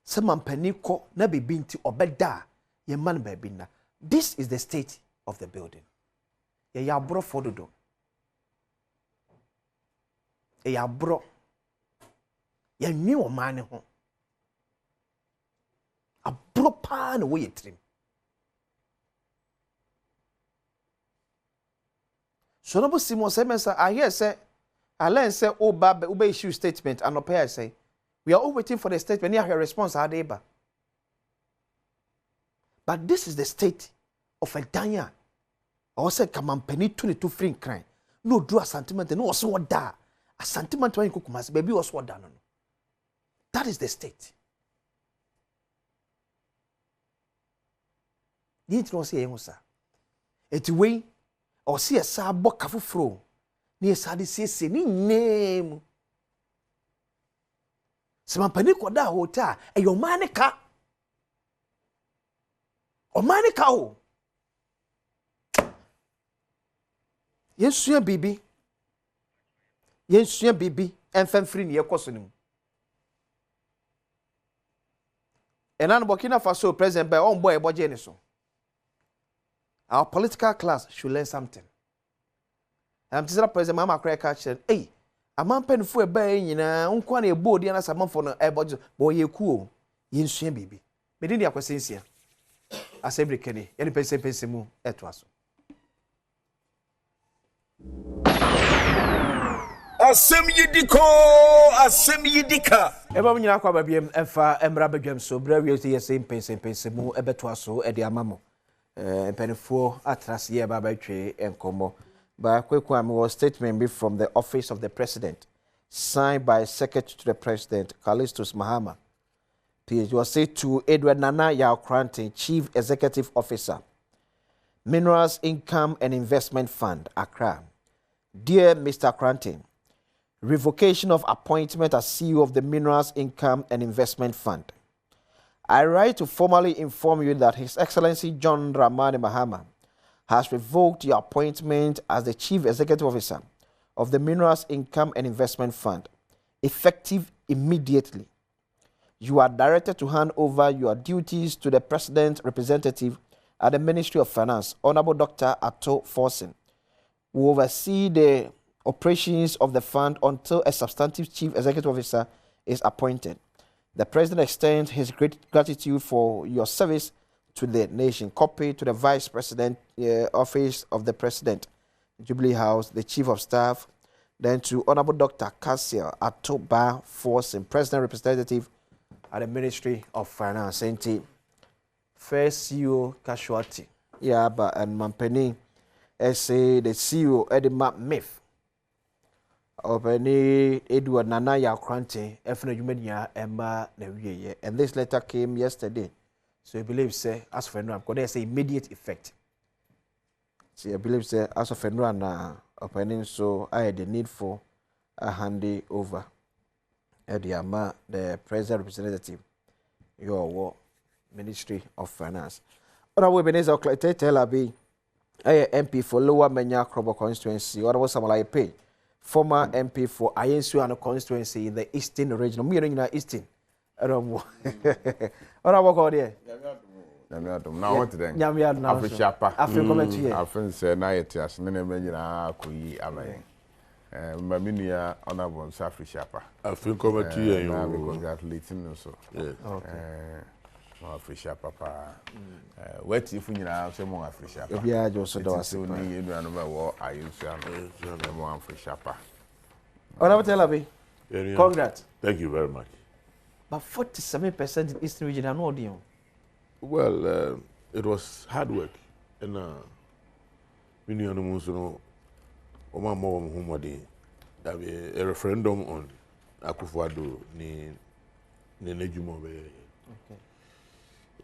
Speaker 16: Se man penny ko na be binti obeda ye man baby na. This is the state of the building. Ye ya bro fododo. Ya bro ya nwi o man ne ho abro pa na wo yetrim so no Simon say mensa I hear say Alain say oba issue statement and opay say we are all waiting for the statement near her response adeba but this is the state of a danya or say come on penny 22 free crime no do a sentiment no so what da a sentiment when you cook baby was what done. That is the state. You need to say, it's way or see a sabo kafu fro. Near Sadi say, name. Sema pani koda hotel e yo manika. O manika o. Yensua bibi. Yensua bibi enfem free ne yekoso nim. Enan Burkina Faso president by on boy eboje ni so. Our political class should learn something. I'm just president mama cry catch hey, amam penfo e ba nyina nkwa na ebo odi na samamfo no eboje bo ye ku o. Yensua bibi. Me din dia kwasensia. Assembly kene, yeni pense mu eto aso.
Speaker 12: Asem yidika.
Speaker 16: Eba mu nyina kwa babiem emfa emra badwam so bra wi yesi pense mu ebeto aso e de amamo. Penfo atras ye ba batwe enkomo. Ba kwekwa me was statement be from the office of the president signed by secretary to the president Callistus Mahama. PhD was said to Edward Nana Yaokranti, Chief Executive Officer, Minerals Income and Investment Fund, Accra. Dear Mr. Kranti, revocation of appointment as CEO of the Minerals Income and Investment Fund. I write to formally inform you that His Excellency John Dramani Mahama has revoked your appointment as the Chief Executive Officer of the Minerals Income and Investment Fund, effective immediately. You are directed to hand over your duties to the President representative at the Ministry of Finance, Honorable Dr. Ato Forsen, who will oversee the operations of the fund until a substantive Chief Executive Officer is appointed. The President extends his great gratitude for your service to the nation. Copy to the Vice President, Office of the President, Jubilee House, the Chief of Staff, then to Honorable Dr. Cassiel Ato Forsen, President representative at the Ministry of Finance. First CEO casualty. Yaba and Mampeni say the CEO Eddie Myth. Openi Edward Nana Yaokranti, Efna Jumenia Emma Newie. And this letter came yesterday. So I believe say as for now, because there's immediate effect. So I believe say as of now opening so I had the need for a handy over. The President representative, your Ministry of Finance. Honorable Ebenezer Oklete tell Abi, MP for Lower Menya Krobo constituency, Honorable Samalai Pay, former MP for Ayensu and constituency in the Eastern region. Me in the Eastern. Honorable Gordie.
Speaker 14: Now what then? Africa, Africa say na yetias ne me nyina koyi amen. Maminia honorable Safi Shapa.
Speaker 15: Africa committee
Speaker 14: you congratulating so.
Speaker 15: Yes.
Speaker 14: Okay. Africa papa. What if you na say mo Africa?
Speaker 16: Obia jo so do
Speaker 14: so ni enu anu ba wo ayusu anu mo Africa pa.
Speaker 16: Honorable Telabi. Congrats.
Speaker 15: Thank you very much.
Speaker 16: But 47% in Eastern region are no deal.
Speaker 15: Well, it was hard work, and we knew a referendum on Akufo-Addo ni Nejumo.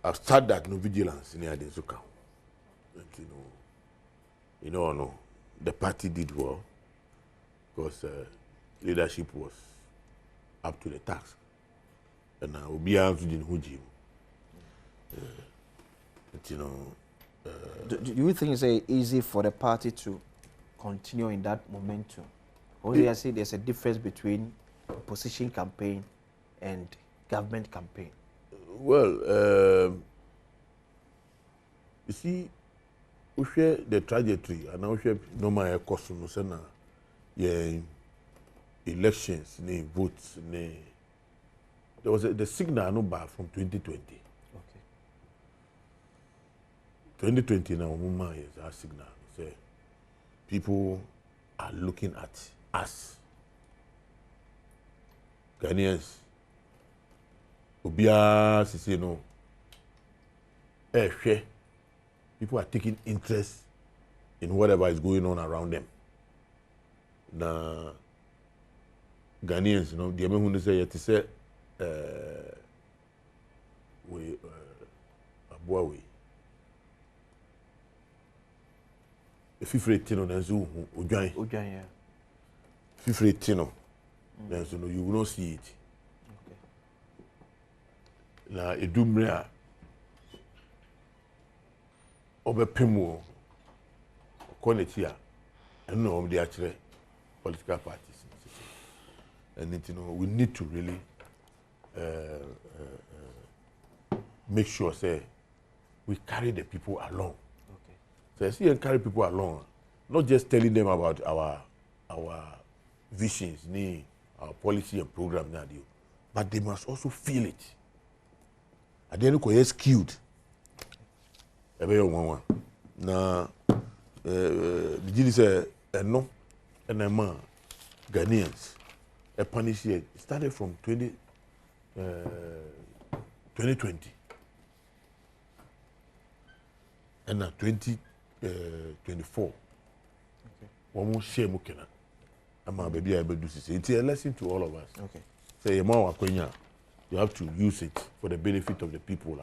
Speaker 15: I've started that no vigilance in Adesuka. You know, the party did well because leadership was up to the task, and we are to the
Speaker 16: do you think it's easy for the party to continue in that momentum? Or do you see there's a difference between opposition campaign and government campaign?
Speaker 15: Well, you see, we share the trajectory, and we share normal cost no elections, votes, there was the signal no bar from 2020. 2020 now, is our signal. Say, people are looking at us, Ghanaians. Obia, you know, people are taking interest in whatever is going on around them. Now, Ghanaians, you know, the Americans say, "Yet say, we, Badwam." Fifretino na zo odwan ya. Fifretino. Then so you will not see it. Okay. na edumre a obepemo ko na chi a eno om de akire political parties and we need to really make sure say we carry the people along. Okay. So see and carry people along, not just telling them about our visions, our policy and program now, but they must also feel it. At the end of it, skewed. Everyone now, the Gilly said, no, and a man, Ghanaians, a punish here. It started from 2020. And now 2024. One more share mukena. I'm a baby able to do this. It's a lesson to all of us.
Speaker 16: Okay.
Speaker 15: Say more Kenya, you have to use it for the benefit of the people.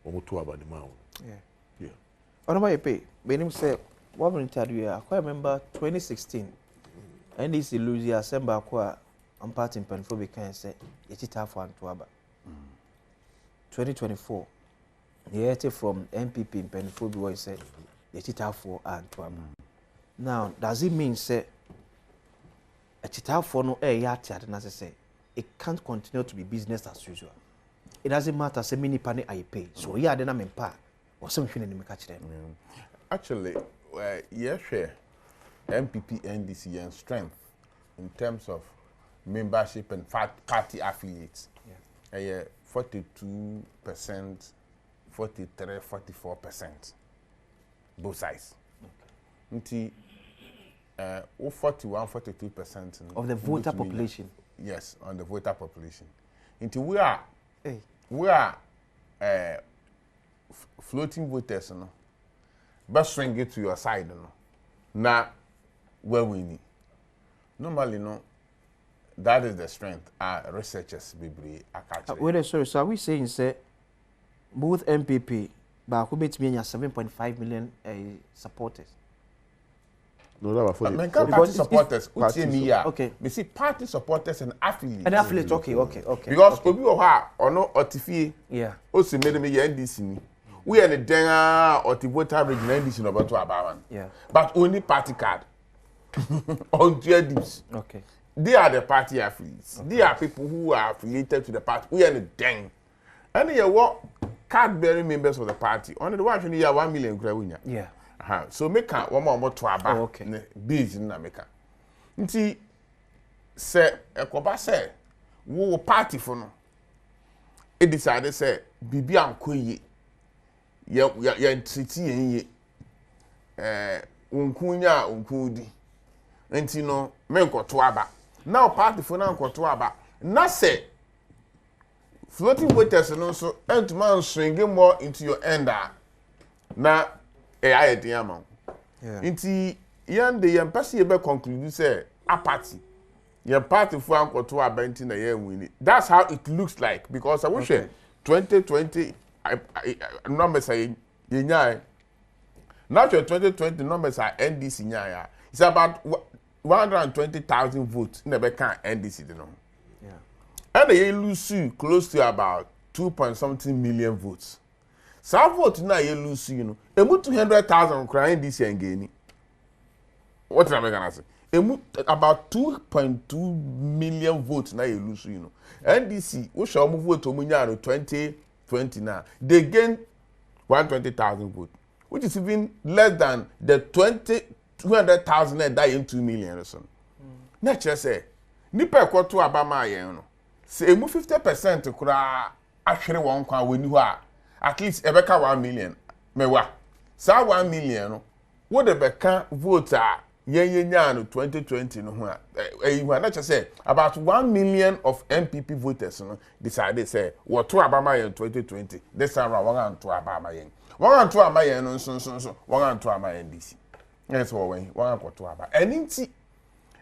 Speaker 15: One more about the mound.
Speaker 16: Yeah.
Speaker 15: Yeah.
Speaker 16: On my pay, when say what we interview, I remember 2016. And this illusion assemble kwa part in Penfobi can say it's tough one to aba. 2024. Yeah, from MPP in Penfobi where say it's tough for and to aba. Now, does it mean say a chita for no air yard as I say it can't continue to be business as usual? It doesn't matter say many penny I pay. So yeah, then I'm in part or something in the catch them.
Speaker 14: Actually, yeah, share MPP NDC and strength in terms of membership and party affiliates. Yeah. 42%, 43, 44%. Both sides. Okay. 41, 42%
Speaker 16: of the voter population.
Speaker 14: Yes, on the voter population. Until we are floating voters, no. But swing it to your side, no. Now, where we need. Normally, no. That is the strength. Our researchers be
Speaker 16: wait, sorry. So are we saying say both MPP, but who made me 7.5 million supporters?
Speaker 15: No, that was for the
Speaker 14: party supporters.
Speaker 16: Okay.
Speaker 14: We see party supporters and affiliates.
Speaker 16: And affiliates, okay.
Speaker 14: Because Obi Oha or no Otifi,
Speaker 16: yeah.
Speaker 14: Also made me NDC. We are the Denga or the voter region NDC about to Abawan.
Speaker 16: Yeah.
Speaker 14: But only party card. On JDs.
Speaker 16: Okay.
Speaker 14: They are the party affiliates. Okay. They are people who are affiliated to the party. We are the Deng. And they are what card-bearing members of the party. Only the one you have 1 million crowd.
Speaker 16: Yeah.
Speaker 14: So make one more to about
Speaker 16: okay.
Speaker 14: Biz in America. Nti say ekoba say wo party for no. It decided say bibi anko yi. Ya treaty yi. Unkunya unkudi. Nti no me nkoto aba. Now party for na nkoto aba. Na say floating voters no so entman swing more into your ender. Na I diamond. Inti yan de yan pasi ebe conclude say a party. Yan party for anko to abenti na yan win. That's how it looks like because I wish 2020 numbers are yenya. Now 2020 numbers are NDC nya. It's about 120,000 votes in the back NDC no.
Speaker 16: Yeah.
Speaker 14: And they lose close to about 2.something million votes. Some vote na you lose, you know. Emu 200,000 crying this year again. What am I gonna say? Emu about 2.2 million votes na you lose, you know. NDC, we shall move vote to Munyano 2020 now. They gain 120,000 votes, which is even less than the 200,000 that die in 2 million or so. Nature say, nipa kwato abama yen no. Say emu 50% kura ahwere won kwa weni ho a. At least ebeka 1 million mewa sa 1 million no wo de beka voter yenya no 2020 no ho a eyiwa na che say about 1 million of MPP voters no decided say what to abama yen 2020 this time round wan to abama yen no so wan to abama yen DC yes what when wan to abama eninti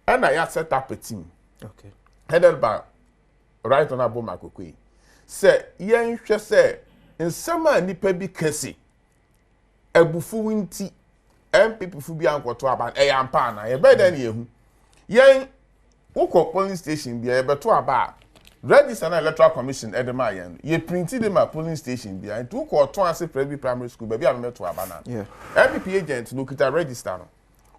Speaker 14: and I set up a team
Speaker 16: okay
Speaker 14: headed by Right Honorable Makokwe say yen hwe say nsema nipa bi kesi ebufu winti MPP fu bi ankoto aba eyampa na ye be dan yehu yen wokọ police station bi e beto aba register na electoral commission edema yen ye printed them at polling station behind two ko to ase primary school baby am meto abana yeah MPP agent no kita register no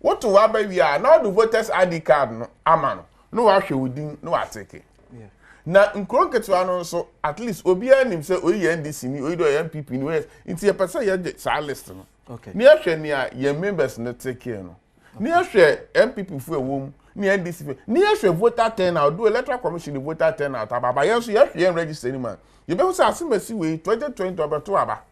Speaker 14: what to wa ba wi a now the voters ID card no ama no wa hwe within no ateke yeah na nkronketwa no so at least obi anim say oyi NDC ni oyi do MPP ni we nti ye pese ye sa list no okay ni ahwe ni a ye members no take no ni ahwe MPP fu ewom ni NDC ni ahwe voter turnout do electoral commission the voter turnout ababa yen so ye register ni man you be say asimasi we 2020 obeto aba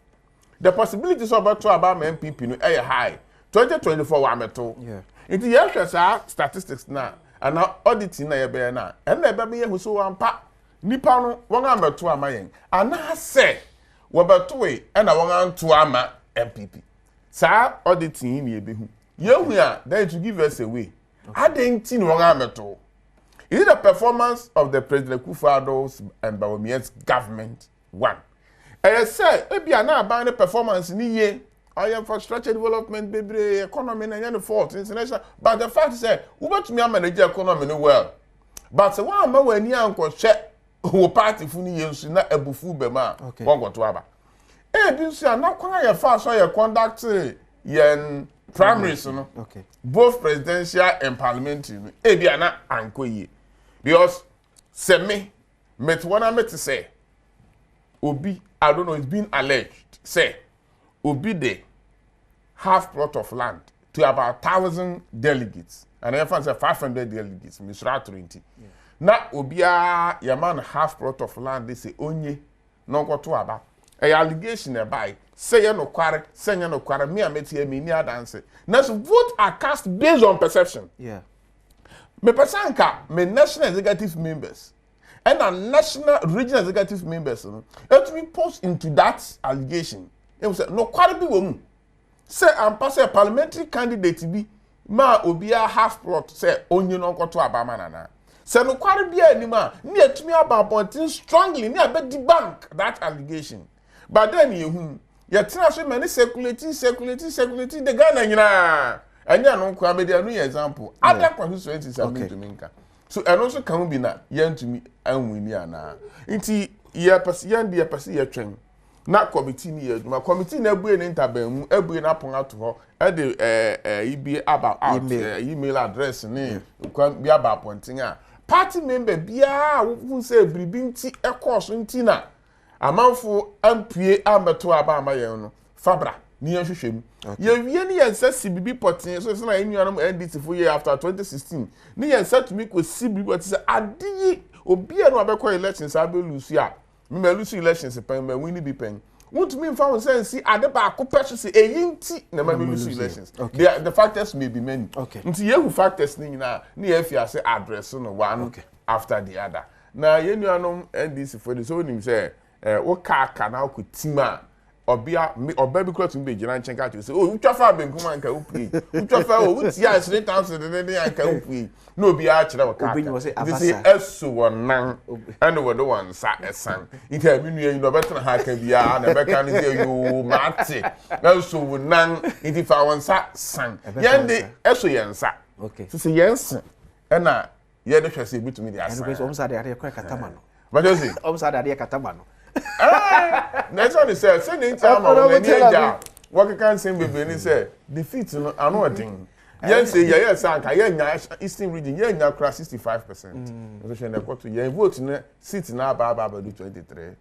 Speaker 14: the possibilities obeto aba MPP no e high 2024 wa meto yeah nti ye ahwe sa statistics na ana auditing na ye be na en na be me hu so wampa nipa no won ameto ama yen ana se wo beto we na won anto ama MPP sa auditing ni ebehu yehu a then to give us away adenti no won ameto is it the performance of the President Kufuor's and Bawumia's government one I say ebia na aba ne performance ni ye our infrastructure development baby economy na yan fault international but the fact is we got to manage economy no well but say one ma wani anko hwe wo party fu ni yensu na abufu be ma won go to aba bi nso na kwan ya fa so ya conduct yen primaries no okay both presidential and parliamentary bi na anko yi because say me met one met say obi I don't know it's been alleged say obi de half plot of land to about 1,000 delegates and everyone say 500 delegates Mr. 20 na obia ya man half plot of land they say onye no go to aba a allegation e by say you no kware me ameti me ni adanse na so vote are cast based on perception yeah me pesanka me national executive members and a national regional executive members let me post into that allegation it was no kware bi wo mu say am pass a parliamentary candidate bi ma obia half plot say onye no go to aba manana say no kware bi anima ni etumi aba point strongly ni abe debunk that allegation but then you tell so many circulating the Ghana nyina anya no kwa be there no example other constituencies are made to minka so and also can be na yentumi anwini ana nti ye pese ye twen na committee ni aduma committee na ebue ni ntaban mu ebue na pon ato ho e de ibi about email address ni kwa bi aba appointing a party member bia wo say bribi nti e course nti na amanfo ampue ameto aba amaye no fabra ni yehwehwem ye wie ni yensa sibibi potin so na enuanum NDC for year after 2016 ni yensa to me ko sibibi potin say adiyi obi enu abekọ elections abelusu a me lusu elections pen me win bi pen want me found sense ade ba akopɛ so eyinti na me lusu elections the factors may be many nti yehu factors ni nyina na ye fi ase address no one after the other na yenuanum NDC for the so nim say wo ka na ko tima obia bi kro tun be gina nchen ka to say oh utwafa benkum anka upui utwafa o utia 3000 de anka upui na obi a kire wo ka this is eso wonan and we do one sa esan ita bi nu no betena ha ka bia na be ka ni say you mate eso wonan iti fa won sa san yende eso yensa okay so say yensa na ye de hwese bitumi de asan because omsa de ade kwa katama no but you see omsa de ade katama no next one is say ni time on ni eja what can say be ni say defeat no anu odin yen say yes anka yen nya eastern region yen nya kra 65%. So she na to yen vote na seat na aba do 23%.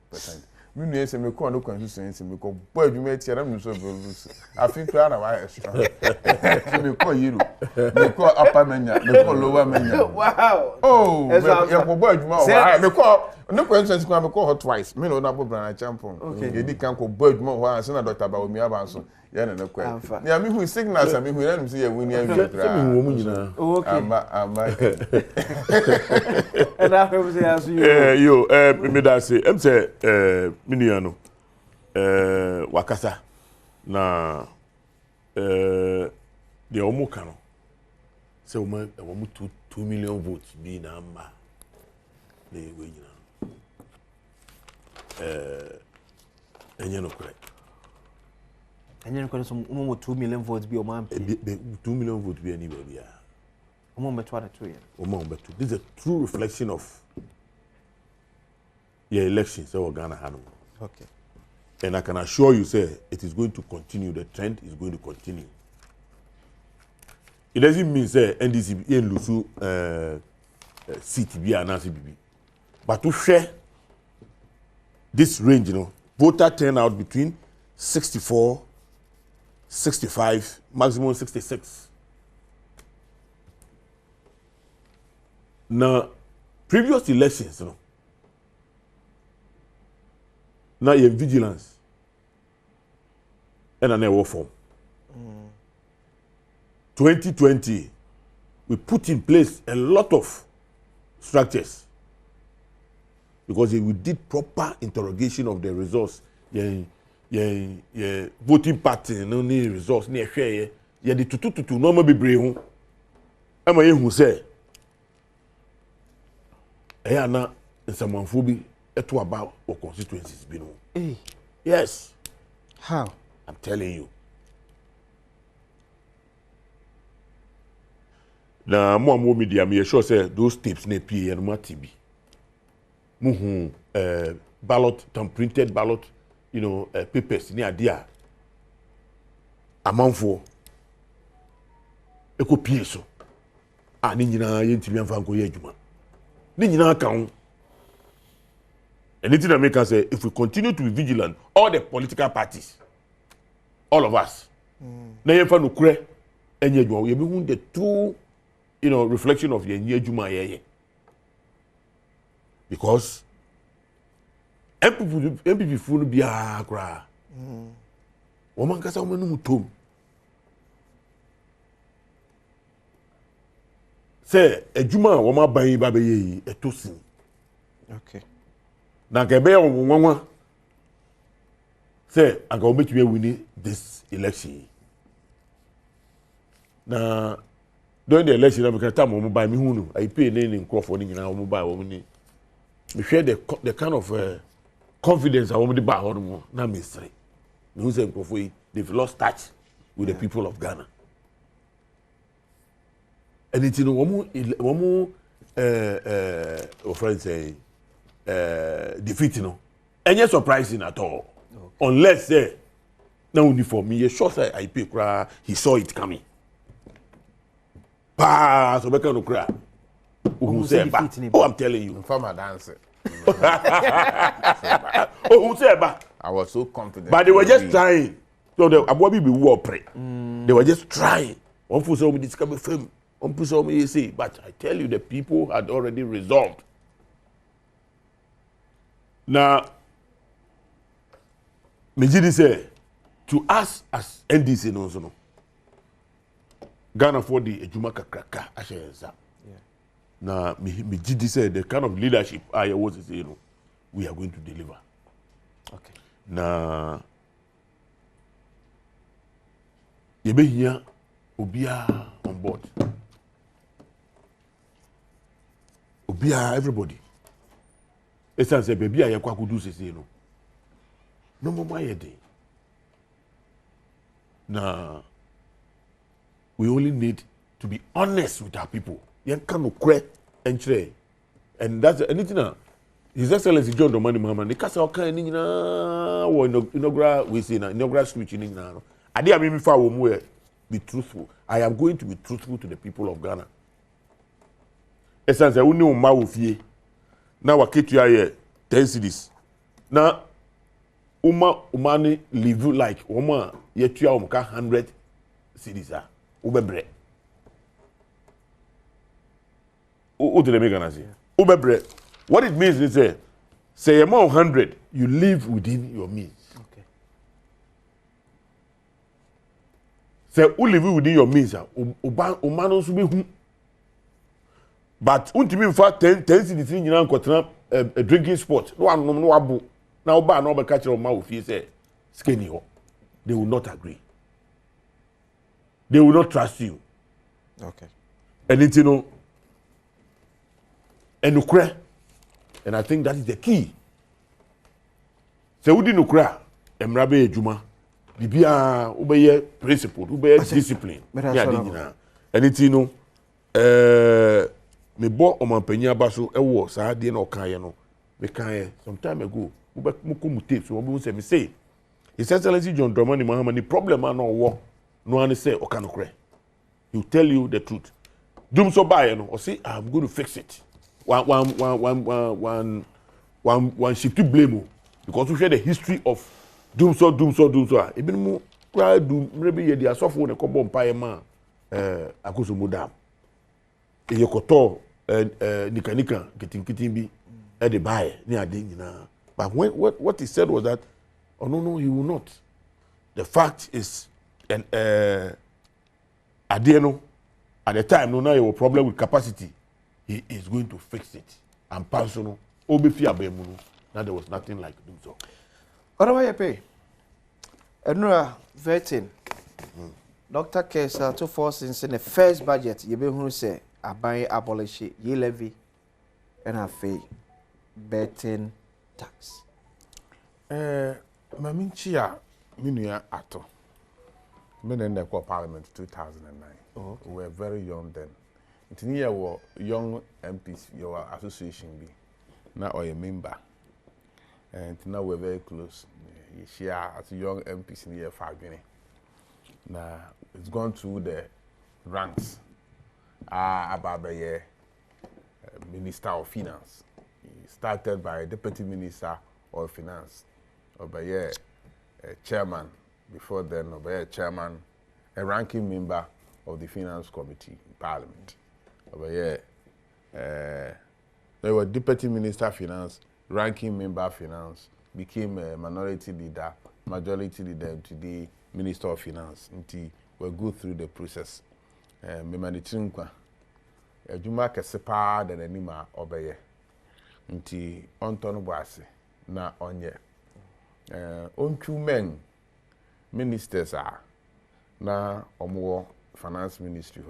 Speaker 14: Me nu say me ko no constituency me ko boy adwuma tie na me so be lose afi kra na wa extra me ko yiru me ko upper menya me ko lower menya wow oh me ko boy adwuma o me ko no constituency ko me ko hot twice me no na bo brana champion ye di kan ko boy adwuma ho anse na Dr. Bawumi abanso ye na na kwa ya me hu signals me hu na me say ye win ya wi kra me hu mo nyina okay ama and after we say as you yo me da say em say miniano wakasa na de omuka no se o mu 2 million votes bi na ma na we nyina enye no correct enye no correct so mo 2 million votes bi o ma 2 million votes bi ani ba bia o mo beto ada to ye o mo beto this is a true reflection of
Speaker 15: your elections in Ghana.
Speaker 1: Okay.
Speaker 15: And I can assure you, sir, it is going to continue. The trend is going to continue. It doesn't mean, sir, NDC in Lusu CTB and NCBB. But to share this range, voter turnout between 64, 65, maximum 66. Now, previous elections, now you have vigilance and an war form. 2020, we put in place a lot of structures because we did proper interrogation of the results. Voting party, no need results, near share. Yeah, the tutu normal be brave. Am I who say? Ayana and someone phobi to about or constituencies be no. Yes.
Speaker 5: How?
Speaker 15: I'm telling you. Now, more media, me sure say those tapes ne PA and more TB. Ballot, printed ballot, papers near dia. Amount for eko PA so. Ni nyina yentimi amfa nko ye adwuma. Ni nyina kan. Anything that make us say if we continue to be vigilant, all the political parties, all of us, na yemfa no kure enye adwuma, ye be hu the true reflection of your Juma. Because MPP full be a cry. Woman casa woman tom. Say a Juma woman by baby a tosin.
Speaker 1: Okay.
Speaker 15: Now Gabe on say I go make you winning this election. Now during the election, I time buy me I pay in Crawford in our mobile woman. We share the kind of confidence I want to buy on now mystery. They've lost touch with the people of Ghana. And it's one more friends say defeat and yet surprising at all. Okay. Unless now only for me, a short I pay he saw it coming. So we can cry. Who say oh, I'm telling you.
Speaker 14: Farmer dance.
Speaker 15: Who say
Speaker 14: I was so confident.
Speaker 15: But they were just trying. So the Abobi be war pray. They were just trying. One for some discover fame. One for some say, but I tell you, the people had already resolved. Now, Mejidi say to us as NDC no. Ghana for the Ejuma Kakraka Ashenza. Now, Mijidi said the kind of leadership I was saying, we are going to deliver.
Speaker 1: Okay.
Speaker 15: Now, you be here, Obia on board. Obia, everybody. It's as a baby, I could do say no more my day. Now, we only need to be honest with our people. You can't cry and try. And that's anything. His Excellency John Domani Mahama, the castle kind of inaugural, we see inaugural speech in Ghana. I did mean if I will be truthful. I am going to be truthful to the people of Ghana. Essence, I only know Mawufie. Now, I keep you here 10 cities. Now, Umani live like Uma, yet you are 100 cities. Ubebre. Ubebre. What it means is say among 100, you live within your means.
Speaker 1: Okay.
Speaker 15: Say you live within your means. But ultimately, for 10 cities in a drinking spot. No abu. Now ba no be catch your mouth. He say skinny. They will not agree. They will not trust you.
Speaker 1: Okay.
Speaker 15: And it's and I think that is the key. So we didn't cry. Emrabe Juma. Bibia obey principle, obey discipline. And it's me bo o man penya ba so e wo sa de na o kan ye no because some time ago so we say His Excellency John Dramani Mahama, the problem are no war no one say okanokre. He'll tell you the truth. Doom so by or say I'm going to fix it. One shift to blame because we share the history of doom so. Even more cry do maybe the asofo ne ko bompa ma akosomo dam. Eyokoto nika kitin bi e de buy ni ade nyina. But what he said was that no, he will not. The fact is and Adeno at the time no now you have a problem with capacity. He is going to fix it. And personal obefia bemuno. Now there was nothing like doing so.
Speaker 16: What do you pay? Enura vetting. Dr. Kesa to force in the first budget you be who say abai abolish ye levy and a fee betting tax.
Speaker 14: Maminchia Minia Ato. Men in the Parliament 2009. Okay. We were very young then. It's near young MPs, your association be. Now or a member. And now we're very close. You share as young MPs in the year 5 years. Now it's gone through the ranks. About the year Minister of Finance. He started by Deputy Minister of Finance. Over here, chairman, before then, over here, chairman, a ranking member of the Finance Committee in Parliament. Over here, they were Deputy Minister of Finance, ranking member of Finance, became a minority leader, majority leader, and today Minister of Finance. Until we go through the process. Memanitrinkwa, a Juma Kesepa, than anima over here. Until Anton Boase, na onye. On 2 men ministers are now or more finance ministry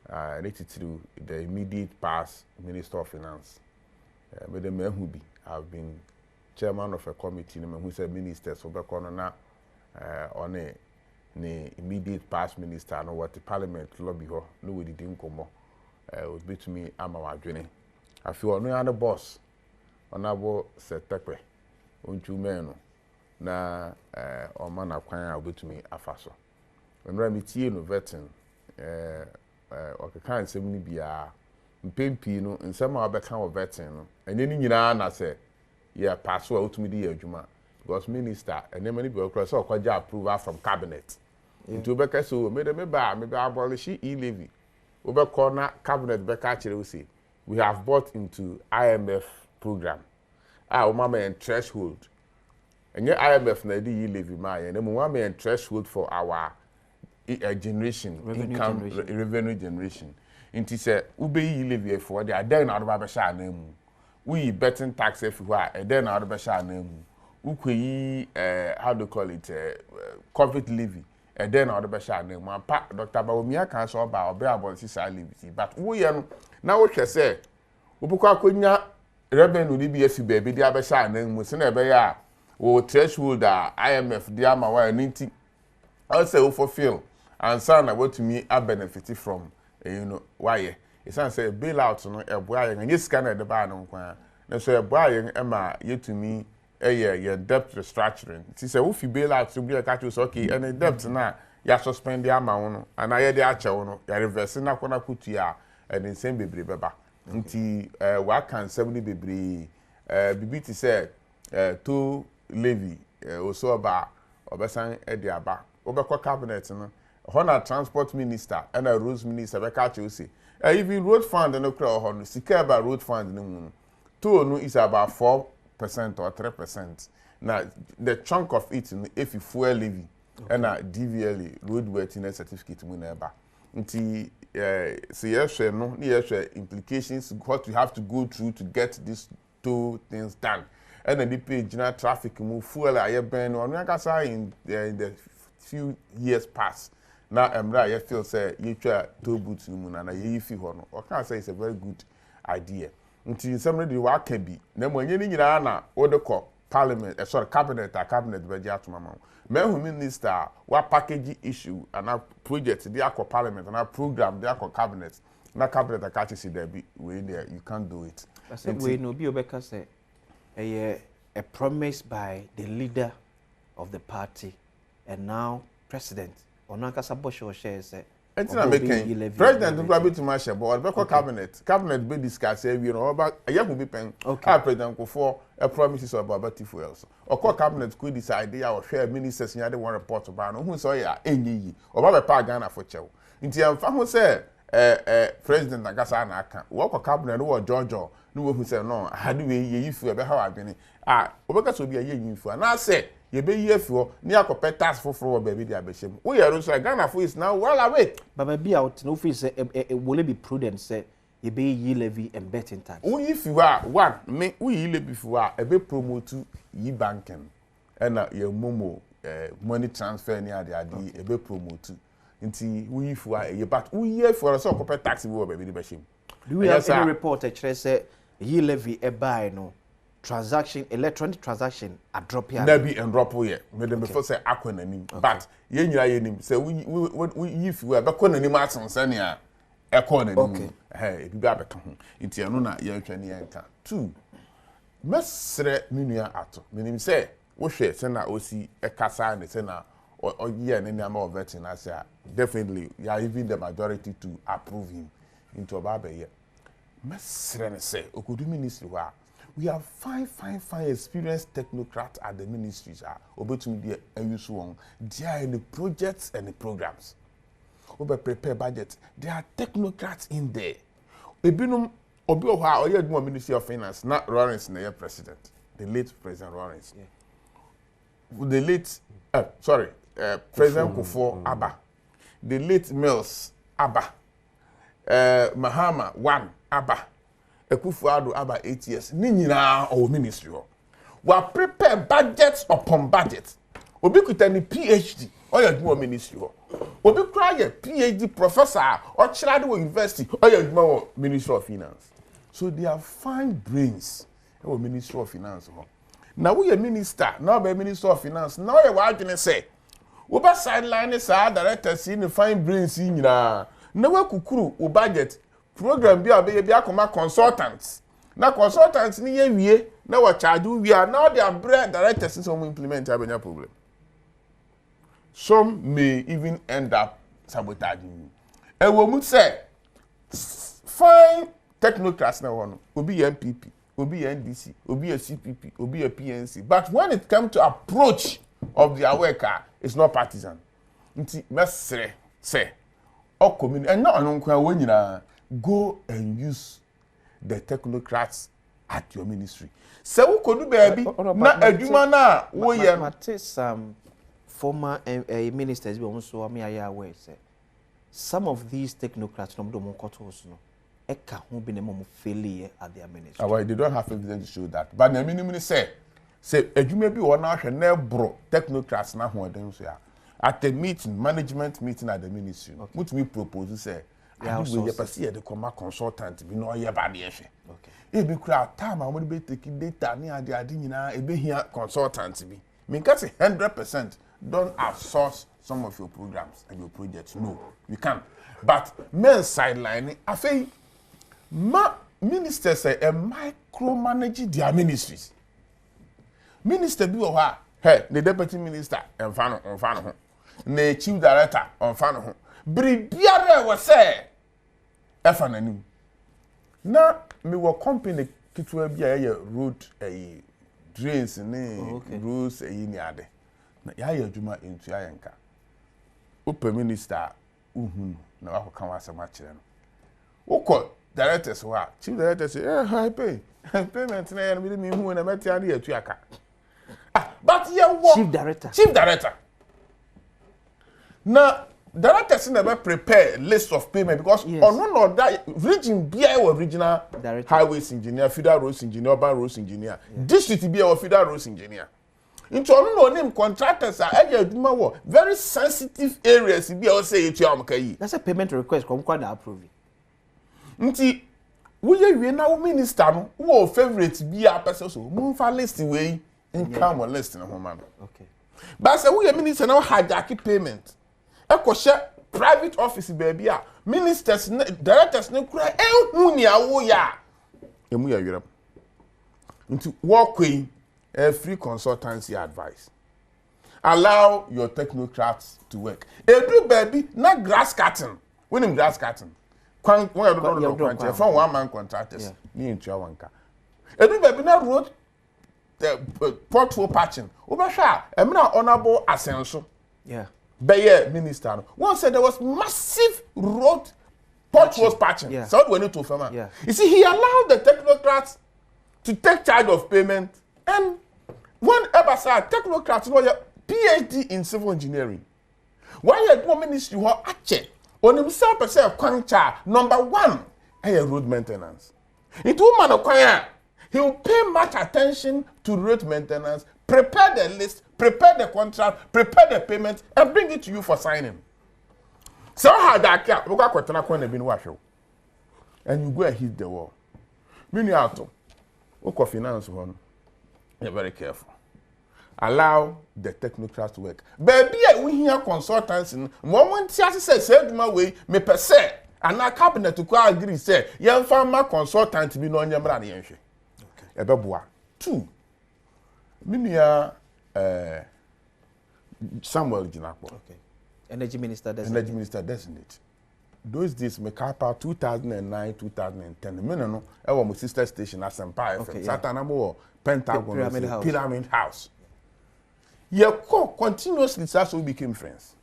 Speaker 14: related to the immediate past Minister of Finance. But the men who be have been chairman of a committee who said ministers so back on on a immediate past minister and what the parliament lobby ho no we didn't come would be to me am our journey. I feel no other boss honorable Setekwe Onchumeno na omana kwan a obetumi afaso enra mitie no vetin okeka nsem ni bia mpempi no nsem a obeka wo vetin no ene ni nyina na se ya paso a otumi di adwuma because minister ene mani bi okra so okwaja approval from cabinet into obeka so me abolish e-levy obeka na cabinet beka kire we say we have bought into IMF program mama and threshold. And your IMF na di levy my and mama and threshold for our generation revenue generation. Inti say ube levy for the then out of sha na mu. We betting tax everywhere and then out of sha na mu. Ukwe how do you call it COVID levy and then out of sha na mu. Pa Dr. Bawumia kan so ba obe abolish levy but we now what say ubukwa konya revenue ni bi efi baby di abesha na mu se na ebe ya o threshold IMF di ama wa ninti also we fulfill and so na what to me a benefit from why e say bailout no eboa ye nye sika na de ba no kwa na so eboa ye ema yetumi ye debt restructuring ti say we fi bailout so bi e ka so okay any debt na ya suspend the amount no and ye de ache wo no ya reverse na kona kutu ya and the same bebre beba nti wa kan 70 bebre bibi ti say to levy also about obesan edi aba obekọ cabinet no hona transport minister and a roads minister be ka che say even road fund no kra ho no sika about road fund no mu to no is about 4% or 3%. Now the chunk of it if you fuel levy and a DVLA roadworthiness certificate mu na eba nti say yes no yes implications what you have to go through to get these two things done. And then the page traffic move fuel aye ben on yakasa in the few years past. Now I feel say you try to boots mu na ye fi ho no. I can say it's a very good idea. Until somebody wa can be. Na mo nyini nyina na odeko parliament sorry cabinet be ja to mama. Me who minister wa package issue and a project dey akọ parliament and a program dey akọ cabinet. Na cabinet akachi see there be we there you can't do it.
Speaker 16: I said we no be obeka say a promise by the leader of the party and now president. Onankasa Bosho shares
Speaker 14: President Grabe to my board, but cabinet be discussed, you know, about a young be pen. Okay, President for a promises of Babati fuels. Or cabinet could decide our share ministers in the one report about who saw ya any or Baba Pagana for Chow. Until Famu say, President Nagasana can walk cabinet or Giorgio, no who said no, how do we if you ever have been? Obeka will be a year for, and I said. You be here for near competitors for baby the abeshim. We are also Ghana for is now well away.
Speaker 16: But maybe out no office will be prudent say you be ye levy and betting tax.
Speaker 14: We if you are one me we levy before a be promote ye banking and your momo money transfer near the ID a be promote until we if you are but we here for a so compet tax baby the abeshim.
Speaker 16: Do we have any report actually say ye levy a buy no? Transaction, electronic transaction, a drop here.
Speaker 14: Maybe and drop here. Made them before say acronym. But ye name say we if we are back on any matter on Sanya economy. Okay. Hey, if you be back home. It's your no ye can yanka. 2. Mesre minia ato. Meaning say we share send osi e kasa and send or ye and any more vetting I say definitely you are even the majority to approve him into a barber here. Mesre say okudu ministry wa. We have fine experienced technocrats at the ministries. Obetumi there use one. They are in the projects and the programs. Obe prepare budget. There are technocrats in there. Ebinum obi oha oye adwuma Ministry of Finance. Not Lawrence na president. The late President Lawrence. Yeah. The late President Kufuor Abba. The late Mills Abba. Mahama 1 Abba. Ekufuado about 8 years. Ninyina our ministry. We are prepare budgets upon budget. Obi kutani PhD or your ministry. Obi cry a PhD professor or Chilado University or your Ministry of Finance. So they have fine brains. Our Ministry of Finance. Now we a minister, now be Minister of Finance. Now you are going to say, Uba sideline is our directors in the fine brains in na. Now we kukuru o budget. Program bi akoma consultants. Na consultants ni ye wie na wa charge we are now their brand directors some implement abenya problem. Some may even end up sabotaging. And we would say fine technocrats na one obi MPP, obi NDC, obi a CPP, obi a PNC. But when it comes to approach of their worker, it's not partisan. Nti mesre say all community and not anonkwa we nyina go and use the technocrats at your ministry. Se wo kodu baby na adwuma na wo ye
Speaker 16: some former ministers be also me aware say some of these technocrats no do monkotos no eka ho be na mo failure at their ministry.
Speaker 14: Well, they don't have evidence to show that. But na minimum say adwuma bi wo na hwe na bro technocrats na ho den so ya at the meeting management meeting at the ministry. What we propose say yeah, we have see the consultant be no ye ba de ehwe. Okay. E be kura time am be take data ni ade nyina e be here consultant bi. Me can say 100% don't outsource some of your programs and your projects. No, we can't. But men sideline afei ministers say micromanage their ministries. Minister bi o ha, hey, the deputy minister enfano ho. Na chief director enfano ho. Bribiare was say efananim. Na me wo company kitwa bia ye road drains ni roads ni ade. Na ya adwuma entu ayenka. Open minister uhunu na wakoka wasema kire no. Woko directors wa chief director say high pay. Payment na ya me hu na metia na atu aka. But ye wo chief director. Now directors never prepare list of payment because on no that region BI or regional highways engineer, federal roads engineer, urban roads engineer, district BI or federal roads engineer. Into no name contractors are very sensitive areas BI or say it you.
Speaker 16: That's a payment request come quite approving.
Speaker 14: Nti we now minister no who favorite BI person so move for list way income or list na home.
Speaker 16: Okay.
Speaker 14: But say we minister now hijack payment. Ekoshe private office baby a ministers directors ne kura ehun ni awo ya emu ya yire Into walk away free consultancy advice. Allow your technocrats to work. Every baby, not grass cutting. When him grass cutting, from one man contractors, me and Chawanka. Every baby not road pothole patching. Oversha, I'm not honorable ascension.
Speaker 16: Yeah.
Speaker 14: Bayer minister. One said there was massive road pothole patching.
Speaker 16: Yeah.
Speaker 14: So we need to farmer.
Speaker 16: Yeah.
Speaker 14: You see, he allowed the technocrats to take charge of payment, and one Ebasa technocrats know your PhD in civil engineering. Why you do ministry who ache on himself kwancha number 1 road maintenance. It woman acquire. He will pay much attention to road maintenance, prepare the list, prepare the contract, prepare the payment, and bring it to you for signing. So how that and you go and hit the wall. Meaning out, finance one. You're very careful. Allow the technocrats to work. Baby, we hear consultants in moment said my way, me per se, and our cabinet to agree say, young farmer consultant be no nyamra ni yenhwe. Ebeboa. 2. Minia Samuel Jinakpo.
Speaker 16: Okay. Energy Minister designate.
Speaker 14: Those days me kapa 2009 2010 me no e wo mo sister station Asempa FM Satana mo Pentagon Pyramid House. You continuously so we became friends.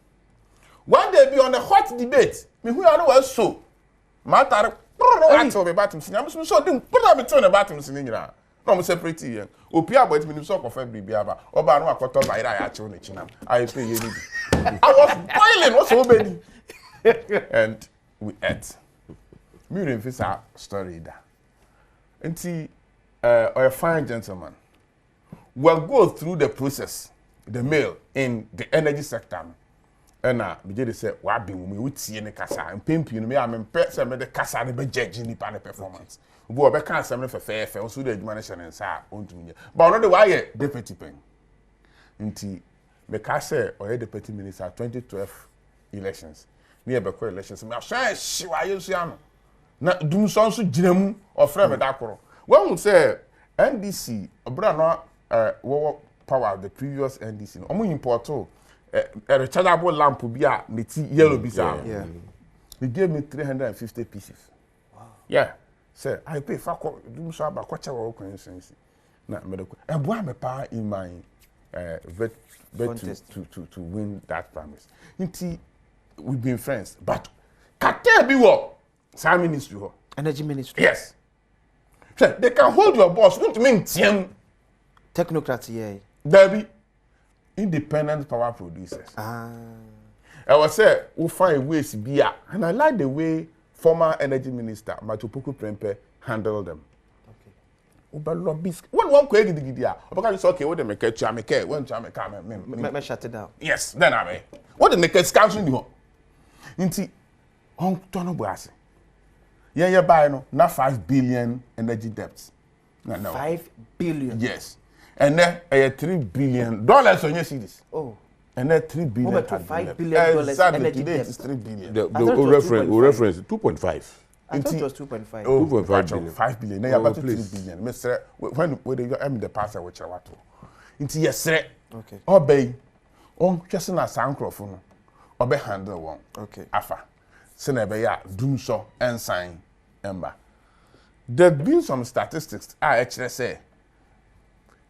Speaker 14: One day be on a hot debate. Me who are no so. Matter what over batum sin. I'm so dim put up between the batum sin nyina. No mo separate here. Opia but me so confirm bibia ba. Oba no akoto ba ira ya che oni chinam. I pay you need. I was boiling what's obedi. And we ate. Me remember that story da. Nti a fine gentleman will go through the process, the mail in the energy sector. And we just say, "What be we would see in the casa and pimp you me? I'm impressed with the casa and be judging the panel performance. We will be canceling for fair, so the administration and sa on to me. But not the why deputy pen. Nti me casa or deputy minister 2012 elections. Near the elections. Me say she why you see am. Na dum so so ginam or frame that koro. When we say NDC, brother no power the previous NDC. No, omo import a rechargeable lamp be a yellow bisa. Yeah. He gave me 350 pieces. Wow. Yeah. Say I pay for dum so about kwacha wo conscience. Na me de e boa me pa in my bet to win that promise. Nti we've been friends, but kate be wo sa ministry ho.
Speaker 16: Energy ministry.
Speaker 14: Yes. So they can hold your boss. What mean TM?
Speaker 16: Technocrats, yeah.
Speaker 14: There be independent power producers. I was say we find ways beer, and I like the way former energy minister Matupuku Prempe handled them. Okay. Uber lobbies. One quick gidia. Because it's okay. What the make a make one jam
Speaker 16: me shut it down.
Speaker 14: Yes. Then I mean, what the make a council you? Inti on tono boase. Yeah, buy no, not 5 billion energy debts. No.
Speaker 16: 5 billion.
Speaker 14: Yes. And then $3 billion on your cities.
Speaker 16: Oh.
Speaker 14: And then $3 billion.
Speaker 16: Over $5 billion
Speaker 14: exactly.
Speaker 16: energy
Speaker 14: Today
Speaker 16: debt.
Speaker 14: it's $3 billion.
Speaker 15: The reference 2.5.
Speaker 16: I thought it was 2.5.
Speaker 15: Oh, 2.5 billion.
Speaker 14: 5 billion. Now you're about 3 billion. Mr. When you am the passer which I want to. Into yes, sir.
Speaker 16: Okay.
Speaker 14: Obey. On just na sancrophone. Obey handle one.
Speaker 16: Okay.
Speaker 14: Afa. Senebeya doom so ensign ember. There's been some statistics I actually say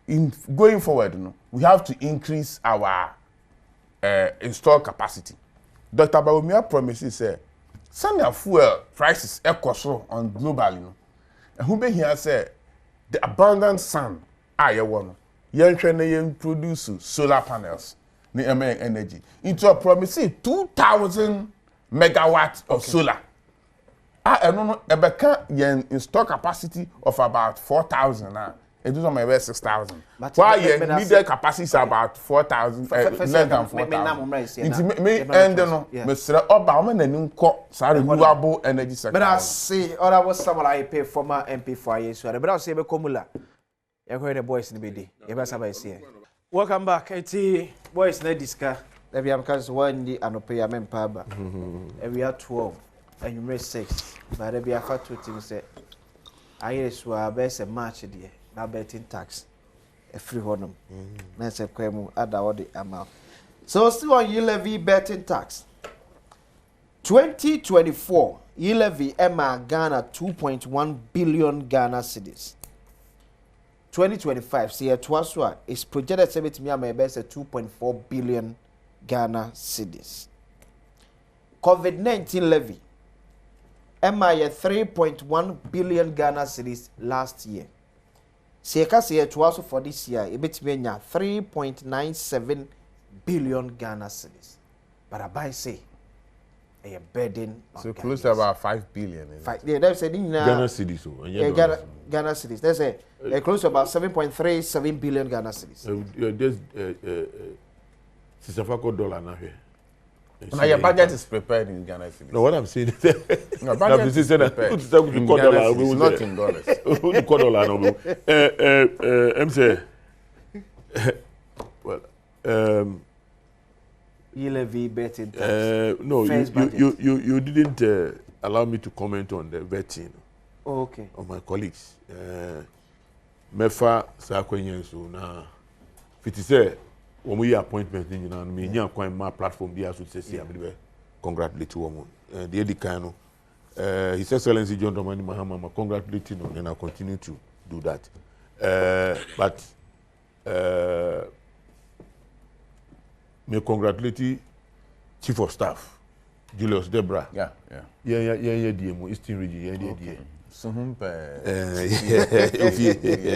Speaker 14: in going forward, we have to increase our install capacity. Dr. Bawumia promises say send your fuel prices echo on globally. And who be here say the abundant sun you produce solar panels ni energy into a promise 2,000 megawatts of solar. Ebeka install capacity of about 4,000 now. It is on my way 6,000. Why needed capacity is about 4,000, less than 4,000. Me and no, Mr. Obama and renewable energy sector.
Speaker 16: But I see, or I was someone I pay former MP for years. But I'll say, Comula. You heard the boys in the BD. You better have say. Welcome back. It's boys in the disca. Every am because one day and pay a member. Every are 12. And you raise 6, but there be a fat two things. I swear, best a match there. na betting tax a free honum na se kwemu ada all the amount so still on you levy betting tax 2024 you levy Emma Ghana 2.1 billion Ghana cedis 2025 see it was is projected to be a 2.4 billion Ghana cedis COVID-19 levy Emma 3.1 billion Ghana cedis last year. Seka say it was for this year, it bet me 3.97 billion Ghana cedis. But I buy say a burden.
Speaker 14: So close to about 5 billion.
Speaker 16: Yeah, that's a
Speaker 15: Ghana cedis.
Speaker 16: Ghana cedis. That's a close to about 7.37 billion Ghana cedis.
Speaker 15: There's $64 now here.
Speaker 14: Now your budget is prepared in Ghana cedis.
Speaker 15: No, what I'm saying is
Speaker 14: your budget is prepared in Ghana cedis, not in dollars.
Speaker 15: I'm saying, well,
Speaker 16: you levy betting tax.
Speaker 15: No, you didn't allow me to comment on the vetting.
Speaker 16: Oh, okay.
Speaker 15: Of my colleagues. Mefa Sakwenyen so na fiti say when we appointment in na me nya kwan ma platform bi aso say am congratulate woman. The edikano His Excellency John Dramani Mahama congratulate him and I'll continue to do that. But me congratulate Chief of Staff Julius Debra.
Speaker 14: Yeah.
Speaker 15: DMO Eastern Region.
Speaker 14: Okay.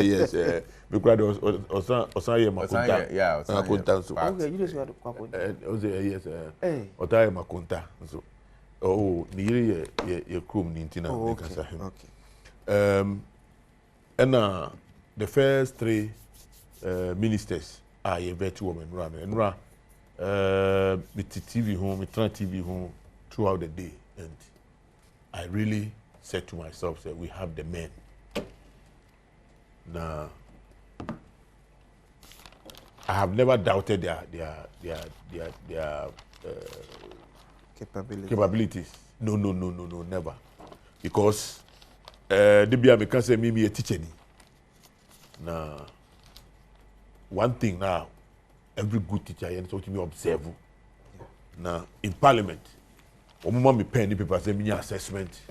Speaker 15: Yes. Because Osaya Makunta.
Speaker 14: Yeah,
Speaker 15: Makunta. So.
Speaker 16: Okay, you just got to
Speaker 15: Yes. Otaya Makunta. So. Oh, near your crew Nintina.
Speaker 16: Okay.
Speaker 15: And the first three ministers are a vet woman, and with TV home, with TV home throughout the day, and I really said to myself that we have the men. Now, I have never doubted their capabilities. No, never. Because they be a can say me a teacher. Now, one thing now, every good teacher and so to me observe. Now, in Parliament, when me pen paper say me assessment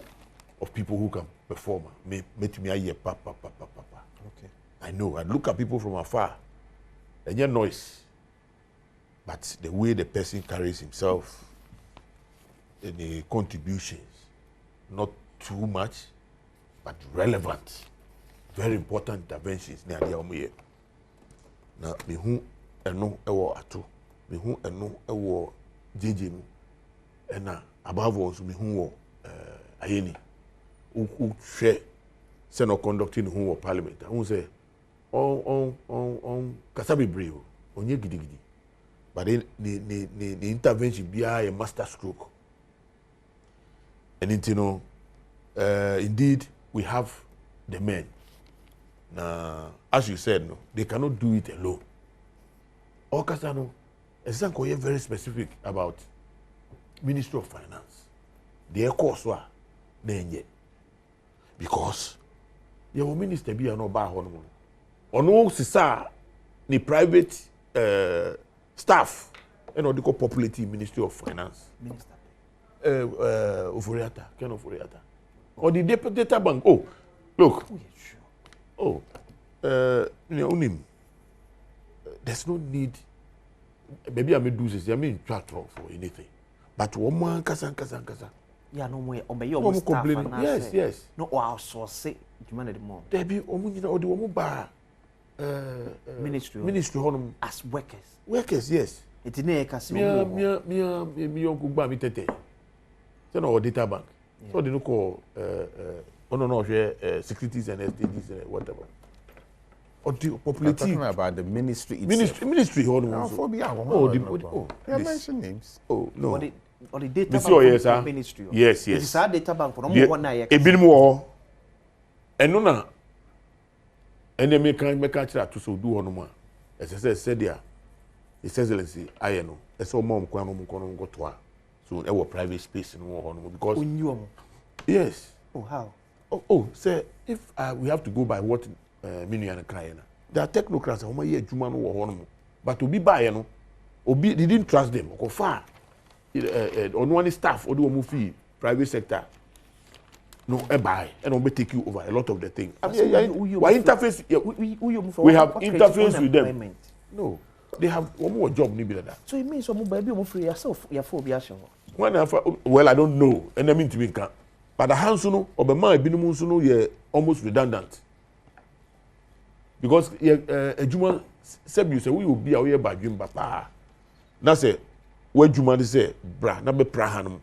Speaker 15: of people who can perform. Me to me a year papa.
Speaker 16: Okay.
Speaker 15: I know. I look at people from afar. And hear noise. But the way the person carries himself, and the contributions, not too much, but relevant, very important interventions near the Omuye. Now, me who eno ewo ato, me who eno ewo JJ mu, and above all, me who ayeni. Who share send or conducting who parliament. I won't say on Kasabi brave, on ye gidi. But then the intervention be a master stroke. And you know, indeed we have the men. Now, as you said, no, they cannot do it alone. Or Kasano, Esanko very specific about Ministry of Finance. Their course were then because your minister be no bar honorable. Or no sisa the private staff and or the populating Ministry of Finance.
Speaker 16: Minister.
Speaker 15: Oforiata, Ken Oforiata. Or the data bank. Oh, look. Oh, unim. There's no need. Maybe I may do this. I mean, try for anything. But one man, kasa.
Speaker 16: Yeah, no way. Obey your staff.
Speaker 15: Yes.
Speaker 16: No, wow, so say you manage more.
Speaker 15: There be omuna or the omuba.
Speaker 16: Ministry honum as workers.
Speaker 15: Workers, yes.
Speaker 16: It in a case.
Speaker 15: Me uncle ba mi tete. So no data bank. So they no call securities and STDs and whatever. Or the populating.
Speaker 14: Talking about the ministry itself.
Speaker 15: Ministry honum.
Speaker 14: They mention names.
Speaker 15: Oh no.
Speaker 16: Or the data bank
Speaker 15: from
Speaker 16: ministry.
Speaker 15: Yes.
Speaker 16: It is our data bank for no one na
Speaker 15: e bi mo and no na and they make try to so do honoma as I said there His Excellency I know that's all mom kwa no go to so e private space no honoma because yes.
Speaker 16: Oh how
Speaker 15: oh say if we have to go by what Minian Kayana. There are technocrats who may Juman or one, but to be by Obi didn't trust them. Go far. On one staff or do a movie, private sector. No, buy and I'll take you over a lot of the things. Why interface? We have interface with them. No, they have one more job.
Speaker 16: So it means some baby free yourself. Your phobia.
Speaker 15: Well, I don't know, and I mean to be can. But the hands no, or the man binimu no, you're almost redundant. Because a Juma said you say we will be away by Jim Papa. That's it. Where Juma say, bra, na be prahanum.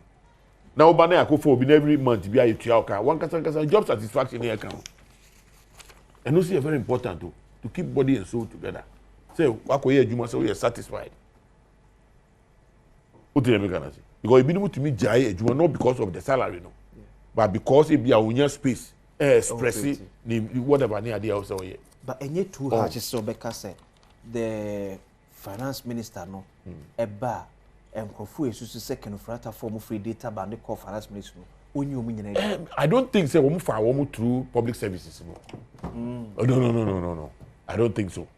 Speaker 15: Now, Bana go for every month be a tuaka. One can job satisfaction here account. And also very important to keep body and soul together. Say, Wakoye Juma so we are satisfied. What do you make? Because you be to me jai Juma not because of the salary, no, but because it be a unya space, express it, whatever near the house.
Speaker 16: But any two hatches so because the finance minister no a bar. Kofu esusu second frata form free data ban the call finance minister
Speaker 15: I don't think say womu fa womu through public services no. No. I don't think so.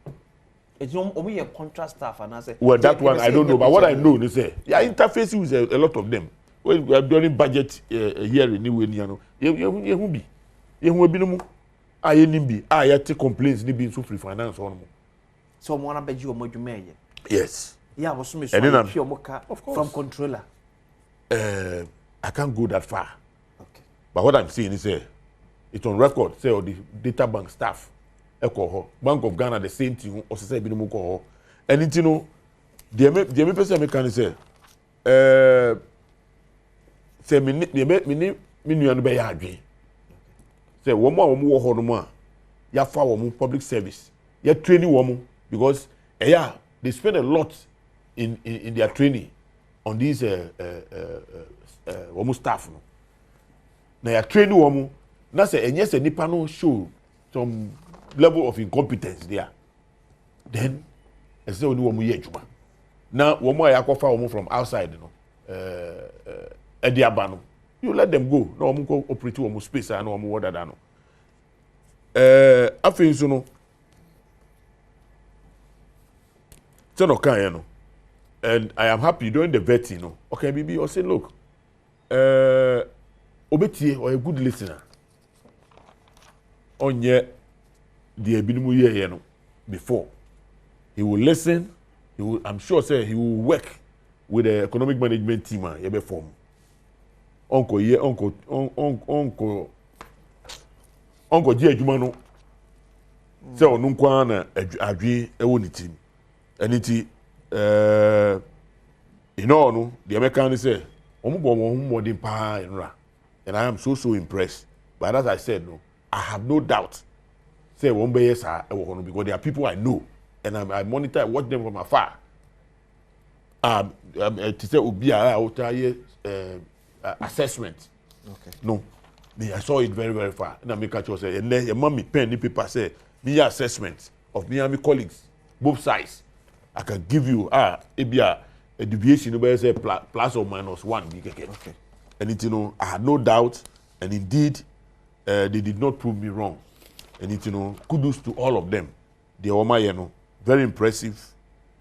Speaker 16: It's only a contract staff and I say
Speaker 15: well that one I don't know but what I know they say yeah interface with a lot of them when we are during budget here anyway no you be no mu aye nimbi aye take complaints ni be so free finance on
Speaker 16: so mo na beji o modwuma
Speaker 15: yes.
Speaker 16: Yeah, was from controller.
Speaker 15: I can't go that far. Okay. But what I'm saying is, it's on record. Say, the data bank staff, Bank of Ghana, the same thing. Or say, Binumuko, and it's the person can say, say, me be agree. Say, woman, ya for public service, ya training woman because they spend a lot. In their training on these staff no. Now your training womu na say enye say nipa no show some level of incompetence there. Then I say only womu ye adwuma. Now womu ayakofa womu from outside no. Ediaba no. You let them go. No womu go operate womu space and womu water da no. Afin so no. Tell no kan no. And I am happy during the vetting, no. Okay, baby, or say, look, Obetie or a good listener. On yet the Ebinimu year, no, before. He will listen, I'm sure say he will work with the economic management team and form. Uncle J. Jumano. Say on Nunkwana agree a one team. And it you know, no, the American say, more than pa and I am so impressed. But as I said, no, I have no doubt. Say one day yes, because there are people I know, and I monitor, watch them from afar. To say Ubia assessment. Okay. No, I saw it very, very far. And I make a say, and then your mommy pen the paper say, me assessment of me and my colleagues, both sides. I can give you a deviation about say plus or minus 1. Okay. And it, I had no doubt, and indeed, they did not prove me wrong. And it, kudos to all of them. They were very impressive.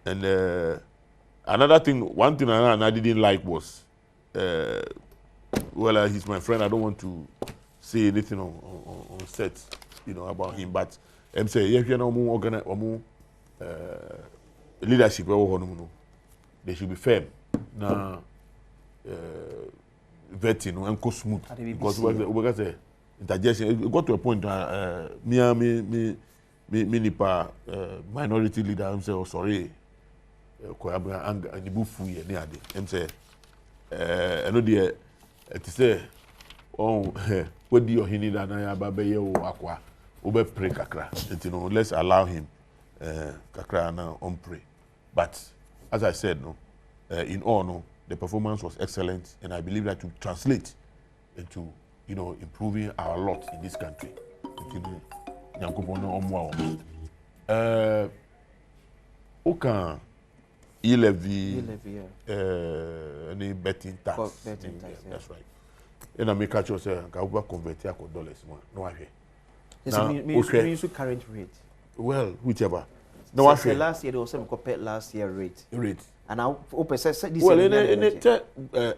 Speaker 15: And another thing, one thing I didn't like was, well, he's my friend. I don't want to say anything on set, about him. But I'm saying, if you're not leadership, they should be firm. Now, vetting and go smooth. Because we got a digestion. It got to a point. Me nipa minority leader. I'm saying, oh sorry. And the buff we near the. I'm saying, I know the. To say, oh, what do you need? And I have a baby or aqua. Ube pray kakra. Let's allow him. Kakra now on pray. But as I said, no, in all, no, the performance was excellent, and I believe that to translate into, improving our lot in this country. Aucun any betting tax. That's right. And I make a choice. I will convert $100. No, I hear.
Speaker 16: Means current rate.
Speaker 15: Well, whichever.
Speaker 16: No, what last year they also compared last year rate. And now open says this.
Speaker 15: Well, at the end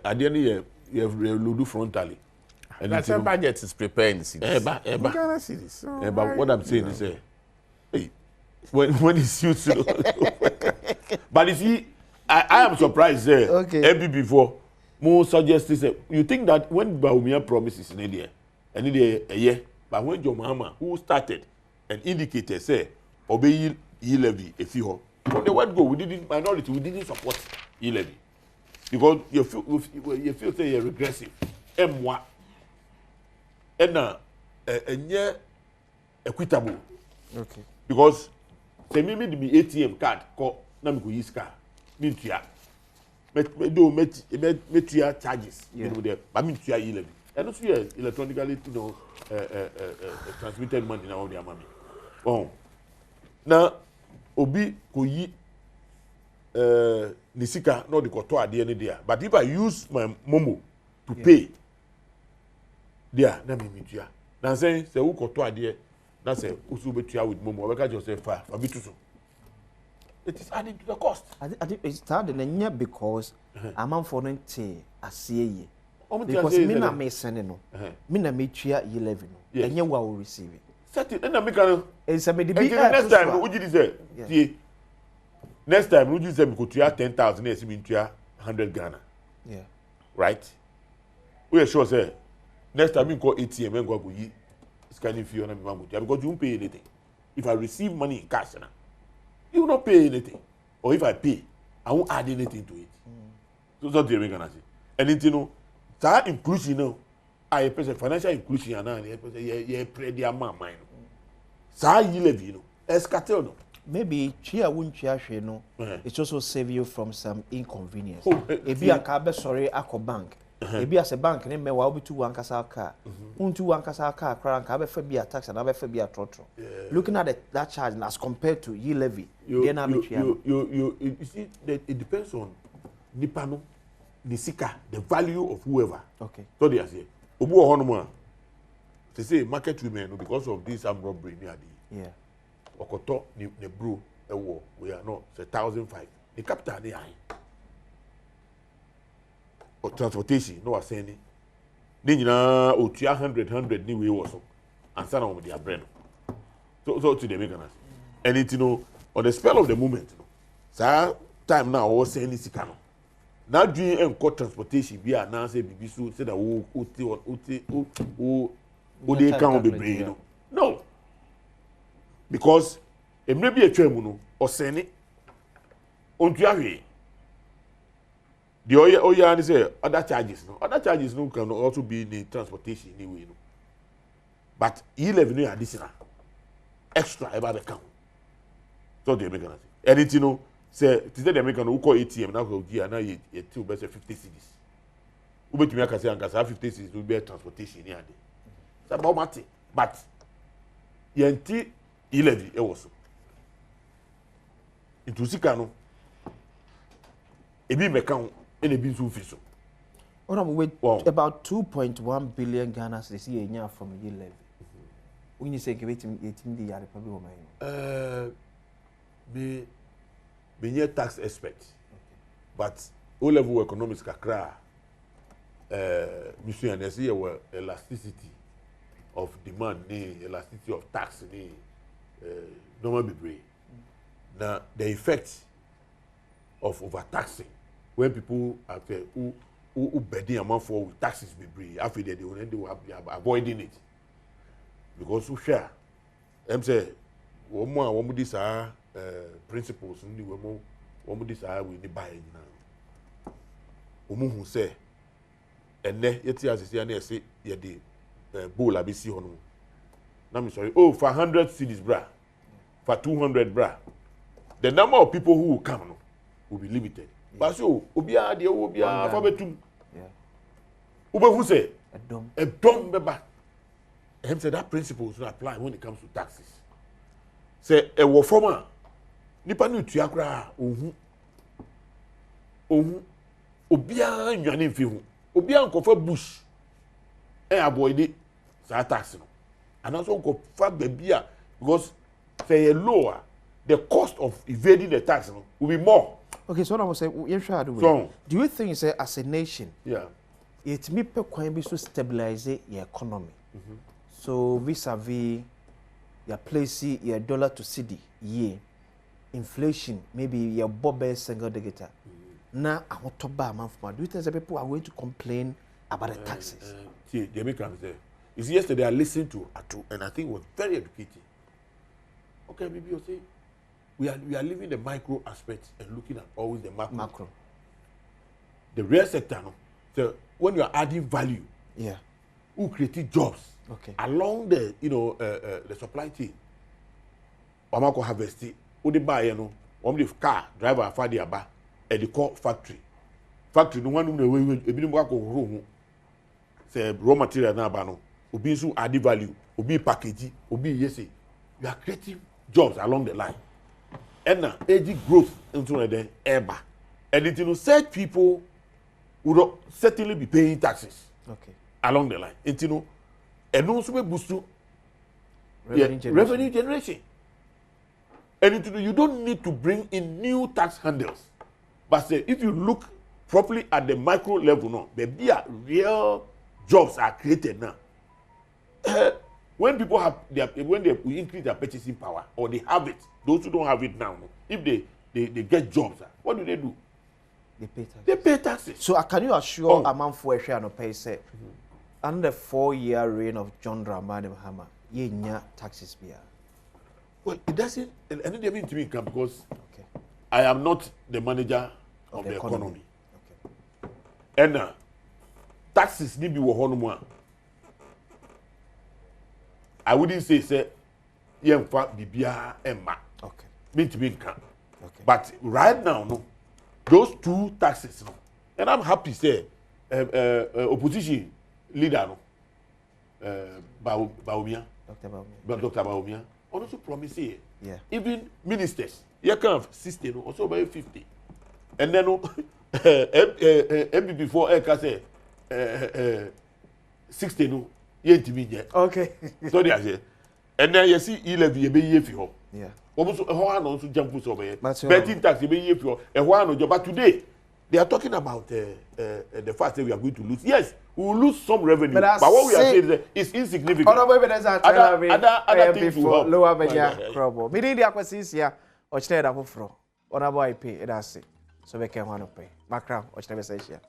Speaker 15: of the year, you have Ludu frontally.
Speaker 14: And that's a budget is preparing.
Speaker 15: But what I'm saying is, hey, when it's used to, but you see, I am surprised there. Okay. Before, more suggestions. You think that when Baumia promises in India, and India a year, but when your mama who started and indicated say obey levy a few from the word go, we didn't support levy because you feel say you're regressive. M1 and equitable.
Speaker 16: Okay.
Speaker 15: Because say me the ATM card call na me go use car. Me tua. Me tua charges. You know there. But me tua levy. And also electronically transmitted money na all their money. Bon. Now obi ko yi nisika no the koto ade ne there. But if I use my momo to pay there na me tua. Na say who koto ade na say usu betua with momo. We can just say fa bituso. It is adding to the cost.
Speaker 16: I think it's started because amount for nte asiye. Because me na me send no. Me na me tua 11 no. Enye wa will receive it.
Speaker 15: Set it na me can.
Speaker 16: It's a me the
Speaker 15: next time would you say? Next time would you say me go tua 10,000 na me tua 100 Ghana.
Speaker 16: Yeah.
Speaker 15: Right? We are sure say next time me go ATM and go yi scanning fee on me because you won't pay anything. If I receive money in cash now, you will not pay anything. Or if I pay, I won't add anything to it. So that's what I'm say. And you know, that inclusion, you know, I person financial inclusion, and I pray their mind. So you live, you know, escatel no.
Speaker 16: Maybe chia won't chia no. It also save you from some inconvenience. If you are carbe sorry, ako bank. If you as a bank, name me will be to one casa car. Unto one casa car, crank, have a fabia tax and have a fabia trotro. Looking at that charge as compared to ye levy,
Speaker 15: you see that it depends on Nipano, Nisika, the value of whoever.
Speaker 16: Okay.
Speaker 15: So they are saying, Obu Honoma, they say market women because of this armed robbery near the Okoto, Nebru, a war, we are not 1,005. The capital they are. Or transportation, no saying. Then you know, 100 new way also, and some of their brain. So to the Americans, and it you know on the spell of the moment, so time now all saying this can. Now doing and court transportation, we are now say bibisu say that they can't be brain. No, because it may be a tremuno or saying it on Tuawe. The Oya say other charges no can also be in the transportation anyway. No. But 11 additional extra about the count. So the American say. And it you know say the American who call ATM now go give now you two best 50 cedis. Who bet me can say and 50 cedis will be transportation near day. So about matter. But yenti 11 e was. Into sikano. Ebi mekano in a business officer.
Speaker 16: About 2.1 billion Ghana this year from year levy. When you say give it 18 the Republic
Speaker 15: be tax expert. But O-level economics kakra mission and see elasticity of demand elasticity of tax normal be now the effect of overtaxing when people are who bedding amount for with taxes be brave after they will end up avoiding it because who share them say one these are principles only one these are we need buy now who say and then yet as say say yeah the bowl I be see on now I'm sorry for 100 cedis bra for 200 bra the number of people who will come will be limited. But so, Obia, the Obia, Fabetum. Uber who say, a dumb beba. Him said that principle should apply when it comes to taxes. Say, a war former, Nipanu Tiakra, Obia, Yanin Fiu, Obia, Kofa Bush, and avoid it, tax. and also go fat baby because say lower the cost of evading the tax will be more.
Speaker 16: Okay, so what I was saying,
Speaker 15: so,
Speaker 16: do you think say as a nation,
Speaker 15: it
Speaker 16: me pe kwan bi so stabilize your economy? So vis-a-vis your place your dollar to cedi inflation maybe your bobe single digit. Now I want to buy a month more. Do you think that people are going to complain about the taxes?
Speaker 15: See, Jamie comes there. You see, yesterday I listened to Atu, and I think it was very educating. Okay, maybe you say we are leaving the micro aspect and looking at always the macro. The real sector, no. So when you are adding value, who created jobs along the the supply chain. Omako harvesting, who the buy the car driver for the aba. At the core factory no one way ebi mo ko ro say raw material na ba no obi so add value obi package obi yesi you are creating jobs along the line and now age growth into the eba and it will set people would certainly be paying taxes along the line and and also be boost revenue generation and you don't need to bring in new tax handles. But say, if you look properly at the micro level now, maybe real jobs are created now. When people have when they increase their purchasing power or they have it, those who don't have it now, if they get jobs, what do?
Speaker 16: They pay taxes.
Speaker 15: They pay taxes.
Speaker 16: So can you assure a man for a share no pay say under the 4-year reign of John Dramani Mahama, ye nya taxes be?
Speaker 15: Well, it doesn't, and it doesn't mean to me because I am not the manager of the economy. And taxes need be one. I wouldn't say yemfa bibia emma. Mean to me can. But right now, no, those two taxes, no, and I'm happy say opposition leader, no, Baumia, Dr. Baumia, also promise here. Even ministers. You can have 60, also by 50. And then before I can say 60 no,
Speaker 16: okay.
Speaker 15: So they say. And then you see 11 you be here for. Almost a one also jump so by. Betting tax you be here for. And one job but today they are talking about the fact that we are going to lose. Yes, we will lose some revenue, but what we are saying is insignificant. Other things will help.
Speaker 16: Lower Benya trouble. Me the acquisitions here. Ochne da foforo ona boy pay e da se so be ke ho no pay makra ochne be se hia